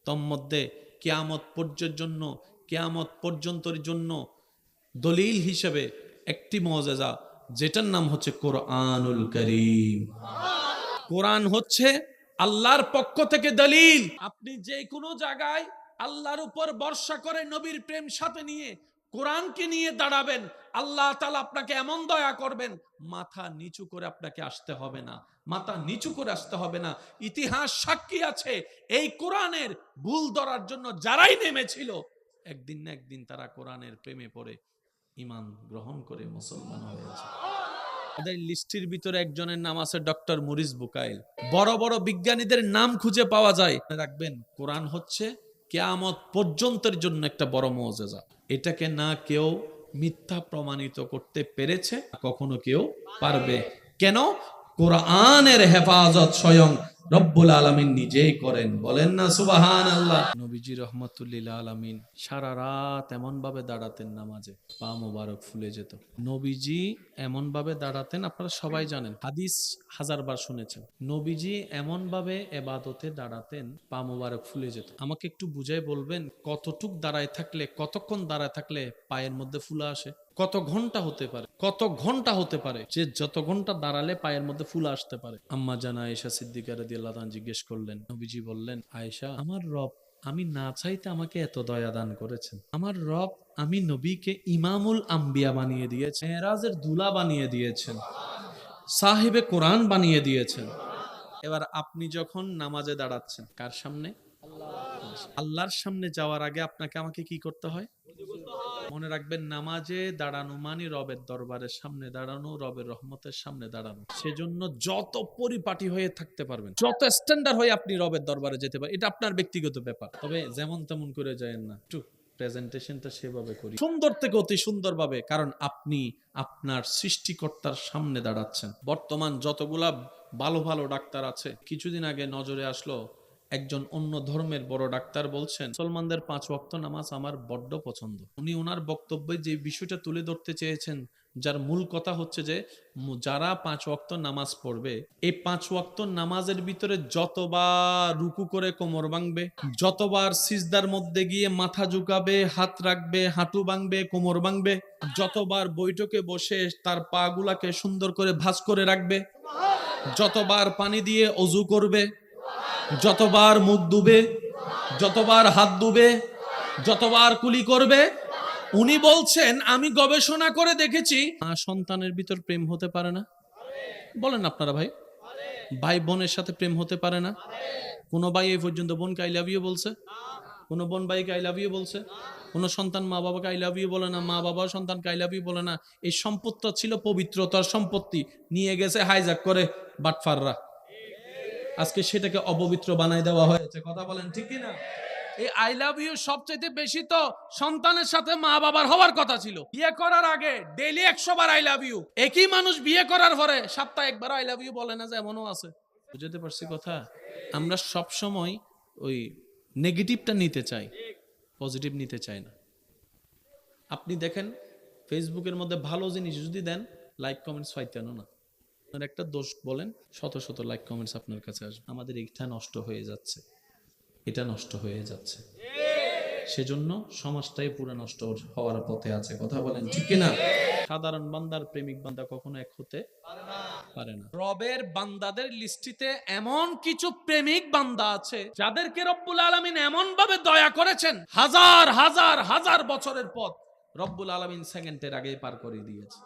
Speaker 1: তন্মধ্যে কিয়ামত পর্যন্তের জন্য দলিল হিসেবে একটি মুজিজা, যেটার নাম হচ্ছে কোরআনুল কারীম। কোরআন হচ্ছে আল্লাহর পক্ষ থেকে দলিল। আপনি যে কোনো জায়গায় আল্লাহর উপর ভরসা করে নবীর প্রেম সাথে নিয়ে কোরআনকে নিয়ে দাঁড়াবেন, আল্লাহ তাআলা আপনাকে এমন দয়া করবেন, মাথা নিচু করে আপনাকে আসতে হবে না, মাথা নিচু করে আসতে হবে না। ইতিহাস সাক্ষী আছে, এই কোরআনের ভুল ধরার জন্য যারাই নেমেছিল, একদিন না একদিন তারা কোরআনের প্রেমে পড়ে ঈমান গ্রহণ করে মুসলমান হয়েছে। আমাদের লিস্টের ভিতরে একজনের নাম আছে ডক্টর মরিস বুকাইল। বড় বড় বিজ্ঞানীদের নাম খুঁজে পাওয়া যায়। রাখবেন, কোরআন হচ্ছে কিয়ামত পর্যন্তের জন্য একটা বড় মুজিজা। এটাকে না কেউ মিথ্যা প্রমাণিত করতে পেরেছে, কখনো কেউ পারবে। কেন? কোরআনের হেফাজত স্বয়ং রব্বুল আলামিন নিজেই করেন। বলেন না সুবহানাল্লাহ। নবীজি রহমাতুল্লিল আলামিন সারা রাত এমন ভাবে দাঁড়াতেন নামাজে, পা মোবারক ফুলে যেত। নবীজি এমন ভাবে দাঁড়াতেন, আপনারা সবাই জানেন, হাদিস হাজারবার শুনেছেন। নবীজি এমন ভাবে ইবাদতে দাঁড়াতেন, পা মোবারক ফুলে যেত। আমাকে একটু বুঝাই বলবেন, কতটুক দাঁড়ায় থাকলে, কতক্ষণ দাঁড়ায় থাকলে পায়ের মধ্যে ফুলা আসে? কত ঘন্টা হতে পারে যে যত ঘন্টা দাঁড়ালে পায়ের মধ্যে ফুল আসতে পারে? আম্মা জানা আয়েশা সিদ্দিকা রাদিয়াল্লাহু আনহা জিজ্ঞেস করলেন, নবীজি বললেন, আয়েশা, আমার রব আমি না চাইতে আমাকে এত দয়া দান করেছেন। আমার রব আমি নবীকে ইমামুল আম্বিয়া বানিয়ে দিয়েছেন, মেরাজের দুলা বানিয়ে দিয়েছেন, সাহেবে কোরআন বানিয়ে দিয়েছেন। এবার আপনি যখন নামাজে দাঁড়াচ্ছেন, কার সামনে? আল্লাহর সামনে যাওয়ার আগে আপনাকে আমাকে কি করতে হয়? মনে রাখবেন, নামাজে দাঁড়ানো মানে রবের দরবারের সামনে দাঁড়ানো, রবের রহমতের সামনে দাঁড়ানো। সেজন্য যত পরিপাটি হয়ে থাকতে পারবেন, যত স্ট্যান্ডার্ড হয়ে আপনি রবের দরবারে যেতে পারেন, এটা আপনার ব্যক্তিগত ব্যাপার। তবে যেমন তেমন করে যায়েন না, একটু প্রেজেন্টেশনটা সেভাবে করি, সুন্দর থেকে অতি সুন্দরভাবে, কারণ আপনি আপনার সৃষ্টিকর্তার সামনে দাঁড়াচ্ছেন। বর্তমান যতগুলা ভালো ভালো ডাক্তার আছে, কিছুদিন আগে নজরে আসলো একজন অন্য ধর্মের বড় ডাক্তার বলছেন, মুসলমানদের 5 ওয়াক্ত নামাজ আমার বড্ড পছন্দ। উনি ওনার বক্তব্যে যে বিষয়টা তুলে ধরতে চেয়েছেন, যার মূল কথা হচ্ছে যে যারা 5 ওয়াক্ত নামাজ পড়বে, এই 5 ওয়াক্ত নামাজের ভিতরে যতবার রুকু করে কোমর ভাঙবে, যতবার সিজদার মধ্যে গিয়ে মাথা ঝুঁকাবে, হাত রাখবে, হাঁটু ভাঙবে, কোমর ভাঙবে, যতবার বৈঠকে বসে তার পা গুলাকে সুন্দর করে ভাঁজ করে রাখবে, যতবার পানি দিয়ে অজু করবে, যতবার মুখ ধুবে, যতবার হাত ধুবে, যতবার কুলি করবে, উনি বলছেন আমি গবেষণা করে দেখেছি সন্তানের ভিতর প্রেম হতে পারে না। বলেন আপনারা ভাই, ভাই বোনের সাথে প্রেম হতে পারে না? কোন ভাই এই পর্যন্ত বোনকে আই লাভ ইউ বলছে? কোন বোন ভাইকে আই লাভ ইউ বলছে? কোন সন্তান মা বাবাকে আই লাভ ইউ বলে না, মা বাবা সন্তানকে আই লাভ ইউ বলে না। এই সম্পত্তি ছিল পবিত্রতার সম্পত্তি, নিয়ে গেছে হাইজ্যাক করে বাটফাররা। আজকে সেটাকে অপবিত্র বানায় দেওয়া হয়েছে। কথা বলেন ঠিক কি না? এই আই লাভ ইউ সবচেয়ে বেশি তো সন্তানের সাথে মা বাবার হওয়ার কথা ছিল। বিয়ে করার আগে ডেইলি 100 বার আই লাভ ইউ। একই মানুষ বিয়ে করার পরে সপ্তাহে একবার আই লাভ ইউ বলে না, যে এমনও আছে। বুঝতে পারছি কথা? আমরা সব সময় ওই নেগেটিভটা নিতে চাই, পজিটিভ নিতে চাই না। আপনি দেখেন ফেসবুকের মধ্যে ভালো জিনিস যদি দেন, লাইক কমেন্টস পাইতেন না। আপনার একটা দোষ বলেন, শত শত লাইক কমেন্টস আপনার কাছে আসবে। আমাদের এটা নষ্ট হয়ে যাচ্ছে, এটা নষ্ট হয়ে যাচ্ছে, সেজন্য সমাজটাই পুরো নষ্ট হওয়ার পথে আছে। কথা বলেন ঠিক কিনা? সাধারণ বান্দার প্রেমিক বান্দা কখনো এক হতে পারে না। রবের বান্দাদের লিস্টিতে এমন কিছু প্রেমিক বান্দা আছে যাদেরকে রব্বুল আলামিন এমন ভাবে দয়া করেছেন, হাজার হাজার হাজার বছরের পথ রব্বুল আলামিন সেকেন্ডের আগেই পার করে দিয়েছে।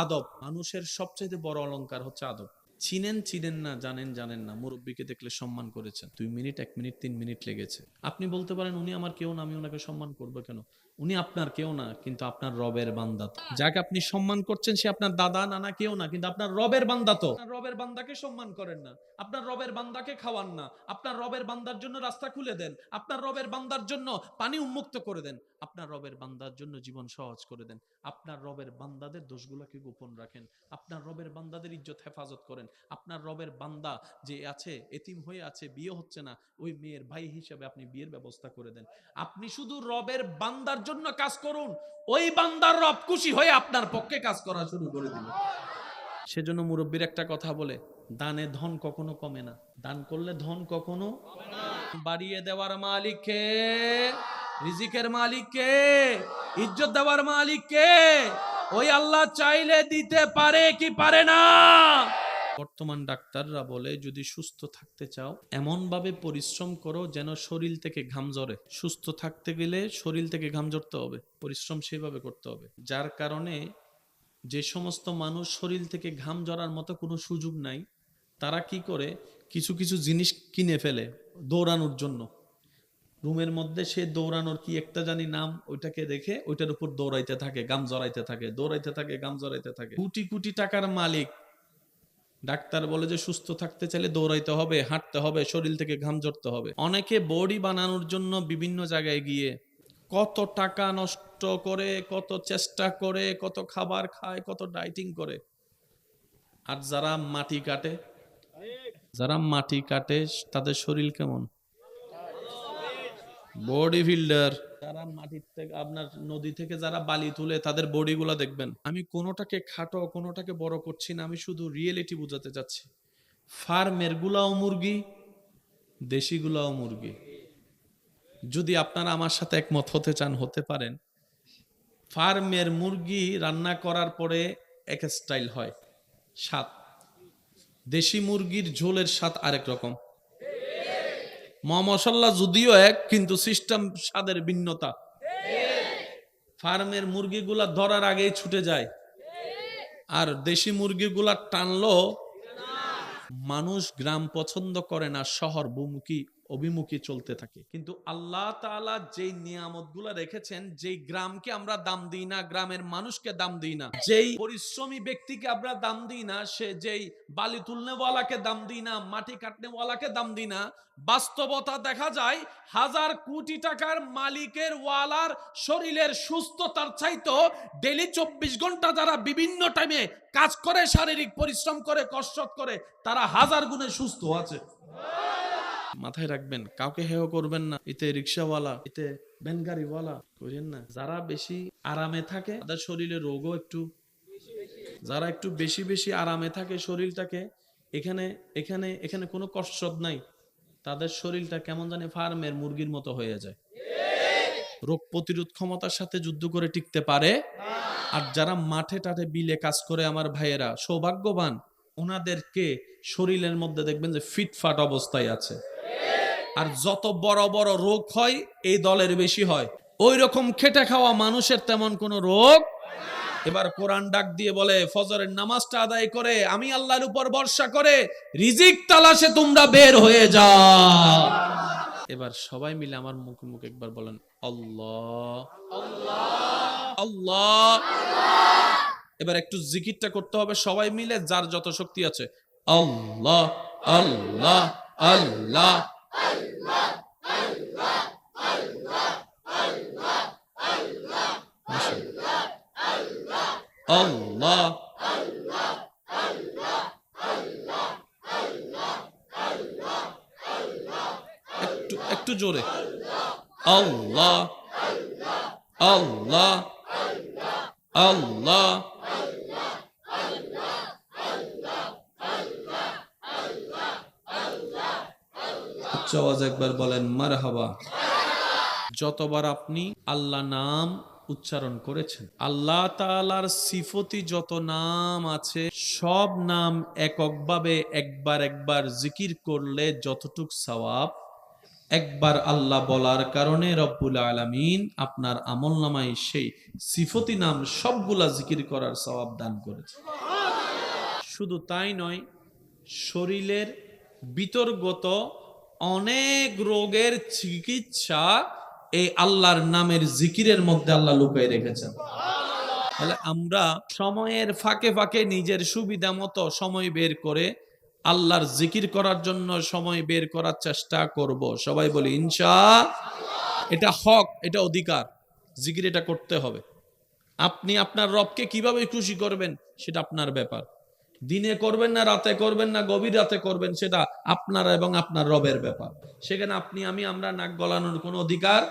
Speaker 1: আদব, মানুষের সবচেয়ে বড় অলংকার হচ্ছে আদব। চিনেন না, জানেন না, মুরব্বীকে দেখলে সম্মান করেছেন, 2 মিনিট 1 মিনিট 3 মিনিট লেগেছে। আপনি বলতে পারেন উনি আমার কেউ না, আমি ওনাকে সম্মান করবো কেন? উনি আপনার কেউ না, কিন্তু আপনার রবের বান্দা। যাকে আপনি সম্মান করছেন সে আপনার দাদা নানা কেউ না, কিন্তু আপনার রবের বান্দা। তো আপনার রবের বান্দাকে সম্মান করেন না, আপনার রবের বান্দাকে খাওয়ান না, আপনার রবের বান্দার জন্য রাস্তা খুলে দেন, আপনার রবের বান্দার জন্য পানি উন্মুক্ত করে দেন, আপনার রবের বান্দার জন্য জীবন সহজ করে দেন, আপনার রবের বান্দাদের দোষগুলোকে গোপন রাখেন, আপনার রবের বান্দাদের ইজ্জত হেফাজত করেন, আপনার রবের বান্দা যে আছে এতিম হয়ে আছে, বিয়ে হচ্ছে না, ওই মেয়ের ভাই হিসেবে আপনি বিয়ের ব্যবস্থা করে দেন। আপনি শুধু রবের বান্দার জন্য কাজ করুন, ওই বান্দার রব খুশি হয়ে আপনার পক্ষে কাজ করা শুরু করে দিবে। সেজন্য মুরব্বীর একটা কথা বলে, দানে ধন কখনো কমে না, দান করলে ধন কখনো বাড়িয়ে দেওয়ার মালিক কে? রিজিকের মালিক কে? ইজ্জত দেওয়ার মালিক কে? ওই আল্লাহ চাইলে দিতে পারে কি পারে না? বর্তমান ডাক্তাররা বলে যদি সুস্থ থাকতে চাও এমন ভাবে পরিশ্রম করো যেন শরীর থেকে ঘাম ঝরে। সুস্থ থাকতে গেলে শরীর থেকে ঘাম ঝরতে হবে, পরিশ্রম সেভাবে করতে হবে। যার কারণে যে সমস্ত মানুষ শরীর থেকে ঘাম ঝরার মতো কোনো সুযোগ নাই, তারা কি করে, কিছু কিছু জিনিস কিনে ফেলে দৌড়ানোর জন্য। রুমের মধ্যে সে দৌড়ানোর কি একটা জানি নাম, ওইটাকে দেখে ওইটার উপর দৌড়াইতে থাকে, গাম জড়াইতে থাকে, দৌড়াইতে থাকে, গাম জড়াইতে থাকে। কোটি কোটি টাকার মালিক। ডাক্তার বলে যে সুস্থ থাকতে চাইলে দৌড়াইতে হবে, হাঁটতে হবে, শরীর থেকে ঘাম ঝরতে হবে। অনেকে বডি বানানোর জন্য বিভিন্ন জায়গায় গিয়ে কত টাকা নষ্ট করে, কত চেষ্টা করে, কত খাবার খায়, কত ডাইটিং করে। আর যারা মাটি কাটে, তাদের শরীর কেমন? Body builder. যারা মাটির থেকে, আপনার নদী থেকে যারা বালি তুলে, তাদের বডি গুলা দেখবেন। আমি কোনোটাকে খাটো কোনোটাকে বড় করছি না, আমি শুধু রিয়েলিটি বোঝাতে চাচ্ছি। ফার্মের গুলাও মুরগি, দেশি গুলাও মুরগি। যদি আপনারা আমার সাথে একমত হতে চান হতে পারেন। ফার্মের মুরগি রান্না করার পরে এক স্টাইল হয়, স্বাদ। দেশি মুরগির ঝোলের স্বাদ আরেক রকম। মশলা যদিও এক, কিন্তু সিস্টেম স্বাদের ভিন্নতা। ফার্মের মুরগিগুলা ধরার আগেই ছুটে যায়, আর দেশি মুরগিগুলা টানলো। মানুষ গ্রাম পছন্দ করে না, শহর অভিমুখী চলতে থাকে। কিন্তু আল্লাহ তাআলা যেই নিয়ামতগুলো রেখেছেন, যেই গ্রামকে আমরা দাম দিই না, গ্রামের মানুষকে দাম দিই না, যেই পরিশ্রমী ব্যক্তিকে আমরা দাম দিই না, সে যেই বালি তুলনেওয়ালাকে দাম দিই না, মাটি কাটনেওয়ালাকে দাম দিই না, বাস্তবতা দেখা যায় হাজার কোটি টাকার মালিকের ওয়ালার শরীরের সুস্থতার চাইতো ডেইলি 24 ঘন্টা যারা বিভিন্ন টাইমে কাজ করে, শারীরিক পরিশ্রম করে, কসরত করে, তারা হাজার গুণে সুস্থ আছে। মাথায় রাখবেন, কাউকে হেয় করবেন না। এতে রিক্সাওয়ালা, এতে ভ্যানগাড়িওয়ালা করেন না। যারা বেশি আরামে থাকে তাদের শরীরে রোগও একটু, যারা একটু বেশি বেশি আরামে থাকে শরীরটাকে, এখানে এখানে এখানে কোনো কসরত নাই, তাদের শরীরটা কেমন জানি ফার্মের মুরগির মতো হয়ে যায়। রোগ প্রতিরোধ ক্ষমতার সাথে যুদ্ধ করে টিকতে পারে। আর যারা মাঠে টাঠে বিলে কাজ করে, আমার ভাইয়েরা সৌভাগ্যবান, ওনাদেরকে শরীরের মধ্যে দেখবেন যে ফিটফাট অবস্থায় আছে। আর যত বড় বড় রোগ হয় এই দলের বেশি হয়। ওই রকম খেটে খাওয়া মানুষের তেমন কোনো রোগ। এবার কোরআন ডাক দিয়ে বলে, ফজরের নামাজটা আদায় করে আমি আল্লাহর উপর ভরসা করে রিজিক তালাশে তোমরা বের হয়ে যাও। এবার সবাই মিলে আমার মুখে মুখে একবার বলেন, আল্লাহ আল্লাহ আল্লাহ। এবার একটু জিকিরটা করতে হবে সবাই মিলে, যার যত শক্তি আছে। আল্লাহ আল্লাহ আল্লাহ আল্লাহ আল্লাহ আল্লাহ আল্লাহ আল্লাহ আল্লাহ আল্লাহ আল্লাহ আল্লাহ আল্লাহ আল্লাহ আল্লাহ আল্লাহ আল্লাহ। একটু জোরে। আল্লাহ আল্লাহ আল্লাহ আল্লাহ। উচ্চ আওয়াজে একবার বলেন মারহাবা। যতবার আপনি আল্লাহ নাম উচ্চারণ করেছেন, আল্লাহ তাআলার সিফতি যত নাম আছে সব নাম এককভাবে একবার একবার জিকির করলে যতটুক সওয়াব, একবার আল্লাহ বলার কারণে রব্বুল আলামিন আপনার আমলনামায় সেই সিফতি নাম সবগুলা জিকির করার সওয়াব দান করেছে। শুধু তাই নয়, শরীরের বিতর্গত অনেক রোগের চিকিৎসা এই আল্লাহর নামের জিকিরের মধ্যে আল্লাহ লুকিয়ে রেখেছেন। তাহলে আমরা সময়ের ফাঁকে ফাঁকে নিজের সুবিধা মতো সময় বের করে আল্লাহর জিকির করার জন্য সময় বের করার চেষ্টা করব। সবাই বলি ইনশাআল্লাহ। এটা হক, এটা অধিকার, জিকির এটা করতে হবে। আপনি আপনার রবকে কিভাবে খুশি করবেন সেটা আপনার ব্যাপার। দিনে করবেন না রাতে করবেন না গভীর রাতে করবেন সেটা আপনার এবং আপনার রবের ব্যাপার। সেখানে আপনি আমরা নাক গলানোর কোনো অধিকার।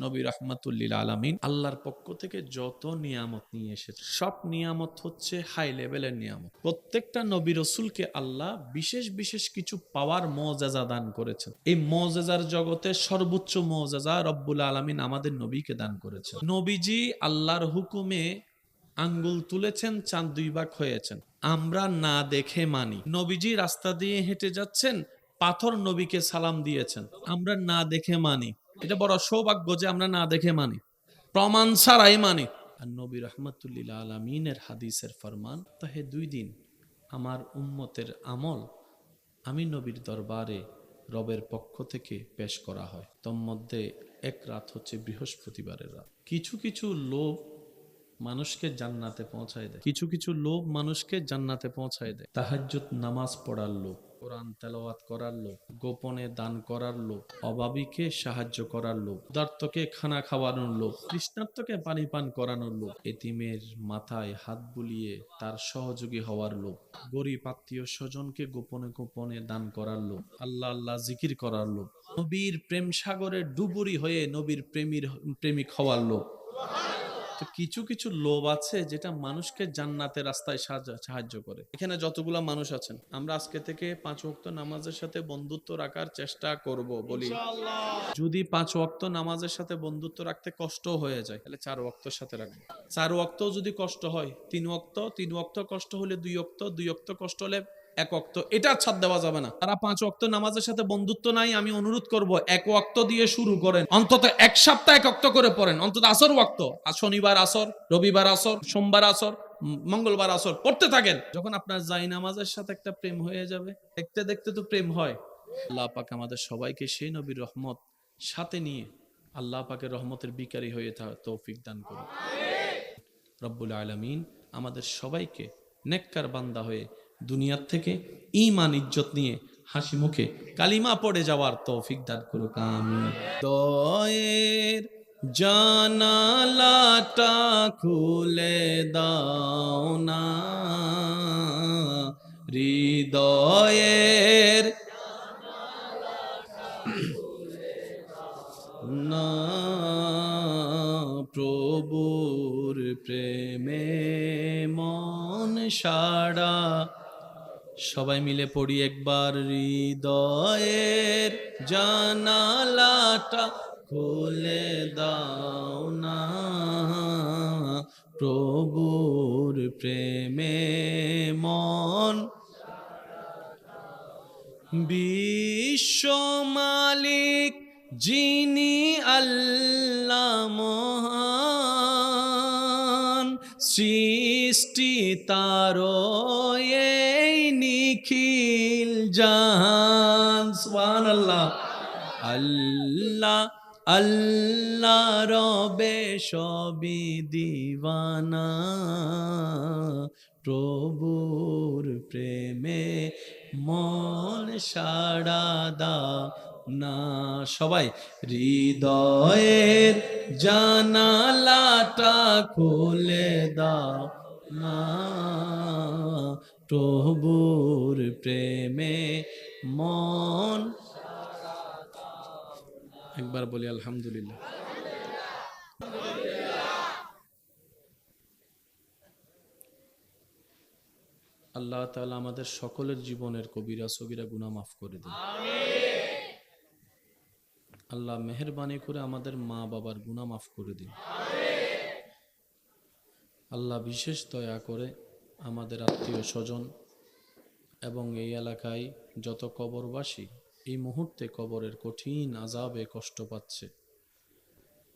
Speaker 1: নবী রাহমাতুল্লিল আলামিন আল্লাহর পক্ষ থেকে যত নিয়ামত নিয়ে এসেছে সব নিয়ামত হচ্ছে হাই লেভেলের নিয়ামত। প্রত্যেকটা নবী রাসূলকে আল্লাহ বিশেষ বিশেষ কিছু পাওয়ার মুআজিজা দান করেছেন। এই মুআজিজার জগতে সর্বোচ্চ মুআজিজা রব্বুল আলামিন আমাদের নবীকে দান করেছেন। নবীজি আল্লাহর হুকুমে আঙ্গুল তুলেছেন, চাঁদ দুই ভাগ হয়েছেন, আমরা না দেখে মানি। নবীজি রাস্তা দিয়ে হেঁটে যাচ্ছেন, পাথর নবীকে সালাম দিয়েছেন, আমরা না দেখে মানি। এটা বড় সৌভাগ্য যে আমরা না দেখে মানি, প্রমাণ ছাড়াই মানি। আর নবী রাহমাতুল্লিল আলামিনের হাদিসের ফরমান, তাহে 2 দিন আমার উম্মতের আমল আমি নবীর দরবারে রবের পক্ষ থেকে পেশ করা হয়। তোর মধ্যে এক রাত হচ্ছে বৃহস্পতিবারের রাত। কিছু কিছু লোভ মানুষকে জান্নাতে পৌঁছায় দেয়, কিছু কিছু লোভ মানুষকে জান্নাতে পৌঁছায় দেয়। তাহাজ্জুদ নামাজ পড়ার লোভ, কোরআন তেলাওয়াত করার লোভ, গোপনে দান করার লোভ, অভাবীকে সাহায্য করার লোভ, ক্ষুধার্তকে খানা খাওয়ানোর লোভ, তৃষ্ণার্তকে পানি পান করানোর লোভ, এতিমের মাথায় হাত বুলিয়ে তার সহযোগী হওয়ার লোভ, গরিব আত্মীয় স্বজনকে গোপনে গোপনে দান করার লোভ, আল্লাহ আল্লাহ জিকির করার লোভ, নবীর প্রেম সাগরে ডুবুরি হয়ে নবীর প্রেমিক হওয়ার লোভ। তো কিছু কিছু লোভ আছে যেটা মানুষকে জান্নাতের রাস্তায় সাহায্য করে। এখানে যতগুলা মানুষ আছেন, আমরা আজকে থেকে 5 ওয়াক্ত নামাজের সাথে বন্ধুত্ব রাখার চেষ্টা করব। বলি যদি 5 ওয়াক্ত নামাজের সাথে বন্ধুত্ব রাখতে কষ্ট হয়ে যায় তাহলে 4 ওয়াক্তের সাথে রাখবো। 4 ওয়াক্ত যদি কষ্ট হয় 3 ওয়াক্ত, 3 ওয়াক্ত কষ্ট হলে 2 ওয়াক্ত, 2 ওয়াক্ত কষ্ট হলে 1 ওয়াক্ত। এটা ছাড় দেওয়া যাবে না। তারা 5 ওয়াক্ত নামাজের সাথে বন্ধুত্ব নাই, আমি অনুরোধ করব 1 ওয়াক্ত দিয়ে শুরু করেন, অন্তত 1 সপ্তাহ 1 ওয়াক্ত করে পড়েন, অন্তত আসর ওয়াক্ত, শনিবার আসর, রবিবার আসর, সোমবার আসর, মঙ্গলবার আসর পড়তে থাকেন। যখন আপনার জাই নামাজের সাথে একটা প্রেম হয়ে যাবে, দেখতে দেখতে তো প্রেম হয়। আল্লাহ পাক আমাদের সবাইকে সেই নবীর রহমত সাথে নিয়ে আল্লাহ পাকের রহমতের বিকারী হয়ে তৌফিক দান করুন। রব্বুল আলামিন আমাদের সবাইকে নেককার বান্দা হয়ে দুনিয়ার থেকে ঈমান ইজ্জত নিয়ে হাসি মুখে কালিমা পড়ে যাওয়ার তৌফিক দান করুক, আমিন। দয়ের জানালাটা খুলে দাও না, হৃদয়ের না, প্রভুর প্রেমে মন সাড়া। সবাই মিলে পড়ি একবার, হৃদয়ের জানালাটা খুলে দাও না, প্রভুর প্রেমে মন। বিশ্ব মালিক যিনি আল্লাহ মহান, সৃষ্টি তারও এই নিখিল জাহান। সুবহানাল্লাহ। আল্লাহ আল্লাহ রবে সবই দিওয়ানা, প্রভুর প্রেমে মন সাড়া দাও না। সবাই হৃদয়ের জানালাটা খুলে দাও না, প্রভুর প্রেমে মন। একবার বলি আলহামদুলিল্লাহ। আল্লাহ তাআলা আমাদের সকলের জীবনের কবিরা সগীরা গুনাহ মাফ করে দিন। আল্লাহ মেহেরবানি করে আমাদের মা বাবার গুনাহ মাফ করে দিন। আল্লাহ বিশেষ দয়া করে আমাদের আত্মীয় স্বজন এবং এই এলাকায় যত কবরবাসী এই মুহূর্তে কবরের কঠিন আযাবে কষ্ট পাচ্ছে,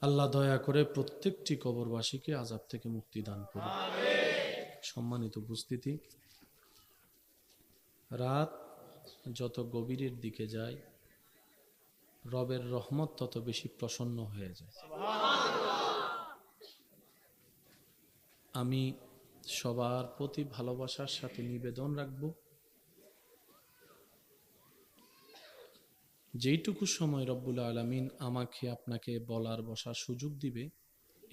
Speaker 1: আল্লাহ দয়া করে প্রত্যেকটি কবরবাসীকে আযাব থেকে মুক্তি দান করুন। সম্মানিত উপস্থিতি, রাত যত গভীরের দিকে যায় রবের রহমত তত বেশি প্রসন্ন হয়ে যায়। আমি সবার প্রতি ভালোবাসার সাথে নিবেদন রাখব, যেইটুকু সময় রব্বুল আলামিন আমাকে আপনাকে বলার বসার সুযোগ দিবে,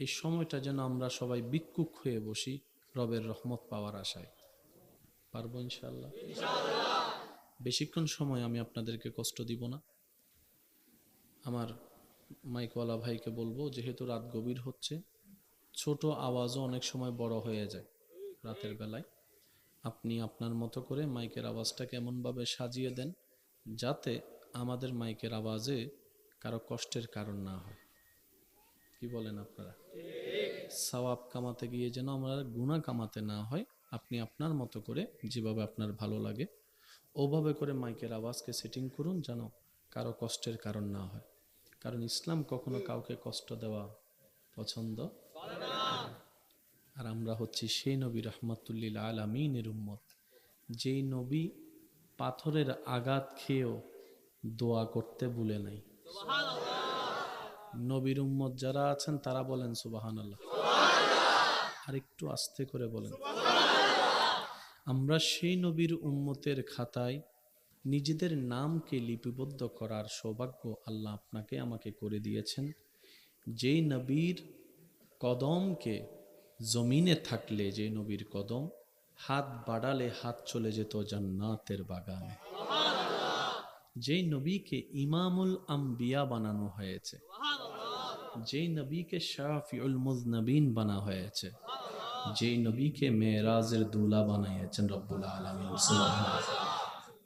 Speaker 1: এই সময়টা যেন আমরা সবাই বিক্ষুব্ধ হয়ে বসি রবের রহমত পাওয়ার আশায়। পারবো ইনশাআল্লাহ? বেশিক্ষণ সময় আমি আপনাদেরকে কষ্ট দিব না। আমার মাইকওয়ালা ভাইকে বলবো, যেহেতু রাত গভীর হচ্ছে, ছোট আওয়াজও অনেক সময় বড় হয়ে যায় রাতের বেলায়, আপনি আপনার মতো করে মাইকের আওয়াজটাকে এমনভাবে সাজিয়ে দেন যাতে আমাদের মাইকের আওয়াজে কারো কষ্টের কারণ না হয়। কি বলেন আপনারা? সওয়াব কামাতে গিয়ে যেন আমরা গুনাহ কামাতে না হয়, আপনি আপনার মতো করে যেভাবে আপনার ভালো লাগে ওভাবে করে মাইকের আওয়াজকে সেটিং করুন যেন কারো কষ্টের কারণ না হয়। কারণ ইসলাম কখনো কাউকে কষ্ট দেওয়া পছন্দ করে না। আর আমরা হচ্ছি সেই নবী রাহমাতুল্লিল আলামিনের উম্মত, যেই নবী পাথরের আঘাত খেয়েও দোয়া করতে ভুলে নাই। নবীর উম্মত যারা আছেন তারা বলেন সুবহানাল্লাহ। আর একটু আস্তে করে বলেন। আমরা সেই নবীর উম্মতের খাতায় নিজেদের নামকে লিপিবদ্ধ করার সৌভাগ্য আল্লাহ আপনাকে আমাকে করে দিয়েছেন। যেই নবীর কদমকে জমিনে থাকলে, যে নবীর কদম হাত বাড়ালে হাত চলে যেত জান্নাতের বাগানে, যেই নবীকে ইমামুল আম্বিয়া বানানো হয়েছে, যেই নবীকে শাফিউল মুজনবিন বানা হয়েছে, যেই নবীকে মেরাজের দুলা বানিয়েছেন রব্বুল আলামিন সুবহানাল্লাহ।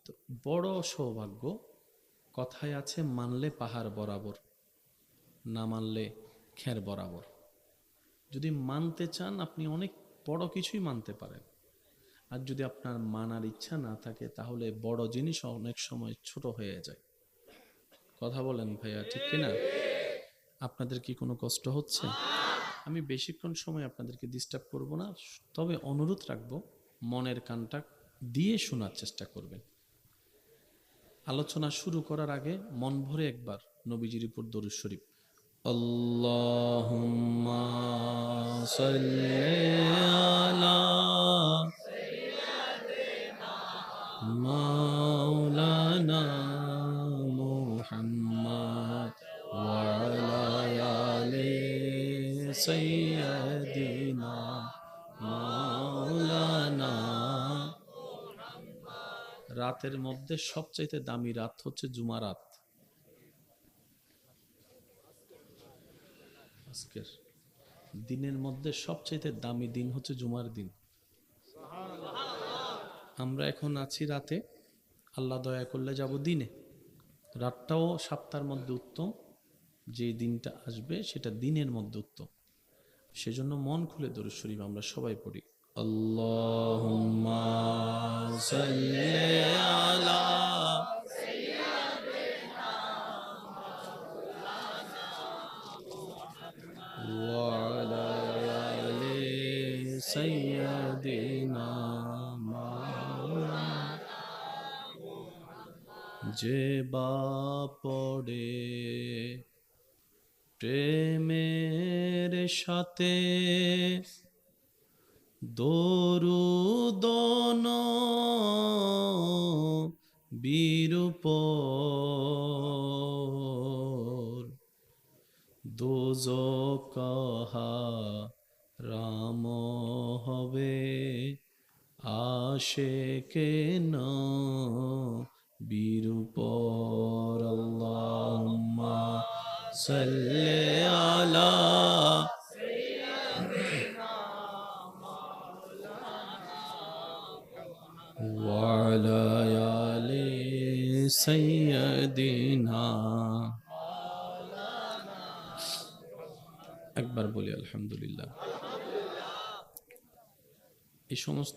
Speaker 1: তো বড় সৌভাগ্য। কথায় আছে, মানলে পাহাড় বরাবর, না মানলে খের বরাবর। যদি মানতে চান আপনি অনেক বড় কিছুই মানতে পারেন, আর যদি আপনার মানার ইচ্ছা না থাকে তাহলে বড় জিনিস অনেক সময় ছোট হয়ে যায়। কথা বলেন ভাইয়া, ঠিক কিনা? আপনাদের কি কোনো কষ্ট হচ্ছে? আমি বেশিক্ষণ সময় আপনাদেরকে ডিস্টার্ব করব না, তবে অনুরোধ রাখবো মনের কানটা দিয়ে শোনার চেষ্টা করবেন। আলোচনা শুরু করার আগে মন ভরে একবার নবীজির উপর দরুদ শরীফ, আল্লাহুম্মা সাল্লি আলা মাওলানা মুহাম্মদ ওয়া আলা আলি সাইয়্যিদিনা মাওলানা। রাতের মধ্যে সবচাইতে দামি রাত হচ্ছে জুমা রাত। আজকের দিনের মধ্যে সবচাইতে দামি দিন হচ্ছে জুমার দিন। আমরা এখন আছি রাতে, আল্লাহ দয়া করলে যাব দিনে। রাতটাও সপ্তাহের মধ্যে উত্তম, যে দিনটা আসবে সেটা দিনের মধ্যে উত্তম। সেজন্য মন খুলে দরুদ শরীফ আমরা সবাই পড়ি, আল্লাহুম্মা সাল্লি আলা ওয়া আলা আলি সাইয়্যিদিনা মাওলানা। যে বা পড়ে প্রেমের সাথে দরুদ নবীর উপর, দোজখ হারাম হবে আশিকে নবীর উপর। আল্লাহুম্মা সাল্লি আলা وعلى آل سيدنا একবার বলি আলহামদুলিল্লাহ। এই সমস্ত